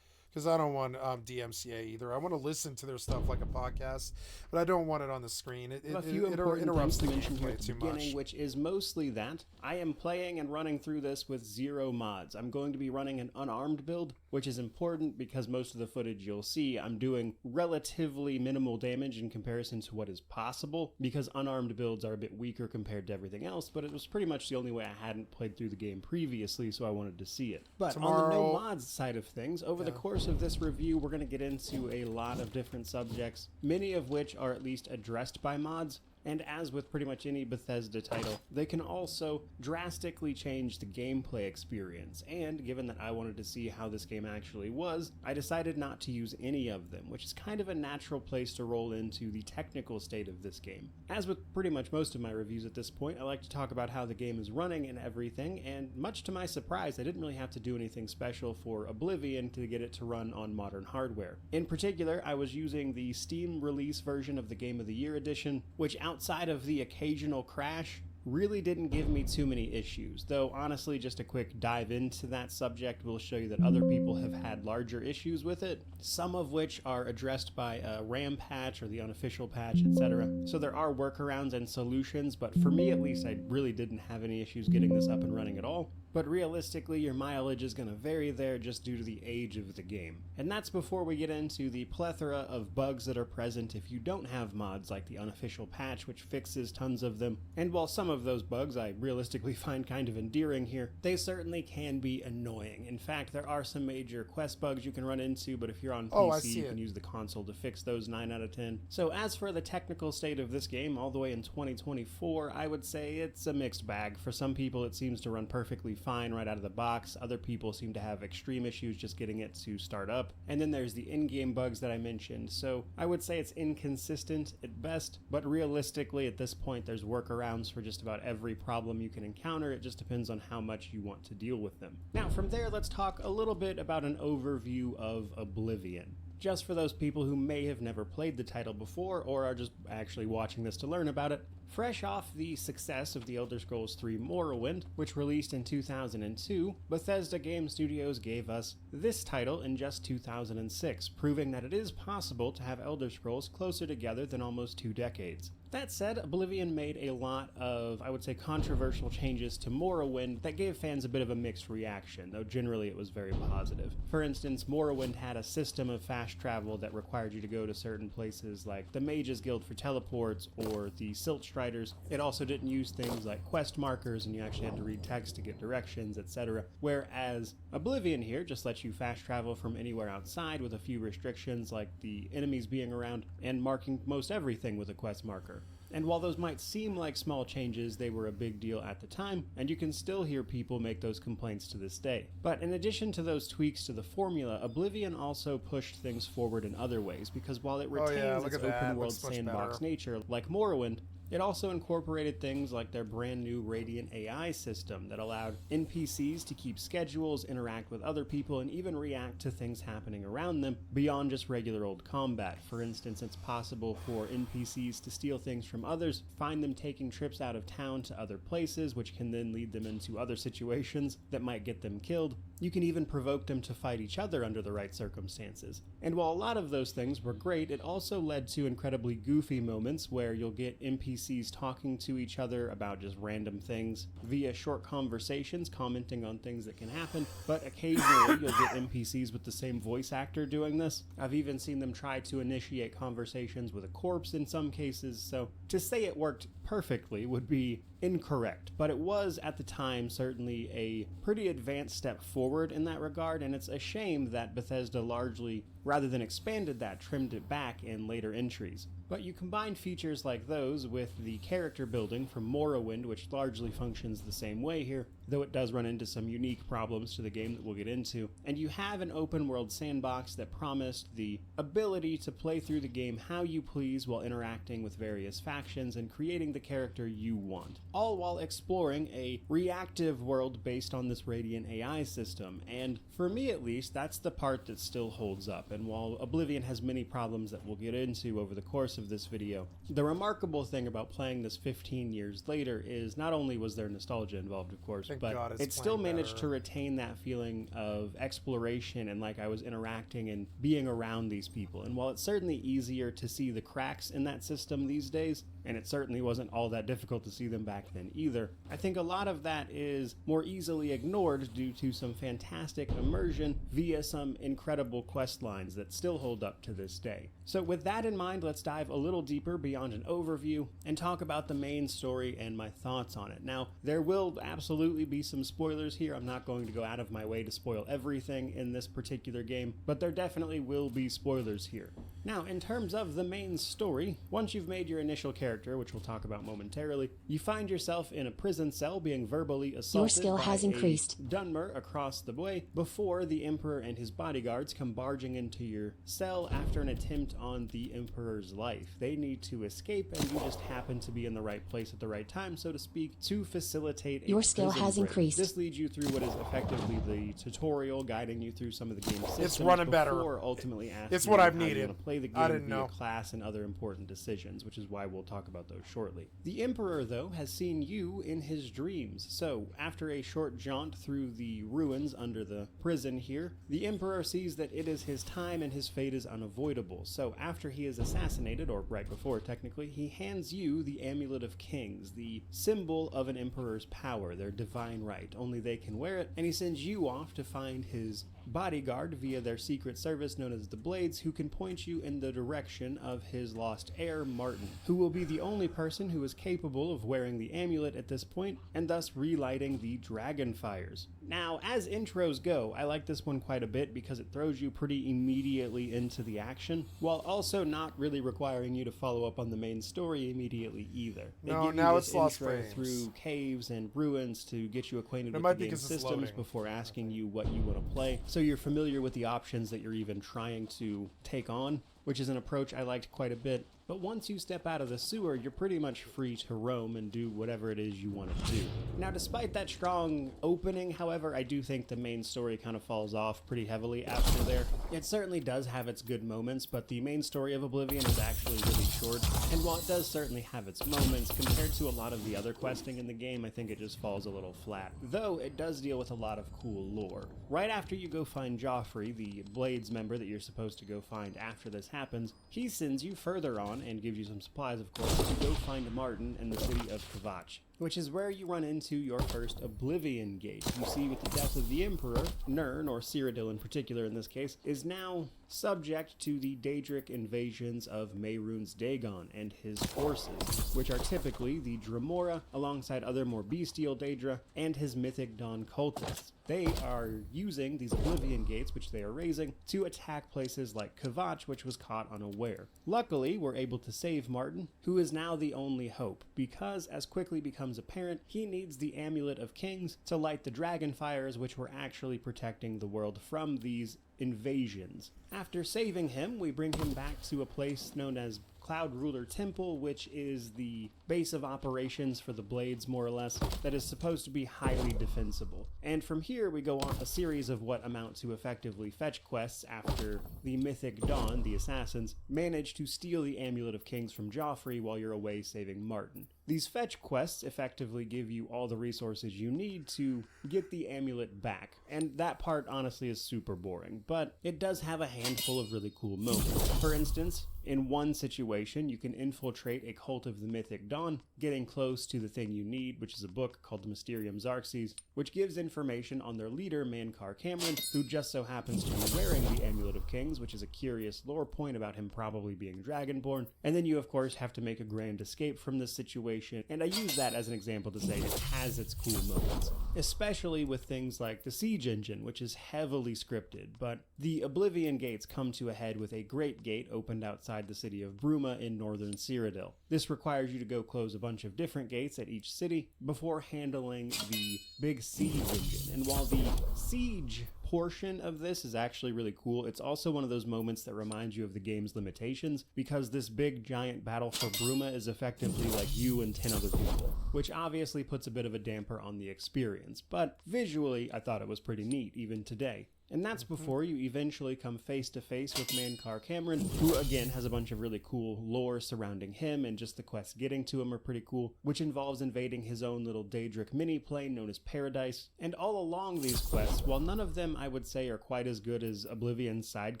Because I don't want DMCA either. I want to listen to their stuff like a podcast, but I don't want it on the screen. It interrupts the gameplay too much. Which is mostly that I am playing and running through this with 0 mods. I'm going to be running an unarmed build, which is important because most of the footage you'll see, I'm doing relatively minimal damage in comparison to what is possible, because unarmed builds are a bit weaker compared to everything else, but it was pretty much the only way I hadn't played through the game previously, so I wanted to see it. But on the no mods side of things, over the course of this review, we're going to get into a lot of different subjects, many of which are at least addressed by mods. And as with pretty much any Bethesda title, they can also drastically change the gameplay experience. And given that I wanted to see how this game actually was, I decided not to use any of them, which is kind of a natural place to roll into the technical state of this game. As with pretty much most of my reviews at this point, I like to talk about how the game is running and everything, and much to my surprise, I didn't really have to do anything special for Oblivion to get it to run on modern hardware. In particular, I was using the Steam release version of the Game of the Year edition, which outside of the occasional crash, really didn't give me too many issues, though honestly just a quick dive into that subject will show you that other people have had larger issues with it, some of which are addressed by a RAM patch or the unofficial patch, etc. So there are workarounds and solutions, but for me at least I really didn't have any issues getting this up and running at all. But realistically, your mileage is going to vary there just due to the age of the game. And that's before we get into the plethora of bugs that are present if you don't have mods like the unofficial patch, which fixes tons of them. And while some of those bugs I realistically find kind of endearing here, they certainly can be annoying. In fact, there are some major quest bugs you can run into, but if you're on PC, you can use the console to fix those 9 out of 10. So as for the technical state of this game, all the way in 2024, I would say it's a mixed bag. For some people, it seems to run perfectly fine right out of the box. Other people seem to have extreme issues just getting it to start up. And then there's the in-game bugs that I mentioned. So I would say it's inconsistent at best, but realistically at this point there's workarounds for just about every problem you can encounter. It just depends on how much you want to deal with them. Now from there, let's talk a little bit about an overview of Oblivion. Just for those people who may have never played the title before or are just actually watching this to learn about it, fresh off the success of The Elder Scrolls III Morrowind, which released in 2002, Bethesda Game Studios gave us this title in just 2006, proving that it is possible to have Elder Scrolls closer together than almost 2 decades. That said, Oblivion made a lot of, I would say, controversial changes to Morrowind that gave fans a bit of a mixed reaction, though generally it was very positive. For instance, Morrowind had a system of fast travel that required you to go to certain places like the Mages Guild for teleports or the Silt Striders. It also didn't use things like quest markers and you actually had to read text to get directions, etc. Whereas Oblivion here just lets you fast travel from anywhere outside with a few restrictions like the enemies being around and marking most everything with a quest marker. And while those might seem like small changes, they were a big deal at the time, and you can still hear people make those complaints to this day. But in addition to those tweaks to the formula, Oblivion also pushed things forward in other ways, because while it retains its open world sandbox nature, like Morrowind, it also incorporated things like their brand new Radiant AI system that allowed NPCs to keep schedules, interact with other people, and even react to things happening around them beyond just regular old combat. For instance, it's possible for NPCs to steal things from others, find them taking trips out of town to other places, which can then lead them into other situations that might get them killed. You can even provoke them to fight each other under the right circumstances. And while a lot of those things were great, it also led to incredibly goofy moments where you'll get NPCs talking to each other about just random things via short conversations, commenting on things that can happen, but occasionally you'll get NPCs with the same voice actor doing this. I've even seen them try to initiate conversations with a corpse in some cases, so to say it worked perfectly would be incorrect, but it was at the time certainly a pretty advanced step forward in that regard, and it's a shame that Bethesda largely, rather than expanded that, trimmed it back in later entries. But you combine features like those with the character building from Morrowind, which largely functions the same way here, though it does run into some unique problems to the game that we'll get into, and you have an open world sandbox that promised the ability to play through the game how you please while interacting with various factions and creating the character you want, all while exploring a reactive world based on this Radiant AI system. And for me at least, that's the part that still holds up. and while Oblivion has many problems that we'll get into over the course of this video, the remarkable thing about playing this 15 years later is not only was there nostalgia involved, of course, but it still managed to retain that feeling of exploration and like I was interacting and being around these people. And while it's certainly easier to see the cracks in that system these days, and it certainly wasn't all that difficult to see them back then either, I think a lot of that is more easily ignored due to some fantastic immersion via some incredible quest lines that still hold up to this day. So with that in mind, let's dive a little deeper beyond an overview and talk about the main story and my thoughts on it. Now, there will absolutely be some spoilers here. I'm not going to go out of my way to spoil everything in this particular game, but there definitely will be spoilers here. Now, in terms of the main story, once you've made your initial character, which we'll talk about momentarily, you find yourself in a prison cell being verbally assaulted Your skill has increased. a Dunmer across the way before the Emperor and his bodyguards come barging into your cell after an attempt on the Emperor's life. They need to escape, and you just happen to be in the right place at the right time, so to speak, to facilitate a Your skill prison has break. increased. This leads you through what is effectively the tutorial, guiding you through some of the game systems. It's running better. Before ultimately asking It's what I've you how you needed. want to play the I game didn't via know. class and other important decisions, which is why we'll talk about those shortly. The Emperor, though, has seen you in his dreams. So, after a short jaunt through the ruins under the prison here, the Emperor sees that it is his time and his fate is unavoidable. So, after he is assassinated, or right before technically, he hands you the Amulet of Kings, the symbol of an Emperor's power, their divine right. Only they can wear it, and he sends you off to find his bodyguard via their secret service known as the Blades, who can point you in the direction of his lost heir, Martin, who will be the only person who is capable of wearing the amulet at this point, and thus relighting the dragon fires. Now, as intros go, I like this one quite a bit because it throws you pretty immediately into the action, while also not really requiring you to follow up on the main story immediately either. No, give you now this it's lost intro frames. through caves and ruins to get you acquainted It with might the be game's 'cause it's systems loading. before asking you what you want to play, so you're familiar with the options that you're even trying to take on, which is an approach I liked quite a bit. But once you step out of the sewer, you're pretty much free to roam and do whatever it is you want to do. Now, despite that strong opening, however, I do think the main story kind of falls off pretty heavily after there. It certainly does have its good moments, but the main story of Oblivion is actually really short. And while it does certainly have its moments, compared to a lot of the other questing in the game, I think it just falls a little flat. Though, it does deal with a lot of cool lore. Right after you go find Joffrey, the Blades member that you're supposed to go find after this happens, he sends you further on and gives you some supplies, of course, to go find Martin in the city of Kvatch, which is where you run into your first Oblivion Gate. You see, with the death of the Emperor, Nirn, or Cyrodiil in particular in this case, is now subject to the Daedric invasions of Mehrunes Dagon and his forces, which are typically the Dremora, alongside other more bestial Daedra, and his mythic Dawn cultists. They are using these Oblivion Gates, which they are raising, to attack places like Kvatch, which was caught unaware. Luckily, we're able to save Martin, who is now the only hope, because as quickly becomes apparent, he needs the Amulet of Kings to light the dragon fires, which were actually protecting the world from these invasions. After saving him, we bring him back to a place known as Cloud Ruler Temple, which is the base of operations for the Blades, more or less, that is supposed to be highly defensible. And from here, we go on a series of what amount to effectively fetch quests after the mythic Dawn, the assassins, manage to steal the Amulet of Kings from Joffrey while you're away saving Martin. These fetch quests effectively give you all the resources you need to get the amulet back, and that part honestly is super boring, but it does have a handful of really cool moments. For instance, in one situation, you can infiltrate a cult of the Mythic Dawn, getting close to the thing you need, which is a book called the Mysterium Xarxes, which gives information on their leader, Mankar Cameron, who just so happens to be wearing the Amulet of Kings, which is a curious lore point about him probably being Dragonborn. And then you, of course, have to make a grand escape from this situation, and I use that as an example to say it has its cool moments, especially with things like the Siege Engine, which is heavily scripted, but the Oblivion Gates come to a head with a great gate opened outside the city of Bruma in northern Cyrodiil. This requires you to go close a bunch of different gates at each city before handling the big Siege Engine. And while the siege portion of this is actually really cool, it's also one of those moments that reminds you of the game's limitations, because this big giant battle for Bruma is effectively like you and 10 other people, which obviously puts a bit of a damper on the experience, but visually I thought it was pretty neat even today. And that's before you eventually come face to face with Mankar Cameron, who again has a bunch of really cool lore surrounding him, and just the quests getting to him are pretty cool, which involves invading his own little Daedric mini-plane known as Paradise. And all along these quests, while none of them I would say are quite as good as Oblivion's side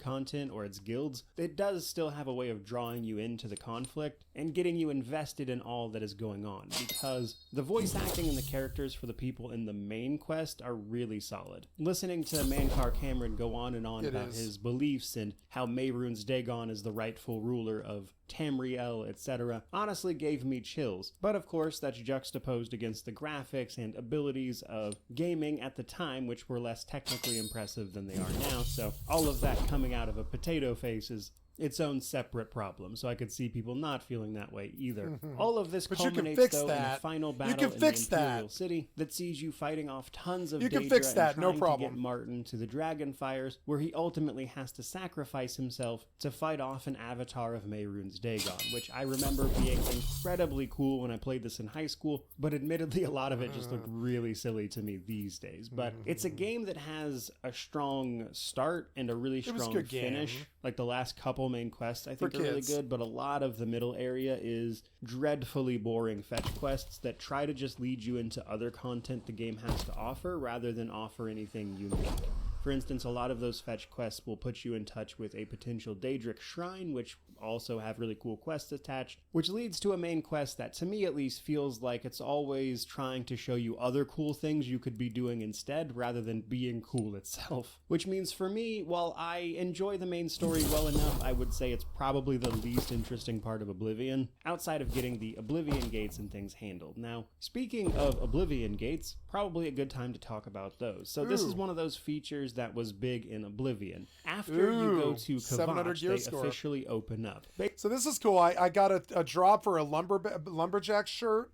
content or its guilds, it does still have a way of drawing you into the conflict and getting you invested in all that is going on, because the voice acting and the characters for the people in the main quest are really solid. Listening to Mankar Cameron go on and on about his beliefs and how Mehrunes Dagon is the rightful ruler of Tamriel, etc., honestly gave me chills. But of course, that's juxtaposed against the graphics and abilities of gaming at the time, which were less technically impressive than they are now, so all of that coming out of a potato face is its own separate problem, so I could see people not feeling that way either. All of this culminates, though, in a final battle in the Imperial City that sees you fighting off tons of Daedra and trying to get Martin to the Dragonfires, where he ultimately has to sacrifice himself to fight off an avatar of Mehrunes Dagon, which I remember being incredibly cool when I played this in high school, but admittedly a lot of it just looked really silly to me these days. But it's a game that has a strong start and a really strong finish. Like the last couple main quests I think are really good, but a lot of the middle area is dreadfully boring fetch quests that try to just lead you into other content the game has to offer rather than offer anything unique. For instance, a lot of those fetch quests will put you in touch with a potential Daedric shrine, which also have really cool quests attached, which leads to a main quest that, to me at least, feels like it's always trying to show you other cool things you could be doing instead, rather than being cool itself. Which means for me, while I enjoy the main story well enough, I would say it's probably the least interesting part of Oblivion, outside of getting the Oblivion gates and things handled. Now, speaking of Oblivion gates, probably a good time to talk about those. So this is one of those features that was big in Oblivion. After you go to Kvatch, they officially open up. So this is cool. I got a drop for a lumberjack shirt,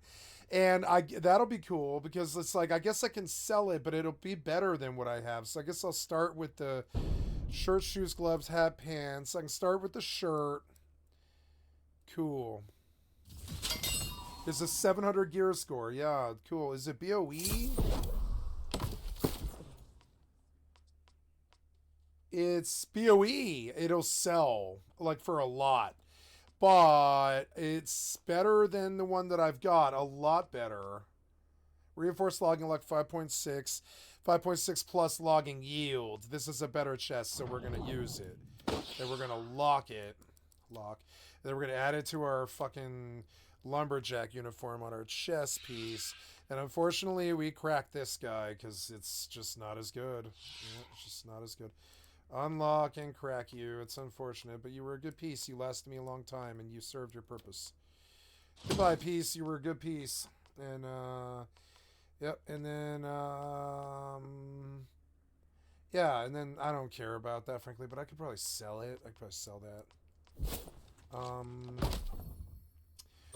and that'll be cool because it's like, I guess I can sell it, but it'll be better than what I have. So I guess I'll start with the shirt, shoes, gloves, hat, pants. I can start with the shirt. Cool. There's a 700 gear score. Yeah, cool. Is it BOE? It's BOE. It'll sell like for a lot, but it's better than the one that I've got. A lot better. Reinforced logging like 5.6, 5.6 plus logging yield. This is a better chest, so we're gonna use it. Then we're gonna lock it. Then we're gonna add it to our fucking lumberjack uniform on our chest piece. And unfortunately, we cracked this guy because it's just not as good. Yeah, it's just not as good. Unlock and crack you. It's unfortunate, but you were a good piece. You lasted me a long time, and you served your purpose. Goodbye, piece. You were a good piece. And, yep. And then, yeah, and then I don't care about that, frankly, but I could probably sell it. I could probably sell that.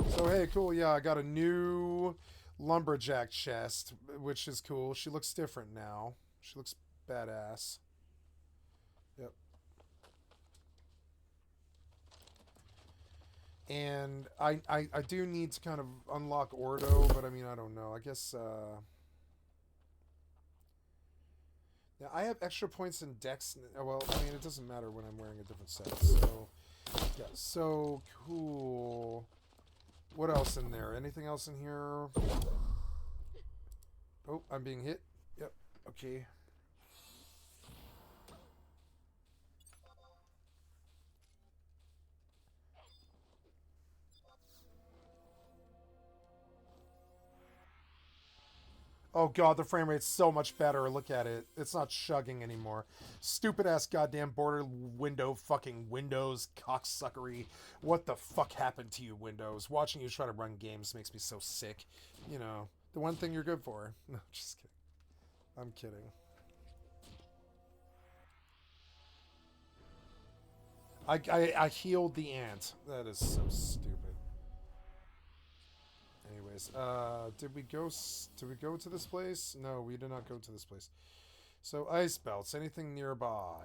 So, hey, cool. Yeah, I got a new lumberjack chest, which is cool. She looks different now. She looks badass. Yep. And I do need to kind of unlock Ordo, but I mean, I don't know. I guess, yeah, I have extra points in Dex. Well, I mean, it doesn't matter when I'm wearing a different set. So, yeah, so cool. What else in there? Anything else in here? Oh, I'm being hit. Yep. Okay. Oh god, the frame rate's so much better. Look at it. It's not chugging anymore. Stupid ass goddamn border window fucking Windows cocksuckery. What the fuck happened to you, Windows? Watching you try to run games makes me so sick. You know, the one thing you're good for. No, just kidding. I'm kidding. I healed the ant. That is so stupid. Anyways, did we go to this place? No, we did not go to this place. So ice belts, anything nearby?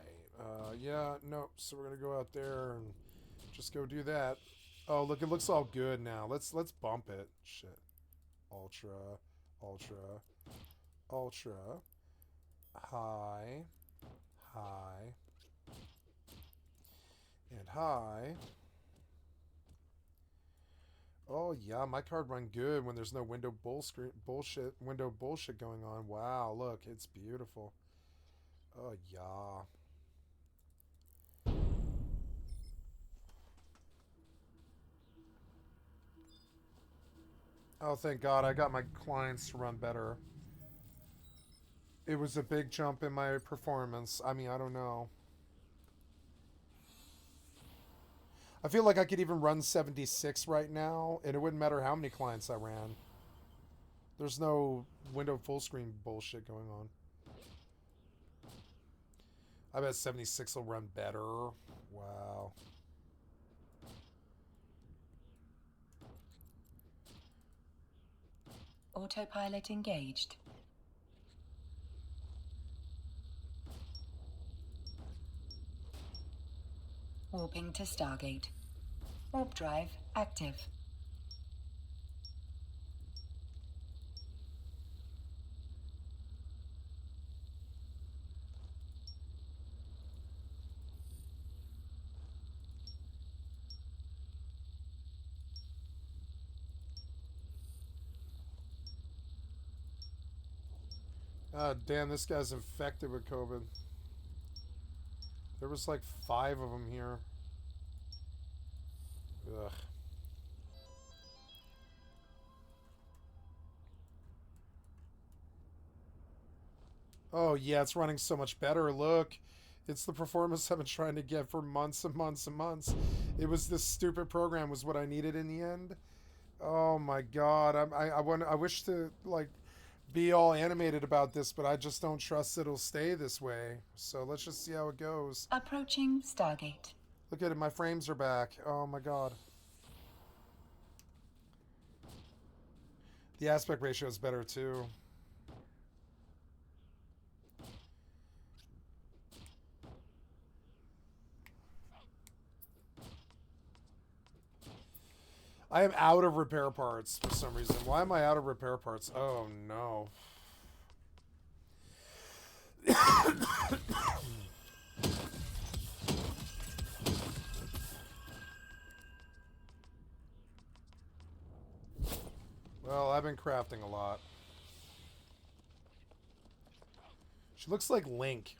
Yeah, no. So we're gonna go out there and just go do that. Oh, look, it looks all good now. Let's bump it. Shit. Ultra, ultra, ultra. High, Hi. And hi. Oh yeah, my card run good when there's no window bullshit going on. Wow, look, it's beautiful. Oh yeah. Oh, thank God, I got my clients to run better. It was a big jump in my performance. I mean, I don't know. I feel like I could even run 76 right now, and it wouldn't matter how many clients I ran. There's no window full screen bullshit going on. I bet 76 will run better. Wow. Autopilot engaged. Warping to Stargate. Warp drive active. Ah, damn, this guy's infected with COVID. There was like 5 of them here. Ugh. Oh, yeah, it's running so much better. Look, it's the performance I've been trying to get for months and months and months. It was this stupid program was what I needed in the end. Oh, my God. I wish to, like, be all animated about this, but I just don't trust it'll stay this way. So let's just see how it goes. Approaching Stargate. Look at it. My frames are back. Oh, my God. The aspect ratio is better, too. I am out of repair parts for some reason. Why am I out of repair parts? Oh, no. Well, I've been crafting a lot. She looks like Link.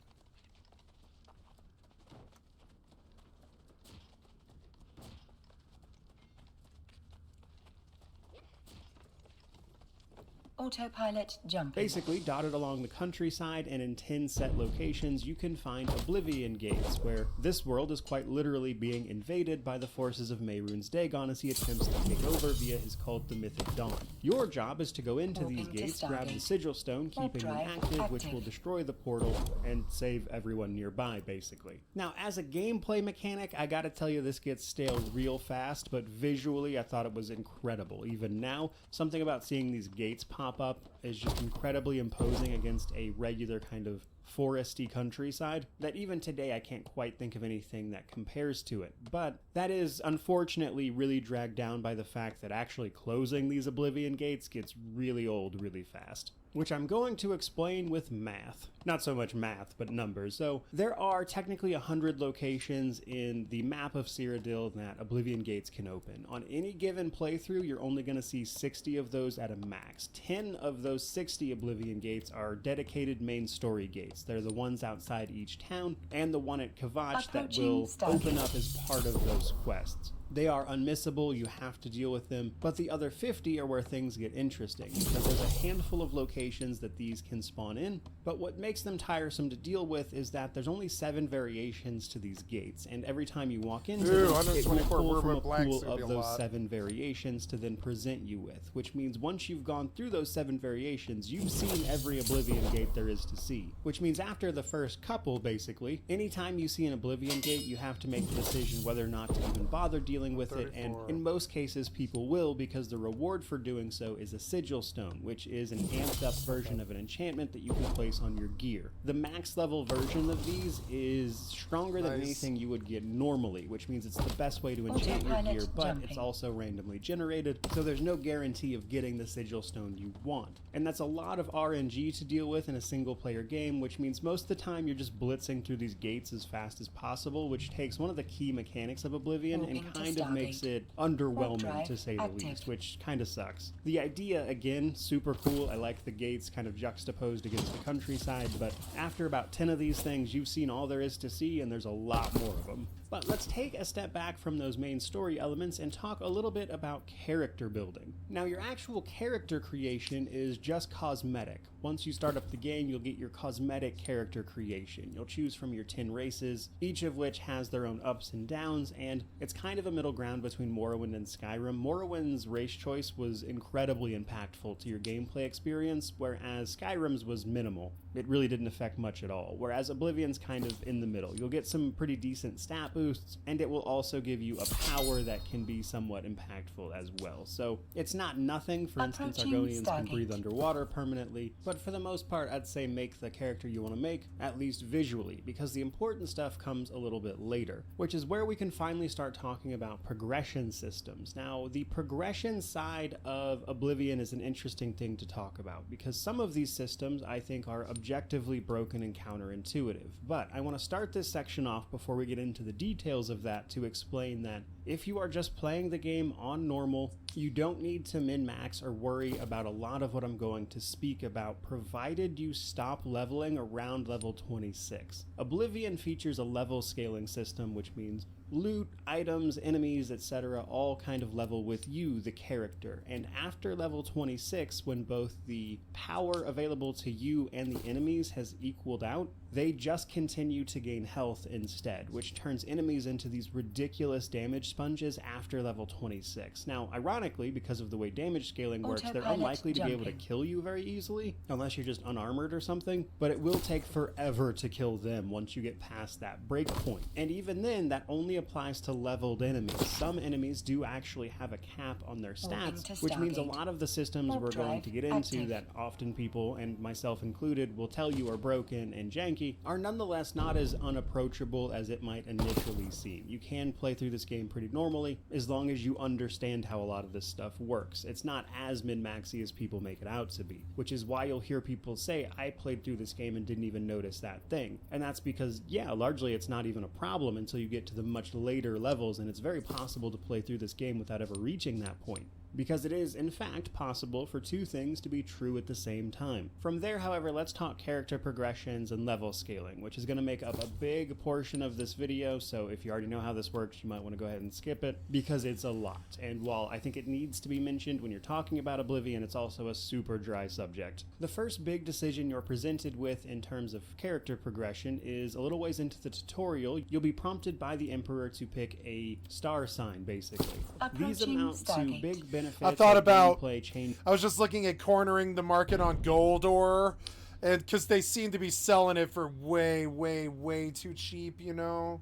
Autopilot jumping. Basically, dotted along the countryside and in 10 set locations, you can find Oblivion Gates, where this world is quite literally being invaded by the forces of Mehrunes Dagon as he attempts to take over via his cult, the Mythic Dawn. Your job is to go into these gates, grab the Sigil Stone, keeping them active, which will destroy the portal and save everyone nearby, basically. Now, as a gameplay mechanic, I gotta tell you this gets stale real fast, but visually I thought it was incredible. Even now, something about seeing these gates pop up is just incredibly imposing against a regular kind of foresty countryside that even today I can't quite think of anything that compares to it. But that is unfortunately really dragged down by the fact that actually closing these Oblivion Gates gets really old really fast, which I'm going to explain with math. Not so much math, but numbers. So there are technically 100 locations in the map of Cyrodiil that Oblivion Gates can open. On any given playthrough, you're only going to see 60 of those at a max. 10 of those 60 Oblivion Gates are dedicated main story gates. They're the ones outside each town, and the one at Kvatch that will open up as part of those quests. They are unmissable, you have to deal with them, but the other 50 are where things get interesting, because there's a handful of locations that these can spawn in, but what makes them tiresome to deal with is that there's only 7 variations to these gates, and every time you walk into them, it will pull from a pool of those 7 variations to then present you with, which means once you've gone through those 7 variations, you've seen every Oblivion Gate there is to see, which means after the first couple, basically, anytime you see an Oblivion Gate, you have to make the decision whether or not to even bother dealing dealing with it, and in most cases people will, because the reward for doing so is a sigil stone, which is an amped up version of an enchantment that you can place on your gear. The max level version of these is stronger than anything you would get normally, which means it's the best way to enchant your gear, but it's also randomly generated, so there's no guarantee of getting the sigil stone you want. And that's a lot of RNG to deal with in a single player game, which means most of the time you're just blitzing through these gates as fast as possible, which takes one of the key mechanics of Oblivion and kind of makes it underwhelming, to say the least, which kind of sucks. The idea, again, super cool. I like the gates kind of juxtaposed against the countryside, but after about 10 of these things, you've seen all there is to see, and there's a lot more of them. But let's take a step back from those main story elements and talk a little bit about character building. Now, your actual character creation is just cosmetic. Once you start up the game, you'll get your cosmetic character creation. You'll choose from your 10 races, each of which has their own ups and downs, and it's kind of a middle ground between Morrowind and Skyrim. Morrowind's race choice was incredibly impactful to your gameplay experience, whereas Skyrim's was minimal. It really didn't affect much at all, whereas Oblivion's kind of in the middle. You'll get some pretty decent stat boosts, and it will also give you a power that can be somewhat impactful as well. So it's not nothing. For instance, Argonians can breathe underwater permanently, but for the most part, I'd say make the character you want to make, at least visually, because the important stuff comes a little bit later, which is where we can finally start talking about progression systems. Now, the progression side of Oblivion is an interesting thing to talk about, because some of these systems I think are objectively broken and counterintuitive. But I want to start this section off before we get into the details of that to explain that if you are just playing the game on normal, you don't need to min-max or worry about a lot of what I'm going to speak about, provided you stop leveling around level 26. Oblivion features a level scaling system, which means loot, items, enemies, etc. all kind of level with you, the character. And after level 26, when both the power available to you and the enemies has equaled out, they just continue to gain health instead, which turns enemies into these ridiculous damage sponges after level 26. Now, ironically, because of the way damage scaling works, they're unlikely to be able to kill you very easily, unless you're just unarmored or something, but it will take forever to kill them once you get past that break point. And even then, that only applies to leveled enemies. Some enemies do actually have a cap on their stats, which means a lot of the systems we're going to get into that often people, and myself included, will tell you are broken and janky, are nonetheless not as unapproachable as it might initially seem. You can play through this game pretty normally, as long as you understand how a lot of this stuff works. It's not as min-maxy as people make it out to be, which is why you'll hear people say, I played through this game and didn't even notice that thing. And that's because, yeah, largely it's not even a problem until you get to the much later levels, and it's very possible to play through this game without ever reaching that point, because it is, in fact, possible for two things to be true at the same time. From there, however, let's talk character progressions and level scaling, which is going to make up a big portion of this video, so if you already know how this works, you might want to go ahead and skip it, because it's a lot. And while I think it needs to be mentioned when you're talking about Oblivion, it's also a super dry subject. The first big decision you're presented with in terms of character progression is a little ways into the tutorial. You'll be prompted by the Emperor to pick a star sign, basically. These amount to big benefits. I thought about, I was just looking at cornering the market on Goldor, and because they seem to be selling it for way, way, way too cheap, you know?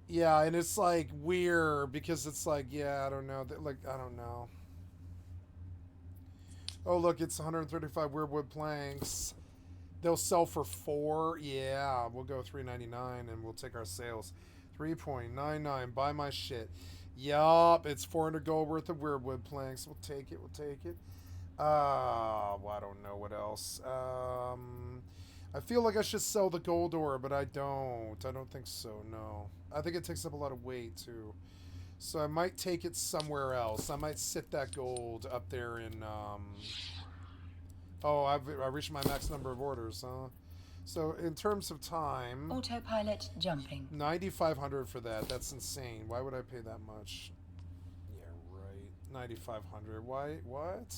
Yeah, and it's like weird because it's like, yeah, I don't know. Like, I don't know. Oh, look, it's 135 weirdwood planks. They'll sell for 4. Yeah, we'll go $3.99 and we'll take our sales. 3.99. Buy my shit. Yup, it's 400 gold worth of weirdwood planks. We'll take it. We'll take it. Well, I don't know what else. I feel like I should sell the gold ore, but I don't. I don't think so, no. I think it takes up a lot of weight, too. So I might take it somewhere else. I might sit that gold up there in, Oh, I reached my max number of orders, huh? So in terms of time, autopilot jumping. 9,500 for that. That's insane. Why would I pay that much? Yeah, right. 9,500. Why? What?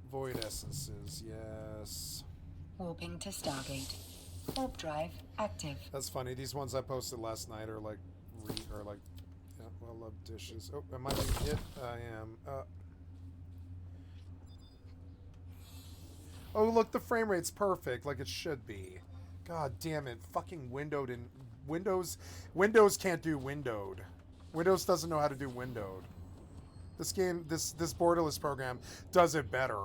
Void essences. Yes. Warping to Stargate. Warp drive active. That's funny. These ones I posted last night are like, yeah, well, love dishes. Oh, am I being hit? I am. Oh, look, the frame rate's perfect, like it should be. God damn it, fucking windowed and Windows can't do windowed. Windows doesn't know how to do windowed. This game, this borderless program does it better.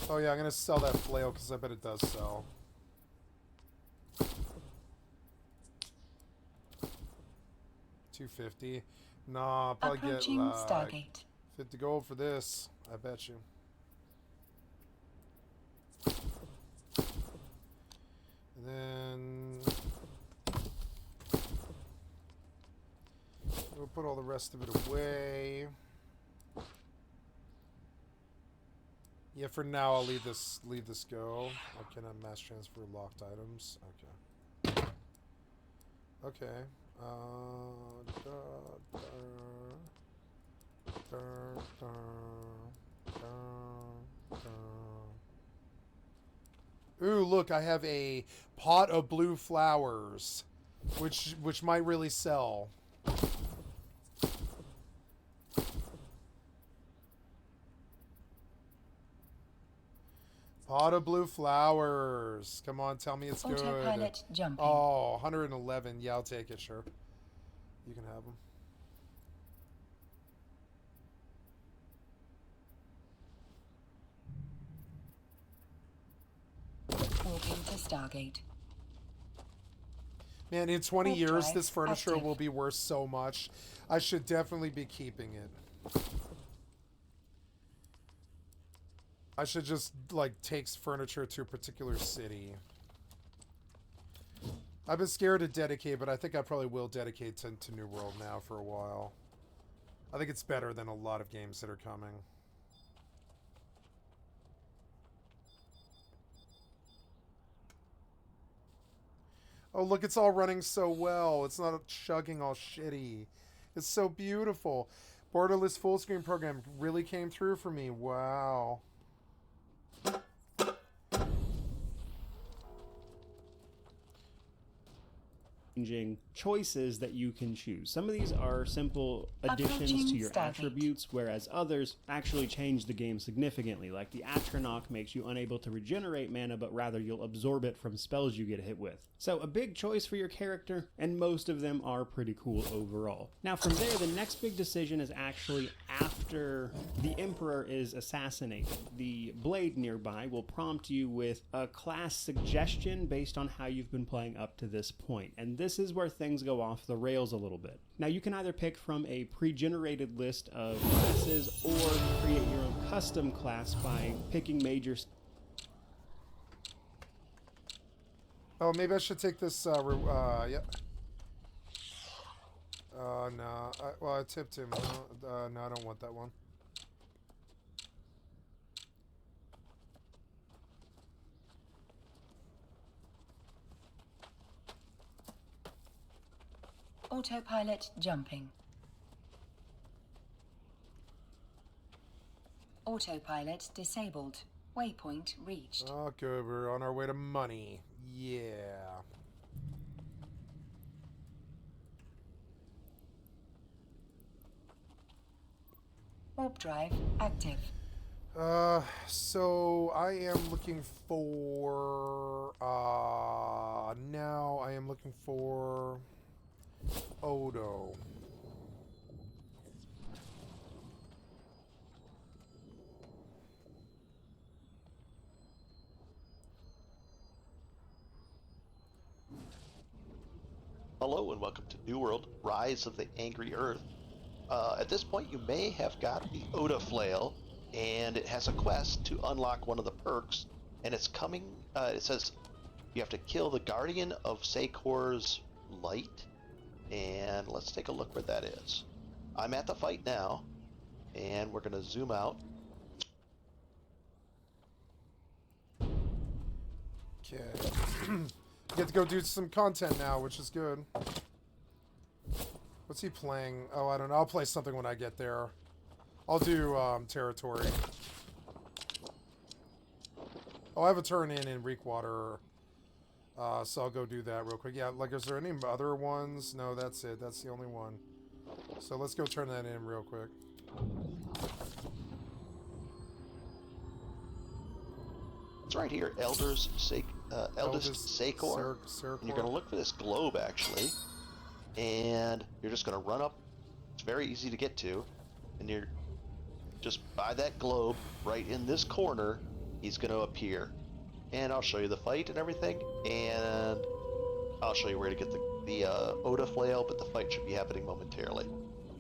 Oh yeah, I'm gonna sell that flail because I bet it does sell. $250. Nah, I'll probably Approaching get Stargate. 50 gold for this. I bet you. And then we'll put all the rest of it away. Yeah, for now I'll leave this go. I cannot mass transfer locked items. Okay. Okay. Ooh, look, I have a pot of blue flowers, which might really sell. Pot of blue flowers. Come on, tell me it's good. Autopilot jumping. Oh, 111. Yeah, I'll take it, sure. You can have them. Walking to Stargate. Man, in 20 Warp years, drive this furniture active. will be worth so much. I should definitely be keeping it. I should just, like, take furniture to a particular city. I've been scared to dedicate, but I think I probably will dedicate to New World now for a while. I think it's better than a lot of games that are coming. Oh, look, it's all running so well. It's not chugging all shitty. It's so beautiful. Borderless full screen program really came through for me. Wow. Choices that you can choose. Some of these are simple additions to your attributes, whereas others actually change the game significantly, like the Atronach makes you unable to regenerate mana, but rather you'll absorb it from spells you get hit with. So a big choice for your character, and most of them are pretty cool overall. Now from there, the next big decision is actually after the Emperor is assassinated. The blade nearby will prompt you with a class suggestion based on how you've been playing up to this point, and this is where things go off the rails a little bit. Now you can either pick from a pre-generated list of classes or create your own custom class by picking major. Oh, maybe I should take this, yeah. No. Well, I tipped him. No, I don't want that one. Autopilot jumping. Autopilot disabled. Waypoint reached. Oh, good. We're on our way to money. Yeah. Warp drive active. So I am looking for, now I am looking for Odo. Hello and welcome to New World, Rise of the Angry Earth. At this point you may have got the Oda Flail, and it has a quest to unlock one of the perks, and it's coming, it says you have to kill the Guardian of Sakor's Light, and let's take a look where that is. I'm at the fight now, and we're going to zoom out. Okay. Get to go do some content now, which is good. What's he playing? Oh, I don't know. I'll play something when I get there. I'll do territory. Oh, I have a turn in Reekwater. So I'll go do that real quick. Yeah, like, is there any other ones? No, that's it. That's the only one. So let's go turn that in real quick. It's right here, Eldest Sakor. And you're going to look for this globe, actually. And you're just going to run up. It's very easy to get to. And you're just by that globe, right in this corner, he's going to appear. And I'll show you the fight and everything. And I'll show you where to get the Oda flail, but the fight should be happening momentarily.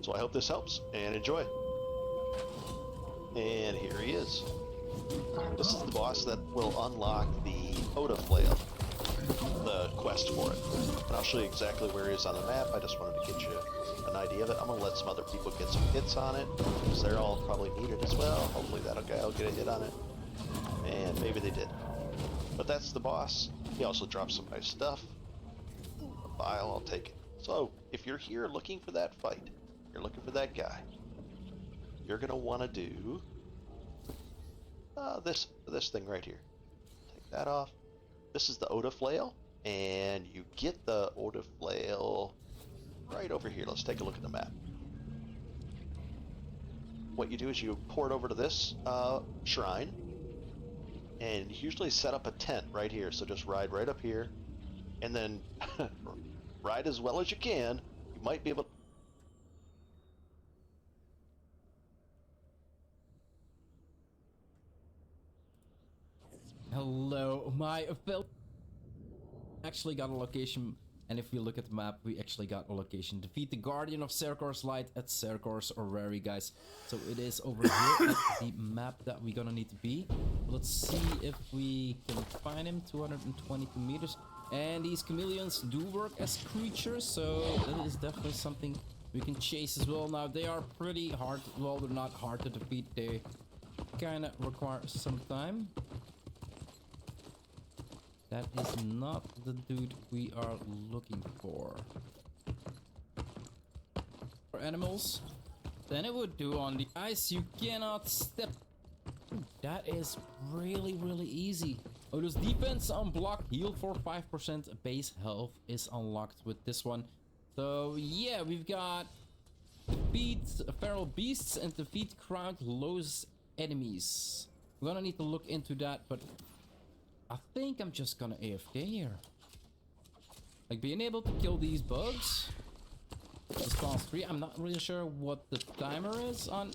So I hope this helps, and enjoy. And here he is. This is the boss that will unlock the Oda flail, the quest for it. And I'll show you exactly where he is on the map. I just wanted to get you an idea of it. I'm going to let some other people get some hits on it, because they're all probably needed as well. Hopefully that guy will get a hit on it. And maybe they did. But that's the boss. He also drops some nice stuff. A vial, I'll take it. So, if you're here looking for that fight, you're looking for that guy, you're going to want to do this thing right here. Take that off. This is the Oda flail, and you get the Oda flail right over here. Let's take a look at the map. What you do is you pour it over to this shrine, and you usually set up a tent right here. So just ride right up here, and then ride as well as you can. You might be able to... Hello, my fellow. Actually got a location, and if we look at the map, we actually got a location. Defeat the Guardian of Serkor's Light at Serkor's Orrery, guys. So it is over here at the map that we're gonna need to be. Let's see if we can find him. 222 meters. And these chameleons do work as creatures, so that is definitely something we can chase as well. Now, they are pretty hard. Well, they're not hard to defeat. They kind of require some time. That is not the dude we are looking for. For animals, then it would do on the ice. You cannot step. Ooh, that is really, really easy. Odo's defense unblocked, heal for 5%, base health is unlocked with this one. So yeah, we've got defeat feral beasts and defeat crowned lowest enemies. We're gonna need to look into that, but I think I'm just gonna AFK here. Like, being able to kill these bugs. Response 3. I'm not really sure what the timer is on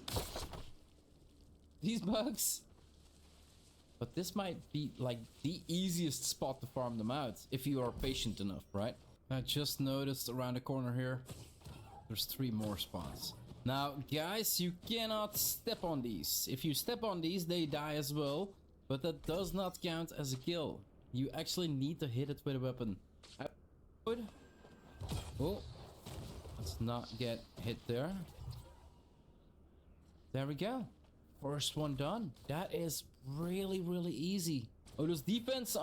these bugs. But this might be like the easiest spot to farm them out if you are patient enough, right? I just noticed around the corner here, there's 3 more spawns. Now, guys, you cannot step on these. If you step on these, they die as well. But that does not count as a kill. You actually need to hit it with a weapon. Oh, let's not get hit there. There we go. First one done. That is really, really easy. Odo's defense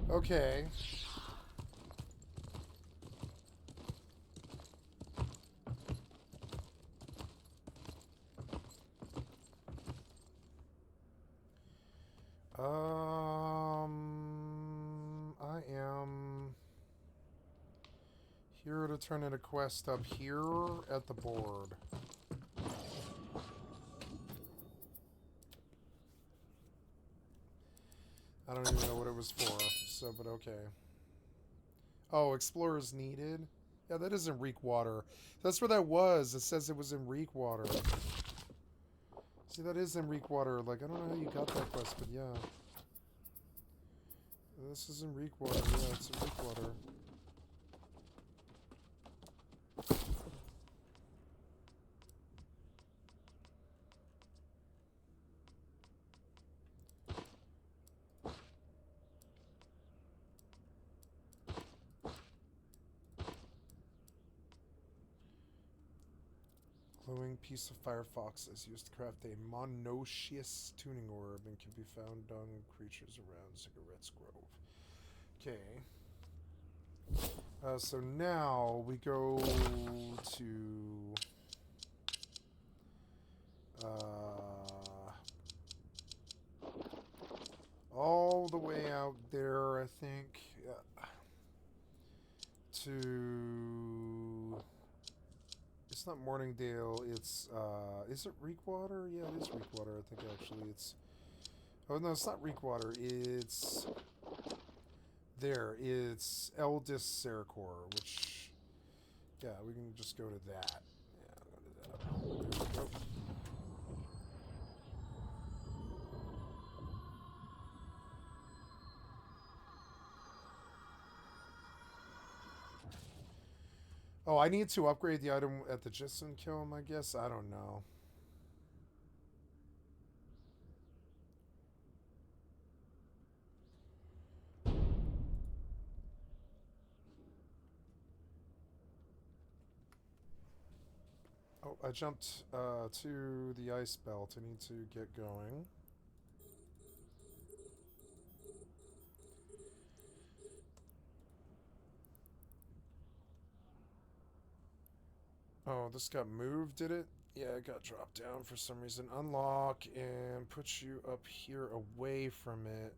Okay. I am here to turn in a quest up here at the board. I don't even know what it was for, so, but okay. Oh, explorers needed? Yeah, that is in Reekwater. That's where that was. It says it was in Reekwater. See, that is in Reekwater. Like, I don't know how you got that quest, but yeah. This is in Reekwater. Yeah, it's in Reekwater. Glowing piece of firefox is used to craft a monoecious tuning orb and can be found on creatures around Cigarette's Grove. Okay. So now we go to all the way out there, I think, to... It's not Morningdale, it's, is it Reekwater? Yeah, it is Reekwater, I think, actually. It's... Oh, no, it's not Reekwater, it's... There, it's Eldis Seracor, which... Yeah, we can just go to that. Yeah, I'll go to that. There we go. Oh, I need to upgrade the item at the Jisson Kiln, I guess? I don't know. Oh, I jumped to the ice belt. I need to get going. Oh, this got moved, did it? Yeah, it got dropped down for some reason. Unlock and put you up here away from it.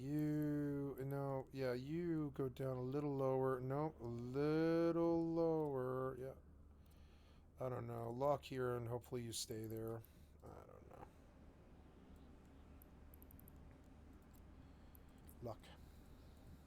You... No, yeah, you go down a little lower. No, a little lower. Yeah. I don't know. Lock here and hopefully you stay there. I don't